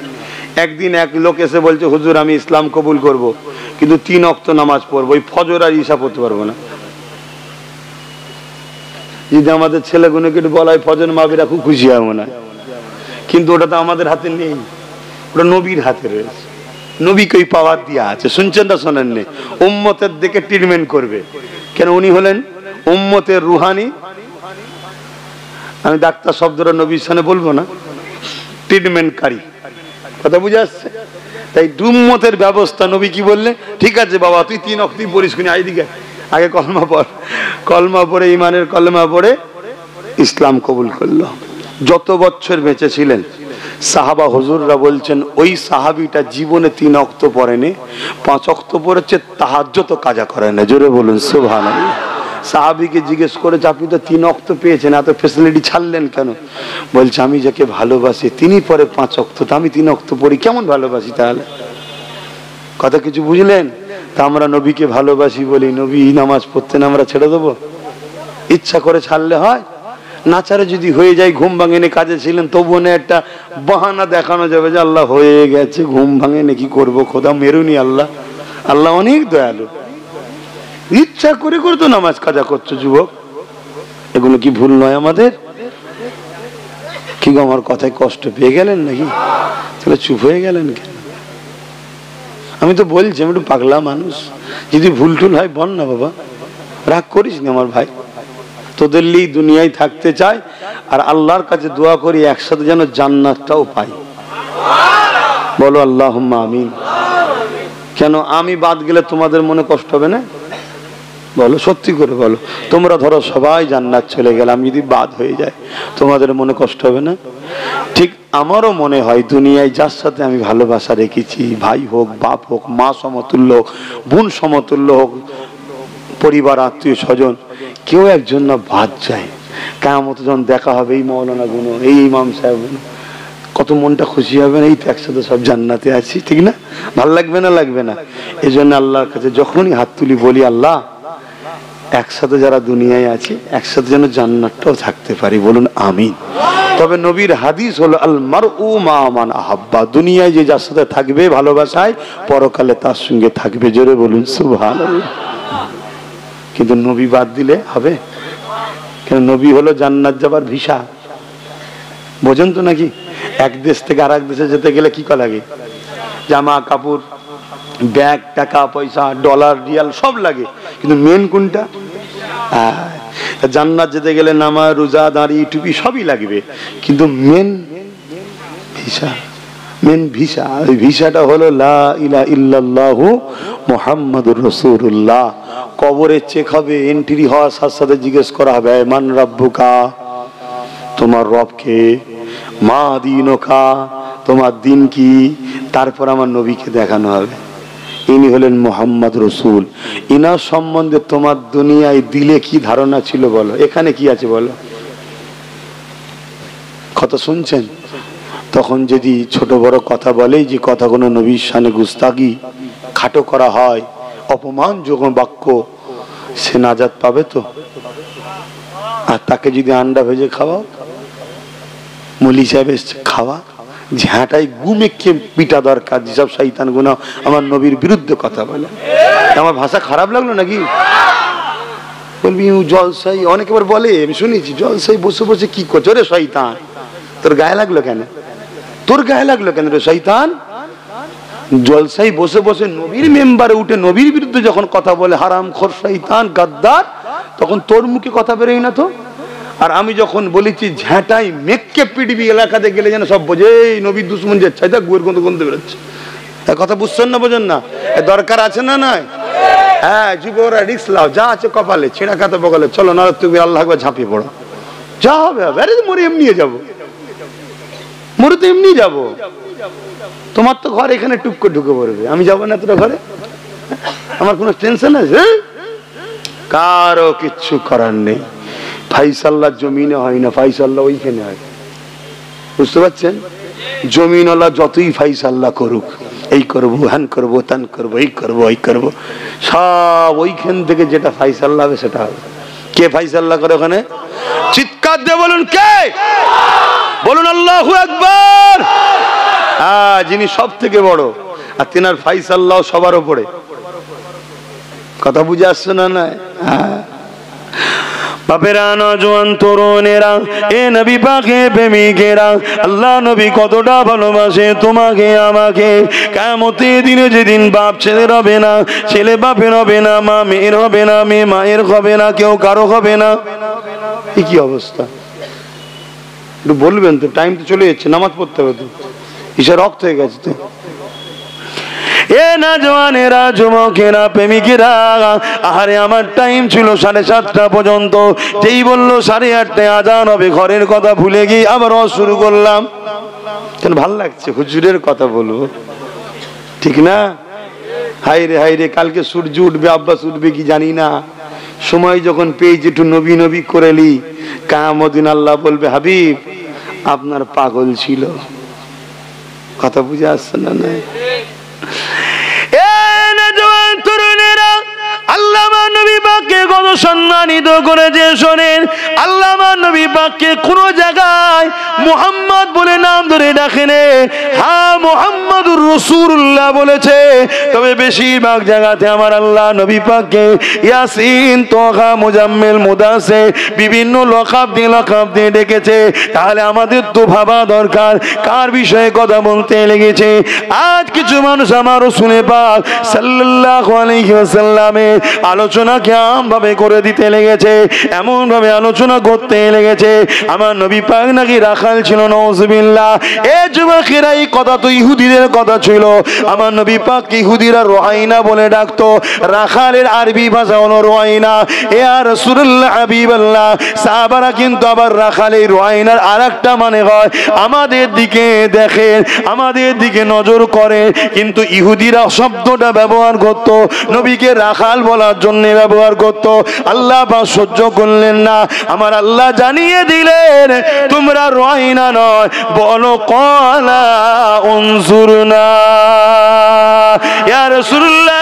একদিন এক লোক এসে বলছে, হুজুর আমি ইসলাম কবুল করব, কিন্তু 3 ওয়াক্ত নামাজ পড়বো, ওই ফজর আর ইশা পড়তে পারবো না। যদি আমাদের ছেলেগুলোকে একটু বলা হয় ফজর মাগরিব, খুব খুশি হয় মনে হয়, কিন্তু ওটা তো আমাদের হাতে নেই, ওটা নবীর হাতে রয়েছে, নবীকে ওই পাওয়ার দেওয়া আছে। শুনছেন না শোনেন নেই? উম্মতের দিকে ট্রিটমেন্ট করবে, কেন উনি হলেন উম্মতের রুহানি, আমি ডাক্তার শব্দটা নবীর সামনে বলবো না, ট্রিটমেন্টকারী, কথা বুঝে আসছে? তাই উম্মতের ব্যবস্থা নবী কি বললে, ঠিক আছে বাবা তুই 3 ওয়াক্ত পড়িস, কোন আইদিকে আগে কলমা পড়, কলমা পড়ে ইমানের কলমা পড়ে ইসলাম কবুল করলো। যত বছর বেঁচে ছিলেন সাহাবা হুজুররা বলছেন ওই সাহাবিটা জীবনে 3 ওয়াক্ত পড়েনি, 5 ওয়াক্ত পড়েছে, তাহাজ্জুদ কাজা করে না। জোরে বলুন সুবহানাল্লাহ। সাহাবিকে জিজ্ঞেস করে আপনি তো 3 ওয়াক্ত পেয়েছেন, এত ফ্যাসিলিটি ছাড়লেন কেন? বলছে আমি যাকে ভালোবাসি তিনি পরে 5 ওয়াক্ত, তো আমি 3 ওয়াক্ত পড়ি, কেমন ভালোবাসি? তাহলে কথা কিছু বুঝলেন? তা আমরা নবীকে ভালোবাসি বলি, নবী নামাজ পড়তেন আমরা ছেড়ে দেবো? ইচ্ছা করে ছাড়লে হয়? নাচারে যদি হয়ে যায়, ঘুম ভাঙেনি, কাজে ছিলেন, তবুও না একটা বাহানা দেখানো যাবে যে আল্লাহ হয়ে গেছে, ঘুম ভাঙেনি, কি করবো, খোদা মেরুনি, আল্লাহ আল্লাহ অনেক দয়ালু। ইচ্ছা করে করে তো নামাজ কাজা করছো যুবক, এগুলো কি ভুল নয় আমাদের? কি গো আমার কথায় কষ্ট পেয়ে গেলেন নাকি? তাহলে চুপ হয়ে গেলেন কেন? আমি তো বলছি আমি একটু পাগলা মানুষ, যদি ভুল টুল হয় বল না বাবা, রাগ করিস না আমার ভাই, তোদের লিয়ে দুনিয়ায় থাকতে চাই, আর আল্লাহর কাছে দোয়া করি একসাথে যেন জান্নাতটাও পাই। বলো আল্লাহুম্মা আমিন। কেন আমি বাদ গেলে তোমাদের মনে কষ্ট হবে না? বলো, সত্যি করে বলো। তোমরা ধরো সবাই জান্নাত চলে গেলে, আমি যদি বাদ হয়ে যায়, তোমাদের মনে কষ্ট হবে না? ঠিক আমারও মনে হয় দুনিয়ায় যার সাথে আমি ভালোবাসা রেখেছি, ভাই হোক, বাপ হোক, মা সমতুল্য হোক, বোন সমতুল্য হোক, পরিবার, আত্মীয় স্বজন, কেউ একজন না বাদ যায়। কিয়ামত যখন দেখা হবে, এই মৌলানা গুলো, এই ইমাম সাহেব, কত মনটা খুশি হবে না? এই তো একসাথে সব জান্নাতে আছি, ঠিক না? ভাল লাগবে না? লাগবে না? এই জন্য আল্লাহর কাছে যখনই হাত তুলি বলি, আল্লাহ একসাথে যারা দুনিয়ায় আছে একসাথে যেন জান্নাতটাও থাকতে পারি, বলুন আমিন। তবে নবীর হাদিস হলো আল মারউ মা মান আহাব্বা, দুনিয়ায় যে যার সাথে থাকবে ভালোবাসায়, পরকালে তার সঙ্গে থাকবে। জোরে বলুন সুবহানাল্লাহ। কিন্তু নবী বাদ দিলে হবে? কেন? নবী হলো জান্নাত যাবার ভিসা, বোঝেন তো নাকি? এক দেশ থেকে আরেক দেশে যেতে গেলে কি করা লাগে? জামা কাপড়, ব্যাগ, টাকা পয়সা, ডলার, রিয়াল সব লাগে, কিন্তু মেন কোনটা? জান্নাত যেতে গেলে নামাজ, রোজা, দাঁড়ি, টুপি সবই লাগবে, কিন্তু মেন ভিসা, মেন ভিসা, ওই ভিসাটা হলো লা ইলাহা ইল্লাল্লাহু মুহাম্মাদুর রাসূলুল্লাহ। কবরে চেক হবে, এন্ট্রি হওয়ার সাথে সাথে জিজ্ঞেস করা হবে, মান রাব্বুকা, তোমার রব কে? মা দীনুকা, তোমার দিন কি? তারপর আমার নবীকে দেখানো হবে, ইনি হলেন মুহাম্মদ রসুল। ইনার সম্বন্ধে তোমার দুনিয়ায় দিলে কি ধারণা ছিল বলো? এখানে কি আছে বলো? কথা শুনছেন? তখন যদি ছোট বড় কথা বলে, যে কথাগুলো নবীর শানে গুস্তাগি, খাটো করা হয়, অপমানযোগ্য বাক্য, সে নাজাত পাবে তো? আর তাকে যদি আন্ডা ভেজে খাওয়া, মলি সাহেব খাওয়া, ঝাঁটাই গুমেকে পিটা দরকার, যেসব শয়তান গুনা আমার নবীর বিরুদ্ধে কথা বলে। আমার ভাষা খারাপ লাগলো নাকি? বলবি জলসাই, অনেকে আবার বলে, আমি শুনেছি, জলসাই বসে বসে কি করছো রে শয়তান? তোর গায়ে লাগলো কেন? তোর গায়ে লাগলো কেন রে শয়তান? জলসাই বসে বসে নবীর মেম্বারে উঠে নবীর বিরুদ্ধে যখন কথা বলে, হারামখোর শয়তান গাদ্দার, তখন তোর মুখে কথা বেরোয় না তো? আর আমি যখন বলেছি ঝাঁটাই মেঘকে পিডিবি এলাকাতে গেলে যেন সব বোঝে নবীর দুশ্মন যাচ্ছে, এটা গুয়ের গন্ধ গন্ধ বেরোচ্ছে। কথা বুঝছেন না? বোঝেন না? দরকার আছে না? নয়? হ্যাঁ, যুবরা রিস্ক লাও, যা আছে কপালে, ছেঁড়া কাতে বগলে, চলো না তুমি আল্লাহ একবার ঝাঁপিয়ে পড়ো, যা হবে হবে। আরে মরে এমনি যাবো, মরে তো এমনি যাবো। তোমার তো ঘর এখানে টুক করে ঢুকে পড়বে, আমি যাবো না তোরা ঘরে? আমার কোনো টেনশন আছে? কারো কিচ্ছু করার নেই। ফাইসাল্লাহ জমিনে হয় না, ফাইসাল্লাহ ওইখানে হয়, বুঝতে পারছেন? জমিনওয়ালা যতই ফাইসাল্লাহ করুক, এই করবো, হ্যান করবো, তান করবো, এই করবো, ওই করবো, সব ওইখান থেকে যেটা ফাইসাল্লাহ হবে সেটা হবে। কে ফাইসাল্লাহ করে ওখানে? চিৎকার দিয়ে বলুন কে? বলুন আল্লাহু আকবার। হ্যাঁ, যিনি সব থেকে বড়, আর তেনার ফাইসাল্লাহ সবার উপরে। কথা বুঝে আসছে না? না? হ্যাঁ। বাপেরা, নওজোয়ান তরুণেরা, এ নবী পাকে প্রেমিকেরা, আল্লাহ নবী কতটা ভালোবাসে তোমাকে আমাকে। কিয়ামতের দিনে যেদিন বাপ ছেলের হবে না, ছেলে বাপের হবে না, মা মেয়ের হবে না, মেয়ে মায়ের হবে না, কেউ কারো হবে না। এই কি অবস্থা? একটু বলবেন তো? টাইম তো চলে যাচ্ছে, নামাজ পড়তে হবে তো, ঈশা রক্ত হয়ে গেছে তো। এ না জওয়ানেরা, যুবকেরা, প্রেমিকেরা, আহারে আমার টাইম ছিল 7:30 পর্যন্ত। যেই বললো 8:30 আজান হবে, ঘরের কথা ভুলে গিয়ে আবার শুরু করলাম। কেন? ভাল লাগছে, হুজুরের কথা বলবো, ঠিক না? হাইরে হাইরে, কালকে সূর্য উঠবে, আব্বাস উঠবে কি জানি না। সময় যখন পেয়েছি একটু নবী নবী করেলি, কিয়ামত দিন আল্লাহ বলবে, হাবিব আপনার পাগল ছিল। কথা বুঝে আসছে না? না? আল্লাহ নবী পাককে কত সম্মানিত করেছে শোনেন। আল্লাহ নবী পাককে কোন জায়গায় মুহাম্মদ বলে নাম ধরে ডাকেনে, হ্যাঁ মুহাম্মাদুর রাসূলুল্লাহ বলেছে, তবে বেশিরভাগ জায়গাতে আমার আল্লাহ নবী পাককে ইয়াসিন, তোহা, মুজাম্মিল, মুদাসসির বিভিন্ন লকাব দিয়ে ডেকেছে। তাহলে আমাদের তো ভাবা দরকার কার বিষয়ে কথা বলতে লেগেছে। আজ কিছু মানুষ আমার রাসূল পাক সাল্লাল্লাহু আলাইহি ওয়াসাল্লামের আলোচনাকে আমভাবে করে দিতে করতে লেগেছে, এমন ভাবে আলোচনা করতে লেগেছে আমার নবী পাক নাকি রাখাল ছিল। নাউজুবিল্লাহ। এ যুবকেরা, এই কথা তো ইহুদিদের কথা ছিল। আমার নবী পাক ইহুদিরা রোহাইনা বলে ডাকতো, রাখালের আরবি ভাষা হলো রোহাইনা। এ আর রাসূলুল্লাহ হাবিবাল্লাহ, সাহাবারা কিন্তু আবার রাখালের রোহাইনার আরেকটা মানে হয় আমাদের দিকে দেখেন, আমাদের দিকে নজর করে। কিন্তু ইহুদিরা শব্দটা ব্যবহার করত নবীকে রাখাল বলার জন্য ব্যবহার করত। আল্লাহ বা সহ্য করলেন না, আমার আল্লাহ জানিয়ে দিলেন তোমরা রোহাইনা নয়, বলো ক্বালা উনজুরনা ইয়া রাসূলুল্লাহ,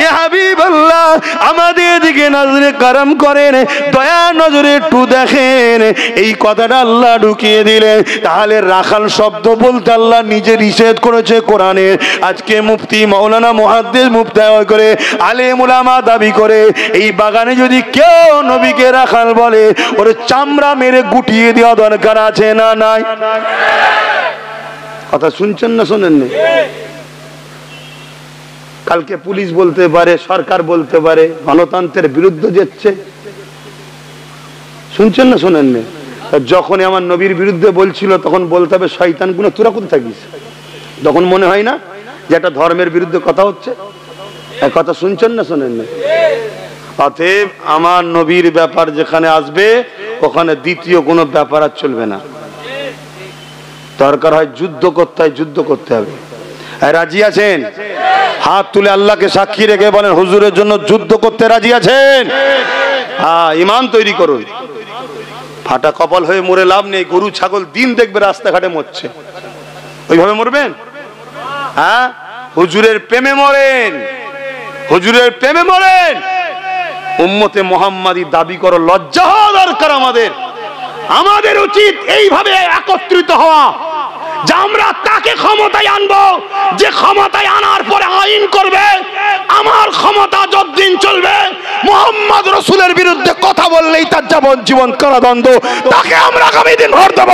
এ হাবিবাল্লাহ, আমাদের দিকে নজরে করম করেন, দয়া নজরে একটু দেখেন। এই কথাটা আল্লাহ ঢুকিয়ে দিলেন। তাহলে রাখাল শব্দ বলতে আল্লাহ নিজে নিষেধ করেছে কোরআনে। আজকে মুফতি, মাওলানা, মুহাদ্দিস, মুফতি করে আলেম উলামা দাবি করে এই বাগানে যদি কেউ নবীকে রাখাল বলে ওর চামড়া মেরে গুটিয়ে দেওয়া দরকার আছে না নাই? কথা শুনছেন না শোনেন না? কালকে পুলিশ বলতে পারে, সরকার বলতে পারে গণতন্ত্রের বিরুদ্ধে যাচ্ছে, শুনছেন না শোনেন না? যখন আমার নবীর বিরুদ্ধে বলছিল তখন বলতে হবে শয়তান গুলো তোরা কোথায় থাকিস। তখন মনে হয় না যে একটা ধর্মের বিরুদ্ধে কথা হচ্ছে? কথা শুনছেন না শোনেন না? অতএব আমার নবীর ব্যাপার যেখানে আসবে ওখানে দ্বিতীয় কোনো ব্যাপার আর চলবে না। দরকার হয় যুদ্ধ করতে হয়, যুদ্ধ করতে হবে। রাজি আছেন? হাত তুলে আল্লাহকে সাক্ষী রেখে বলেন হুজুরের জন্য যুদ্ধ করতে রাজি আছেন? হ্যাঁ, ইমান তৈরি করুন। ফাটা কপাল হয়ে মরে লাভ নেই। গরু ছাগল দিন দেখবে রাস্তাঘাটে মরছে, ওইভাবে মরবেন? হ্যাঁ, হুজুরের প্রেমে মরেন, হুজুরের প্রেমে মরেন। উম্মতে মুহাম্মাদি দাবি করো, লজ্জা হওয়া দরকার আমাদের। আমাদের উচিত এইভাবে একত্রিত হওয়া যে আমরা তাকে ক্ষমতায় আনবো, যে ক্ষমতায় আনার পরে আইন করবে আমার ক্ষমতা যতদিন চলবে, মুহাম্মদ রাসূলের বিরুদ্ধে কথা বললেই তার যাবজ্জীবন কারাদণ্ড, তাকে আমরা আগামী দিন ভোট দেব।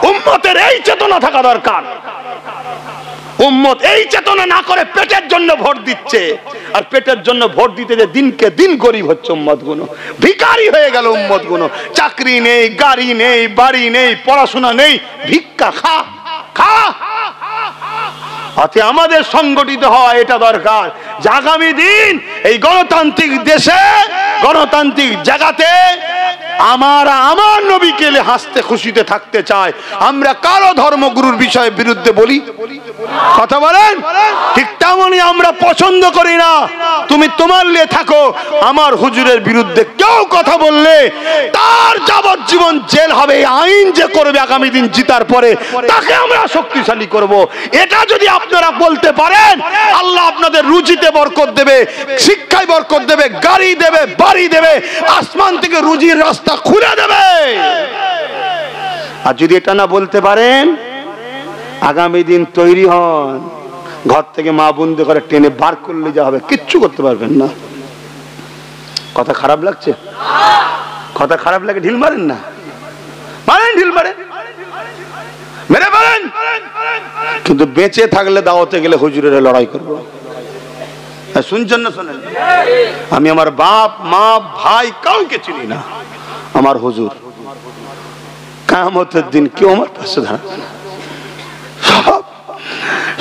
উম্মতের এই চেতনা থাকা দরকার। উম্মত এই চেতনা না করে পেটের জন্য ভোট দিচ্ছে, আর পেটের জন্য ভোট দিতে যে দিনকে দিন গরিব হচ্ছে উম্মত গুলো, ভিখারি হয়ে গেল উম্মত গুলো। চাকরি নেই, গাড়ি নেই, বাড়ি নেই, পড়াশোনা নেই, ভিক্ষা খা খা। অতএব আমাদের সংগঠিত হওয়া এটা দরকার যে আগামী দিন এই গণতান্ত্রিক দেশে, গণতান্ত্রিক জায়গাতে আমার নবীকে হাসতে খুশিতে থাকতে চায়। আমরা কারো ধর্মগুরুর বিষয়ে বিরুদ্ধে বলি? কথা বলেন? ঠিক তেমনি আমরা পছন্দ করি না তুমি তোমার লিয়ে থাকো, আমার হুজুরের বিরুদ্ধে কেউ কথা বললে তার যাবজ্জীবন জেল হবে। আইন যে করবে আগামী দিন জিতার পরে তাকে আমরা শক্তিশালী করব। এটা যদি আপনারা বলতে পারেন, আল্লাহ আপনাদের রুজিতে বরকত দেবে, শিক্ষায় বরকত দেবে, গাড়ি দেবে, বাড়ি দেবে, আসমান থেকে রুজির রাস্তা খুলে দেবে। আর যদি এটা না বলতে পারেন, আগামী দিন তৈরি হন, ঘর থেকে মা বন্ধু করে টেনে বার করলে যা হবে, কিচ্ছু করতে পারবেন না। কথা খারাপ লাগছে? কথা খারাপ লাগে ঢিল মারেন না, মারেন, ঢিল মারেন, মেরে মারেন। কিন্তু বেঁচে থাকলে দাওয়াতে গেলে হুজুরের লড়াই করবো। শুনছেন না? শোনেন, আমি আমার বাপ মা ভাই কাউকে চিনি না, আমার হুজুর। কিয়ামতের দিন কেউ আমার পাশে দাঁড়াবে না,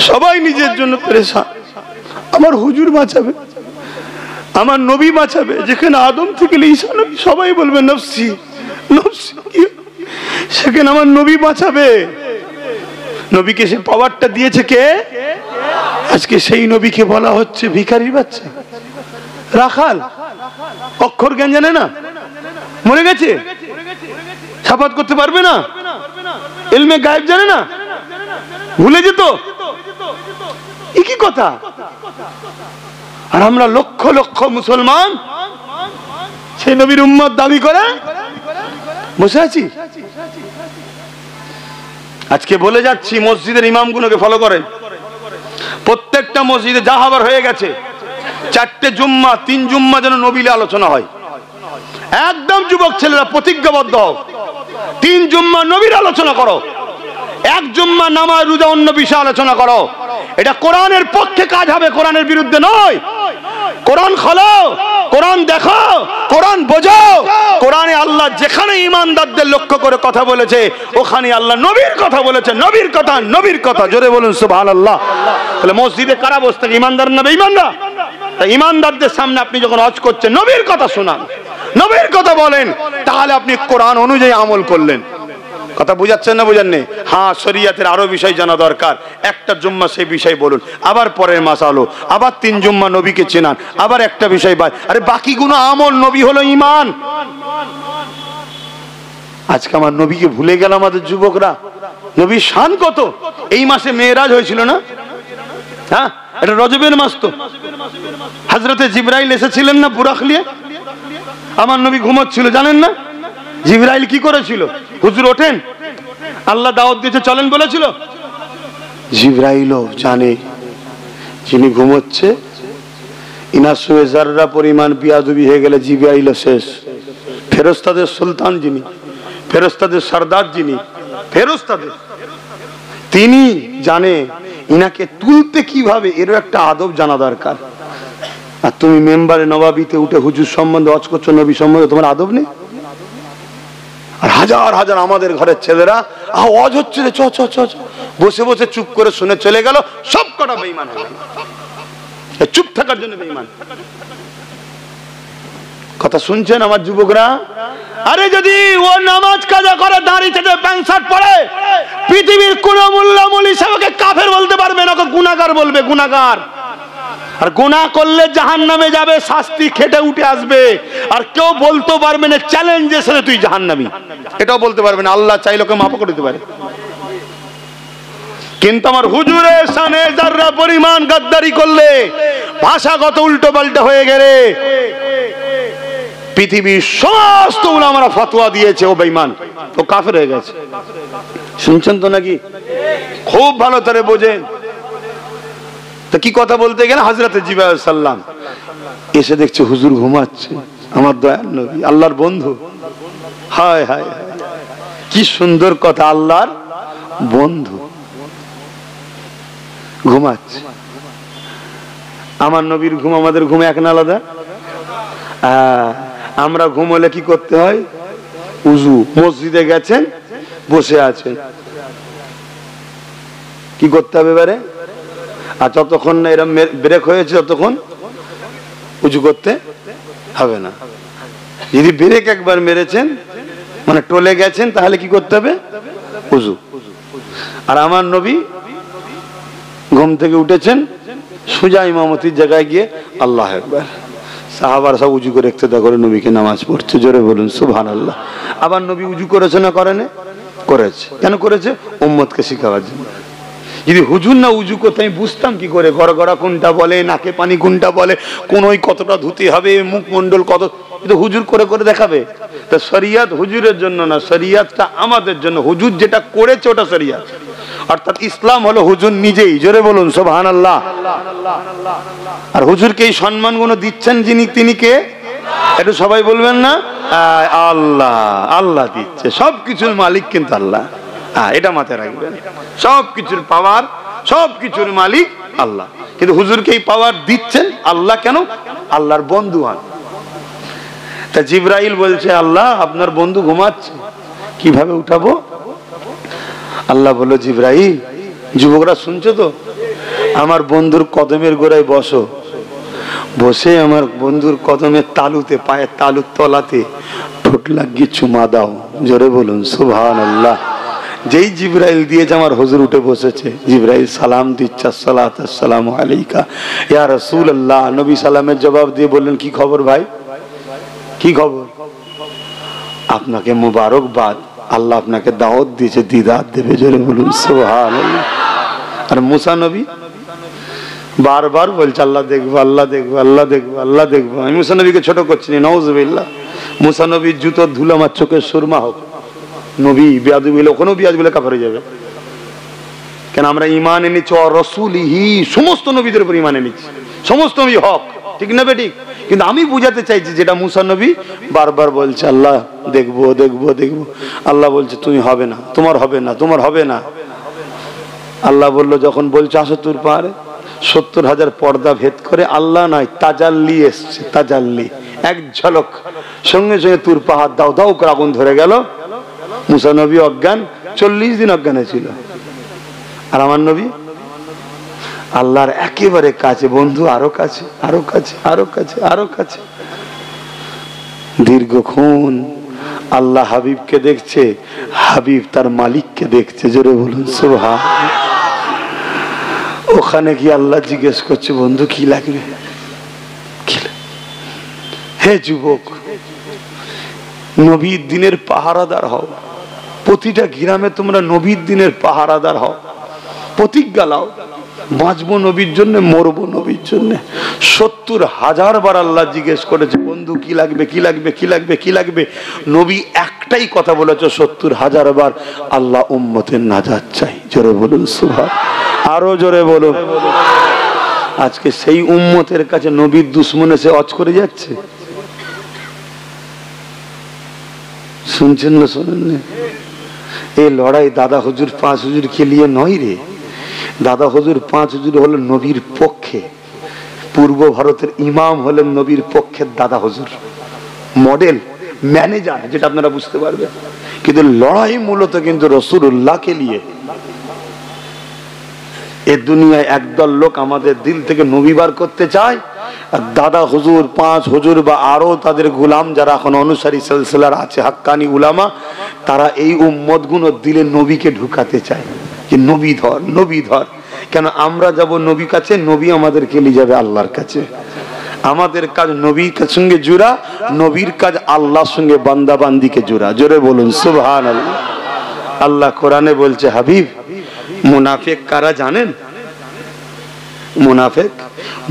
সবাই নিজের জন্য পেরেশান। আমার হুজুর বাঁচাবে, আমার নবী বাঁচাবে। যেখানে আদম থেকে ঈসা নবী সবাই বলবে নফসি নফসি, সেখানে আমার নবী বাঁচাবে। নবীকে সে পাওয়ারটা দিয়েছে কে? আজকে সেই নবীকে বলা হচ্ছে ভিখারির বাচ্চা, রাখাল, অক্ষর জ্ঞান জানে না, মরে গেছে, সাফাত করতে পারবে না, ইলমে গায়েব জানে না, ভুলে যেত। কি কথা? আর আমরা লক্ষ লক্ষ মুসলমান সেই নবীর উম্মত দাবি করে বসে আছি। আজকে বলে যাচ্ছি, মসজিদের ইমামগুলোকে ফলো করেন। প্রত্যেকটা মসজিদে যা হবার হয়ে গেছে, 4টে জুম্মা 3 জুম্মা যেন নবীলে আলোচনা হয়। একদম যুবক ছেলেরা প্রতিজ্ঞাবদ্ধ হও, 3 জুম্মা নবীর আলোচনা করো, 1 জুম্মা নামাজ রোজা অন্য বিষয়ে আলোচনা করো, এটা কোরআনের পক্ষে কাজ হবে, কোরআনের বিরুদ্ধে নয়। কোরআন খোলো, কোরআন দেখো, কোরআন বোঝো। কোরআনে আল্লাহ যেখানে ঈমানদারদের লক্ষ্য করে কথা বলেছে ওখানে আল্লাহ নবীর কথা বলেছে, নবীর কথা, নবীর কথা। জোরে বলুন সুবহানাল্লাহ। তাহলে মসজিদে কারা বসে থাকে? ঈমানদার না বেঈমানরা? তাই ঈমানদারদের সামনে আপনি যখন হজ করছেন নবীর কথা শোনান, নবীর কথা বলেন, তাহলে আপনি কোরআন অনুযায়ী আমল করলেন। কথা বুঝাচ্ছেন না বুঝাননি? হ্যাঁ, শরীয়তের আরো বিষয় জানা দরকার। একটা জুম্মা সেই বিষয় বলুন, আবার পরের মাস আলো, আবার 3 জুম্মা নবীকে চেনান, আবার একটা বিষয় আরে বাকিগুলো আমল। নবী হলো ঈমান। আজকে আমার নবীকে ভুলে গেল আমাদের যুবকরা। নবীর শান কত! এই মাসে মেরাজ হয়েছিল না? হ্যাঁ, এটা রজবের মাস তো। হযরতে জিবরাইল এসেছিলেন না বুরাক নিয়ে? আমার নবী ঘুমোচ্ছিল, জানেন না? জিবরাইল কি করেছিল? হুজুর ওঠেন, আল্লাহ দাওয়াত দিয়েছে চলেন বলেছিল? জিবরাইলও জানে যিনি ঘুমোচ্ছে ইনার সঙ্গে যাররা পরিমাণ বিয়াদবি হয়ে গেলে জিবরাইলও শেষ। ফেরেশতাদের সুলতান যিনি, ফেরেশতাদের সরদার যিনি, ফেরেশতাদের, তিনি জানে ইনাকে তুলতে কিভাবে, এরও একটা আদব জানা দরকার। আর তুমি মেম্বারে নবাবিতে উঠে হুজুর সম্বন্ধে ওয়াজ করছো, নবী সম্বন্ধে তোমার আদব নেই? আর হাজার হাজার আমাদের ঘরের ছেলেরা ওয়াজ হচ্ছে রে, চ চ চ, বসে বসে চুপ করে শুনে চলে গেল, সব কটা বেঈমান হয়ে গেল। চুপ থাকার জন্য বেঈমান। কথা শুনছেন আমার যুবকরা? আরে যদি ও নামাজ কাজা করে, দাঁড়িয়ে থেকে প্যান্ট শার্ট পরে, পৃথিবীর কোন মোল্লা মৌলভী সাহেবকে কাফের বলতে পারবে না, ওকে গুনাহগার বলবে, গুনাহগার। আর গুনাহ করলে জাহান্নামে যাবে, শাস্তি খেটে উঠে আসবে। আর কেউ বলতে পারবে না চ্যালেঞ্জের সাথে তুই জাহান্নামী, এটাও বলতে পারবে না। আল্লাহ চাইলে ওকে মাফ করে দিতে পারে। কিন্তু আমার হুজুরের শানে যাররা পরিমাণ গাদ্দারি করলে, ভাষাগত উল্টো পাল্টা হয়ে গেলে, পৃথিবীর সমস্ত উলামারা ফতোয়া দিয়েছে ও বেঈমান, ও কাফের হয়ে গেছে। শুনছেন তো নাকি? খুব ভালো করে বোঝেন। তো কি কথা বলতে গেলে, হযরতে জিবরাইল সাল্লাম এসে দেখছে হুজুর ঘুমাচ্ছে, আমার দয়ার নবী, আল্লাহর বন্ধু। হায় হায়, কি সুন্দর কথা, আল্লাহর বন্ধু ঘুমাচ্ছে। আমার নবীর ঘুম আমাদের ঘুম এক না আলাদা? আমরা ঘুমলে কি করতে হয়? উজু। মসজিদে গেছেন, বসে আছেন, কি করতে হবে এবারে? আর যতক্ষণ না এরকম ব্রেক হয়েছে ততক্ষণ উজু করতে হবে না। যদি ব্রেক একবার মেরেছেন, মানে টলে গেছেন, তাহলে কি করতে হবে? উজু। আর আমার নবী ঘুম থেকে উঠেছেন, সোজা ইমামতির জায়গায় গিয়ে আল্লাহ আকবার, সাহাবারা সব উজু করে ইক্তেদা করে নবীকে নামাজ পড়ছে। জোরে বলুন সুবহানাল্লাহ। আবার নবী উজু করেছে না করেন? করেছে। কেন করেছে? উম্মতকে শিখাবার জন্য। যদি হুজুর না উজু করতে, আমি বুঝতাম কি করে গড়গড়া কোনটা বলে, নাকে পানি কোনটা বলে, কোন ওই কতটা ধুতে হবে, মুখমণ্ডল কত, কিন্তু হুজুর করে করে দেখাবে। তা শরিয়ত হুজুরের জন্য না, শরিয়তটা আমাদের জন্য। হুজুর যেটা করেছে ওটা শরিয়ত, অর্থাৎ ইসলাম হলো হুজুর নিজেই। জোরে বলুন সুবহানাল্লাহ। আর হুজুরকে এই সম্মানগুলো দিচ্ছেন যিনি, তিনি কে? একটু সবাই বলবেন না? আল্লাহ। আল্লাহ দিচ্ছে, সবকিছুর মালিক কিন্তু আল্লাহ। এটা মাথায় রাখবেন, সবকিছুর পাওয়ার, সবকিছুর মালিক আল্লাহ। কিন্তু হুজুরকে এই পাওয়ার দিচ্ছেন আল্লাহ। কেন? আল্লাহর বন্ধু হন। তা জিবরাইল বলছে, আল্লাহ আপনার বন্ধু ঘুমাচ্ছে, কিভাবে উঠাবো? আল্লাহ বলল, জিবরাইল, যুবকরা শুনছো তো, আমার বন্ধুর কদমের গোড়ায় বসো, বসে আমার বন্ধুর কদমের তালুতে, পায়ের তালুর তলাতে ঠোঁট লাগিয়ে চুমা দাও। জোরে বলুন সুবহানাল্লাহ। যেই জিবরাইল দিয়েছে আমার হুজুর উঠে বসেছে। জিবরাইল সালাম দিচ্ছে, আসসালাতু আসসালামু আলাইকা ইয়া রাসূলুল্লাহ। নবী সালামের জবাব দিয়ে বললেন, কি খবর ভাই, কি খবর? আপনাকে মুবারকবাদ, আল্লাহ আপনাকে দাওয়াত দিয়েছে, দিদার দেবে। জোরে বলুন সুবহানাল্লাহ। আর মুসা নবী বারবার বলছে, আল্লাহ দেখবো, আল্লাহ দেখবো, আল্লাহ দেখবো, আল্লাহ দেখবো। আমি মুসা নবীকে ছোট করছি না, নাউযুবিল্লাহ। মুসা নবীর জুতোর ধুলো আমার চোখের সুরমা হোক। নবী বেয়াদবি হলে, ওখানেও বেয়াদবি হলে কাফের হয়ে যাবে। কেন? আমরা ঈমান এনেছি রাসূলিহি, সমস্ত নবীদের উপর ঈমান এনেছি, সমস্ত নবী হক, ঠিক না বেঠিক? কিন্তু আমি বুঝাতে চাইছি যেটা মুসা নবী বারবার বলছে, আল্লাহ দেখবো, দেখবো, দেখবো। আল্লাহ বলছে, তুমি হবে না, তোমার হবে না, তোমার হবে না। আল্লাহ বলল যখন বলছে আসো তুর পাহাড়ে, 70,000 পর্দা ভেদ করে, আল্লাহ নয় তাজাল্লি এসছে, তাজাল্লি এক ঝলক, সঙ্গে সঙ্গে তুর পাহাড় দাও দাও করে আগুন ধরে গেল। মুসা নবী অজ্ঞান, 40 দিন অজ্ঞানে ছিল। আর আমার নবী আল্লাহর একেবারে কাছে, বন্ধু আরো কাছে, আরো কাছে, আরো কাছে, আরো কাছে। দীর্ঘক্ষণ আল্লাহ হাবিবকে দেখছে, হাবিব তার মালিককে দেখছে। জোরে বলুন সুবহানাল্লাহ। ওখানে কি আল্লাহ জিজ্ঞেস করছে, বন্ধু কি লাগবে? হে যুবক, নবীর দিনের পাহারাদার হও। প্রতিটা গ্রামে তোমরা নবীর দিনের পাহারাদার হও। প্রতিজ্ঞা লাও, বাঁচবো নবীর জন্য, মরবো নবীর জন্য। 70,000 বার আল্লাহ জিজ্ঞেস করেছে, বন্ধু কি লাগবে, কি লাগবে, কি লাগবে, কি লাগবে? নবী একটাই কথা বলেছে 70,000 বার, আল্লাহ উম্মতের নাজাত চাই। জোরে বলুন সুবহানাল্লাহ, আরো জোরে বলুন। আজকে সেই উম্মতের কাছে নবীর দুশ্মনে সে অজ করে যাচ্ছে। শুনছেন না শোনেন? এই লড়াই দাদা হুজুর 5 হুজুরকে নিয়ে নয় রে। দাদা হুজুর 5 হুজুর হলেন নবীর পক্ষে, পূর্ব ভারতের ইমাম হলেন নবীর পক্ষের দাদা হুজুর, মডেল ম্যানেজার, যেটা আপনারা বুঝতে পারবেন। কিন্তু লড়াই মূলত কিন্তু রাসূলুল্লাহকে নিয়ে। এ দুনিয়ায় একদল লোক আমাদের দিল থেকে নবী বার করতে চায়, আর দাদা হুজুর 5 হুজুর বা আরো তাদের গোলাম যারা এখন অনুসারী সিলসিলার আছে, হাক্কানি উলামা, তারা এই উম্মত গুলো দিলে নবীকে ঢুকাতে চায় যে নবী ধর, নবী ধর। কেন আমরা যাব নবী কাছে, নবী আমাদেরকে নিয়ে যাবে আল্লাহর কাছে। আমাদের কাজ নবীর সঙ্গে জুড়া, নবীর কাজ আল্লাহর সঙ্গে বান্দা বান্দিকে জুড়া। জোরে বলুন সুবহানাল্লাহ। আল্লাহ কোরআনে বলছে, হাবিব মুনাফিক কারা জানেন? মুনাফিক,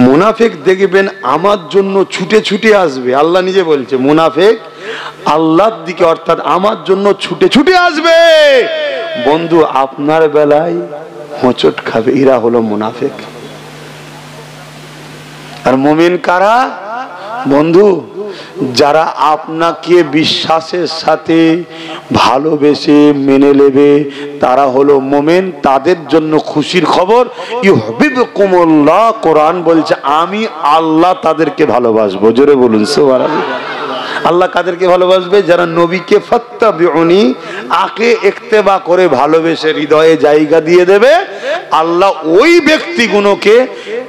মুনাফিক দেখবেন আমার জন্য ছুটে ছুটে আসবে। আল্লাহ নিজে বলছে মুনাফিক আল্লাহর দিকে, অর্থাৎ আমার জন্য ছুটে ছুটে আসবে। বন্ধু আপনার বেলায় হোঁচট খাবে, এরা হলো মুনাফিক। আর মুমিন কারা? বন্ধু যারা আপনাকে বিশ্বাসের সাথে ভালোবেসে মেনে নেবে, তারা হলো মুমিন। তাদের জন্য খুশির খবর, ইউহিব্বুকুমুল্লাহ। কোরআন বলছে আমি আল্লাহ তাদেরকে ভালোবাসবো। জোরে বলুন সুবহানাল্লাহ। আল্লাহ কাদেরকে ভালোবাসবে? যারা নবীকে ফাত্তাবিউনি, আকে ইত্তেবা করে ভালোবেসে হৃদয়ে জায়গা দিয়ে দেবে। আল্লাহ ওই ব্যক্তিগুলোকে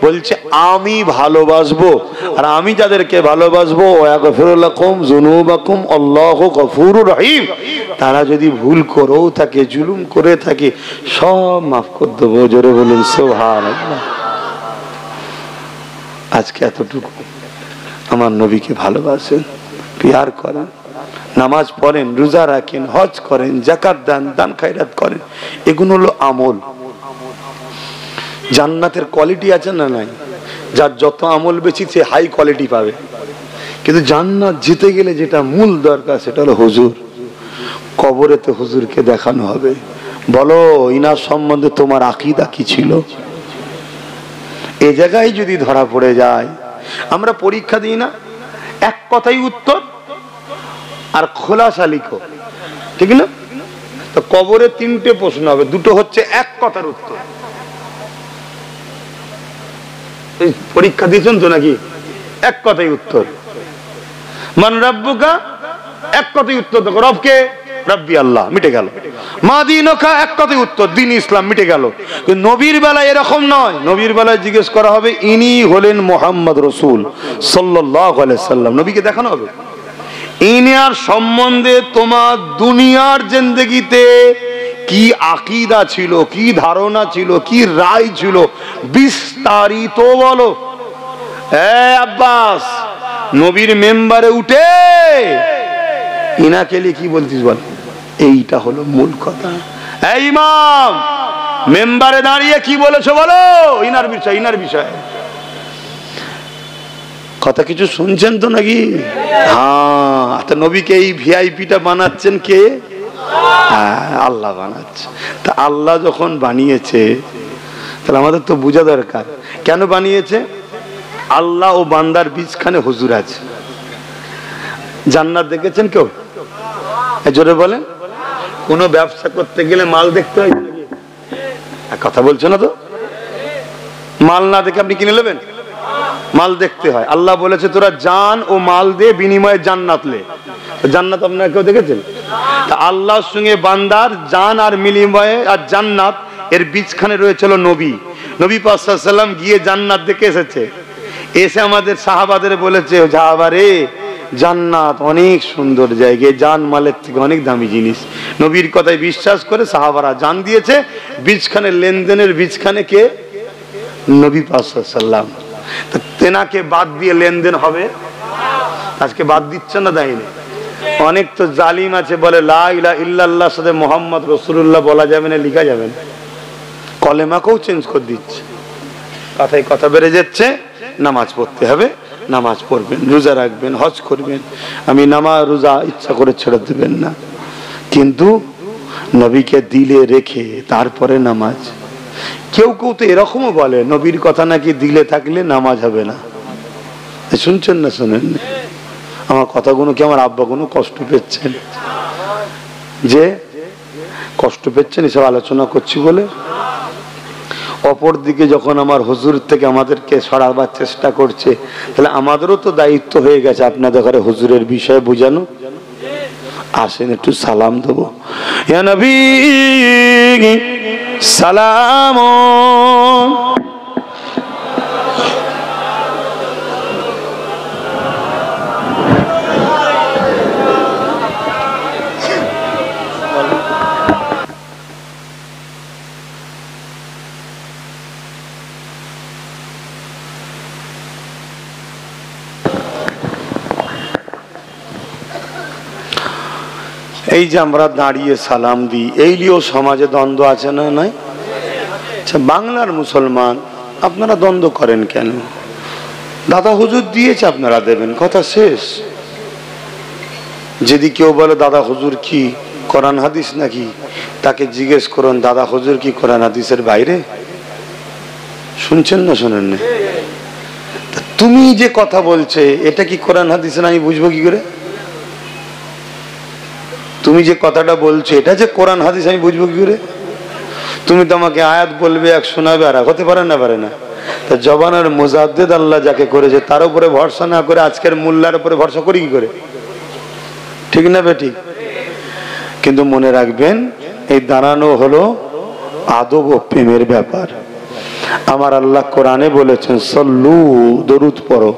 বলছে আমি ভালোবাসবো। আর আমি যাদেরকে ভালোবাসবো, ওয়াগফিরু লাকুম যুনুবাকুম আল্লাহু গফুরুর রহিম, তারা যদি ভুল করেও থাকে, জুলুম করে থাকে, সব মাফ করে দেবো। জোরে বলুন সুবহানাল্লাহ। আজকে এতটুকু আমার নবীকে ভালোবাসেন, পিয়ার করেন, নামাজ পড়েন, রোজা রাখেন, হজ করেন, যাকাত দেন, দান খায়রাত করেন, এগুলো হলো আমল। জান্নাতের কোয়ালিটি আছে না নাই? যার যত আমল বেশি সে হাই কোয়ালিটি পাবে। কিন্তু জান্নাত জিতে গেলে যেটা মূল দরকার সেটা হলো হুজুর। কবরেতে হুজুরকে দেখানো হবে, বলো ইনার সম্বন্ধে তোমার আকীদা কি ছিল। এই জায়গায় যদি ধরা পড়ে যায়, আমরা পরীক্ষা দিই না, এক কথাই উত্তর আর খোলাসা লিখো, ঠিক না? তো কবরে 3টে প্রশ্ন হবে, 2টো হচ্ছে এক কথার উত্তর। পরীক্ষা দিয়েছেন তো নাকি? এক কথাই উত্তর। মান রাব্বুকা, এক কথাই উত্তর দেখো, রবকে রব্বি আল্লাহ, মিটে গেল। মা দীনুকা, এক কথাই উত্তর, দিন ইসলাম, মিটে গেল। কিন্তু নবীর বেলায় এরকম নয়। নবীর বেলায় জিজ্ঞেস করা হবে ইনি হলেন মুহাম্মদ রাসূল সাল্লাল্লাহু আলাইহি সাল্লাম। নবীকে দেখানো হবে ইনার সম্বন্ধে তোমার দুনিয়ার জিন্দেগিতে কি আকীদা ছিল, কি ধারণা ছিল, কি রায় ছিল, বিস্তারিত বলো। আব্বাস নবীর মেম্বারে উঠে ইনাকে কি বলতিস বল, এইটা হলো মূল কথা। এই ইমাম মেম্বারে দাঁড়িয়ে কি বলেছো বলো, ইনার বিষয়, ইনার বিষয়। কথা কিছু শুনছেন তো নাকি? হ্যাঁ, তো নবীকে এই ভিআইপিটা বানাচ্ছেন কে? আল্লাহ বানাচ্ছে। তা আল্লাহ যখন বানিয়েছে, তাহলে আমাদের তো বোঝা দরকার কেন বানিয়েছে। আল্লাহ ও বান্দার বীজখানে হুজুর আছে। জান্নাত দেখেছেন কেউ? জোরে বলেন। কোন ব্যবসা করতে গেলে মাল দেখতে হয় নাকি? কথা বলছো না তো? মাল না দেখে আপনি কিনে নেবেন? মাল দেখতে হয়। আল্লাহ বলেছে তোরা জান ও মাল দে, বিনিময়ে জান্নাত লে। জান্নাত আপনারা কেউ দেখেছেন? তা আল্লাহর সঙ্গে বান্দার জান আর বিনিময়ে আর জান্নাত এর বীজখানে রয়েছিল নবী। নবী পাক সাল্লাল্লাহু আলাইহি ওয়াসাল্লাম গিয়ে জান্নাত দেখে এসেছে। এসে আমাদের সাহাবাদের বলেছে, সাহাবারে জান্নাত অনেক সুন্দর জায়গা, জান মালের থেকে অনেক দামি জিনিস। নবীর কথায় বিশ্বাস করে সাহাবারা জান দিয়েছে। বীজখানে লেনদেনের বীজখানে কে? নবী পাক সাল্লাল্লাহু আলাইহি ওয়াসাল্লাম। তো তেনাকে বাদ দিয়ে লেনদেন হবে? আজকে বাদ দিচ্ছে না, দেয়নি। অনেক তো জালিম আছে বলে লা ইলাহা ইল্লাল্লাহর সাথে মুহাম্মদ রাসূলুল্লাহ বলা যাবে না, লেখা যাবে না, কলেমাকেও চেঞ্জ করে দিচ্ছে। কথায় কথা বেড়ে যাচ্ছে। নামাজ পড়তে হবে, নামাজ পড়বেন, রোজা রাখবেন, হজ করবেন। আমি নামাজ রোজা ইচ্ছা করে ছেড়ে দেবেন না, কিন্তু নবীকে দিলে রেখে তারপরে নামাজ। কেউ কেউ তো এরকমও বলে নবীর কথা নাকি দিলে থাকলে নামাজ হবে না। শুনছেন না শোনেন? আমার কথাগুলো কি আমার আব্বা কোনো কষ্ট পেচ্ছেন? যে কষ্ট পেচ্ছেন এসব আলোচনা করছি বলে? অপর দিকে যখন আমার হুজুর থেকে আমাদেরকে সরাবার চেষ্টা করছে, তাহলে আমাদেরও তো দায়িত্ব হয়ে গেছে আপনাদের ঘরে হুজুরের বিষয়ে বোঝানো। আসেন একটু সালাম দেবো। ইয়া নবী সালাম। এই যে আমরা দাঁড়িয়ে সালাম দিই, এই নিয়েও সমাজে দ্বন্দ্ব আছে না? নাই? আচ্ছা, বাংলার মুসলমান আপনারা দ্বন্দ্ব করেন কেন? দাদা হুজুর দিয়েছে, আপনারা দেবেন, কথা শেষ। যদি কেউ বলে দাদা হুজুর কি কোরআন হাদিস নাকি, তাকে জিজ্ঞেস করুন দাদা হুজুর কি কোরআন হাদিসের বাইরে? শুনছেন না শোনেন না? তুমি যে কথা বলছে এটা কি কোরআন হাদিস না, আমি বুঝবো কি করে? তুমি যে কথাটা বলছো এটা যে কোরআন হাদিস, আমি বুঝবো কি করে? তুমি তো আমাকে আয়াত বলবে, এক শোনাবে, আর হতে পারে না, পারে না। তা জবানের মুজাদ্দিদ আল্লাহ যাকে করেছে তার উপরে ভরসা না করে আজকের মোল্লার উপরে ভরসা করি কি করে? ঠিক না বেঠিক? কিন্তু মনে রাখবেন, এই দাঁড়ানো হলো আদব ও প্রেমের ব্যাপার। আমার আল্লাহ কোরআনে বলেছেন সল্লু, দরুদ পড়ো।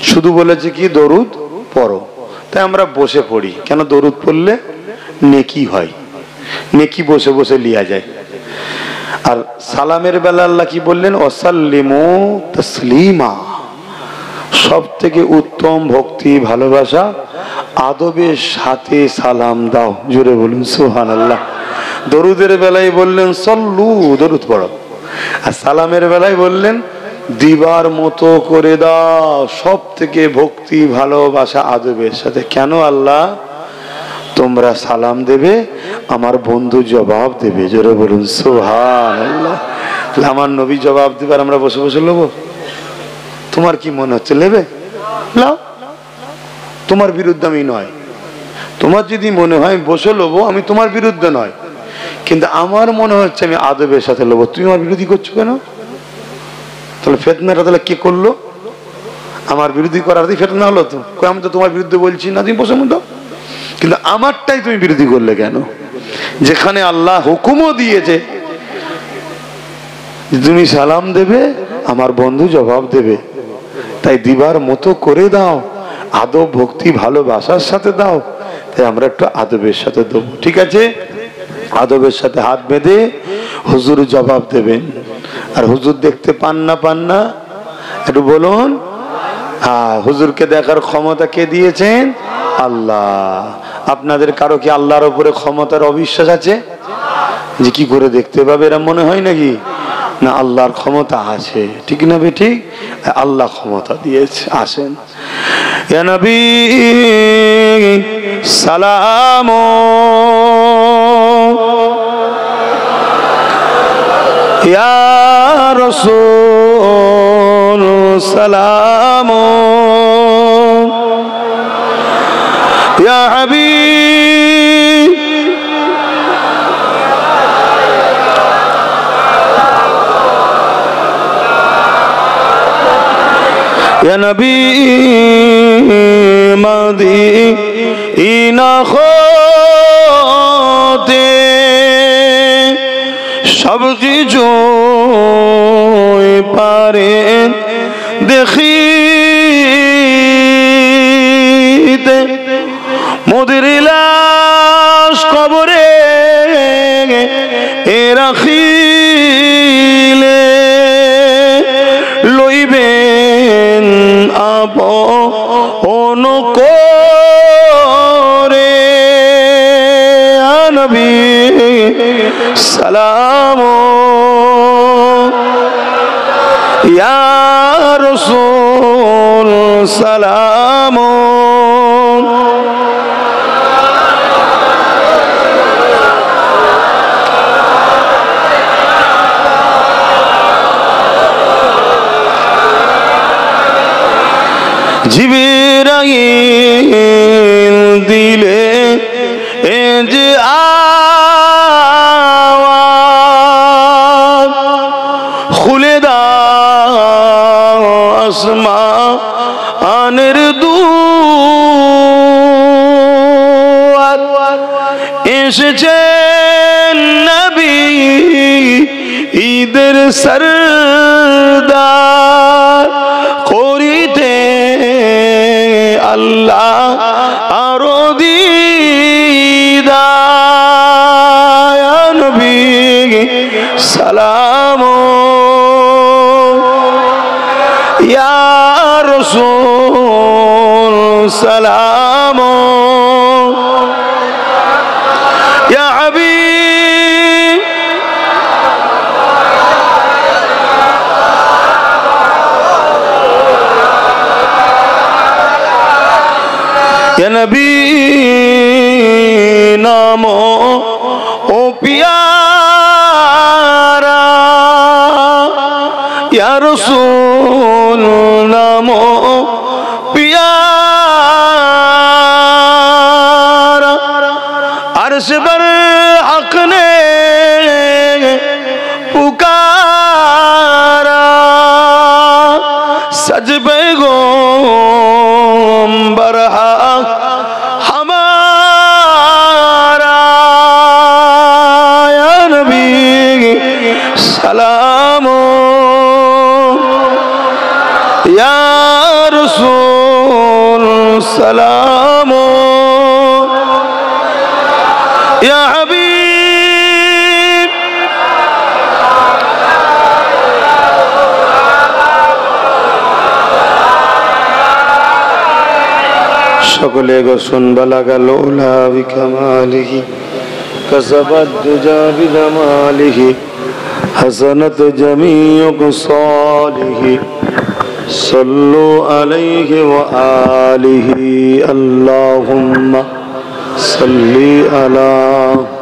শুধু বলেছে কি দরুদ পড়ো। তাই আমরা বসে পড়ি কেন? দরুদ পড়লে নেকি হয়, নেকি বসে বসে লিয়া যায়। আর সালামের বেলা আল্লাহ কি বললেন? ওয়াসাল্লিমু তাসলিমা। সব থেকে উত্তম ভক্তি ভালোবাসা আদবের সাথে সালাম দাও। জোরে বলুন সুবহানাল্লাহ। দরুদের বেলায় বললেন সল্লু, দরুদ পড়ো। আর সালামের বেলায় বললেন দিবার মতো করে দাও। সব থেকে ভক্তি ভালোবাসা আদবের সাথে। কেন আল্লাহ? তোমরা সালাম দেবে, আমার বন্ধু জবাব দেবে। জোরে বলুন সুবহানাল্লাহ। আমার নবী জবাব দেবে আর আমরা বসে বসে নেবো? তোমার কি মনে হচ্ছে নেবে? নাও, তোমার বিরুদ্ধে আমি নয়। তোমার যদি মনে হয় বসে নেবো, আমি তোমার বিরুদ্ধে নয়, কিন্তু আমার মনে হচ্ছে আমি আদবের সাথে নেবো। তুমি আমার বিরোধী করছো কেন? তাহলে ফিতনাটা তাহলে কে করলো? আমার বিরোধী করার ফিতনা হলো তো। আমি তো তোমার বিরুদ্ধে বলছি না, তুমি বসে মতো, কিন্তু আমারটাই তুমি বিরোধী করলে কেন? যেখানে আল্লাহ হুকুমও দিয়েছে তুমি সালাম দেবে, আমার বন্ধু জবাব দেবে, তাই দিবার মতো করে দাও, আদব ভক্তি ভালোবাসার সাথে দাও। তাই আমরা একটু আদবের সাথে দেবো। ঠিক আছে? আদবের সাথে হাত বেঁধে হুজুর জবাব দেবেন। আর হুজুর দেখতে পান না একটু বলুন। হ্যাঁ, হুজুরকে দেখার ক্ষমতা কে দিয়েছেন? আল্লাহ। আপনাদের কারো কি আল্লাহর উপরে ক্ষমতার অবিশ্বাস আছে যে কি করে দেখতে পাবে? এরা মনে হয় নাকি? না, আল্লাহর ক্ষমতা আছে। ঠিক না বেঠিক? আল্লাহ ক্ষমতা দিয়েছে। আসেন ইয়া নবী সালাম, ইয়া রাসূল সালাম, ইয়া হাবিব या नबी मदीना होते सब কিছু পারে দেখিতে মোদের লাশ কবরে রাখিলে লইবেন আপন করে নবী সালাম ইয়া রাসূল সালাম জিবরাইল দিলে এ যে আওয়াজ খুলে দাও আসমানের দুয়ার এসেছেন নবী ঈদের সরদার করিতে আল্লাহ আরো দিদার নবী সালাম ইয়া রাসূল সালাম ইয়া হাবিব या नबी नामो ओ प्यारा या रसूल नामो प्यारा अर्श पर हक ने पुकारा सज पे गो बरहा हमारा या नबी सलाम या रसूल सलाम या हबीब সকলে গোসন বালাগা লোলা বিকামালিহি কাসাবাদ দুজা বিজামালিহি হাসানাত জামিউ কুসালিহি সাল্লু আলাইহি ওয়া আলিহি আল্লাহুম্মা সাল্লি আলা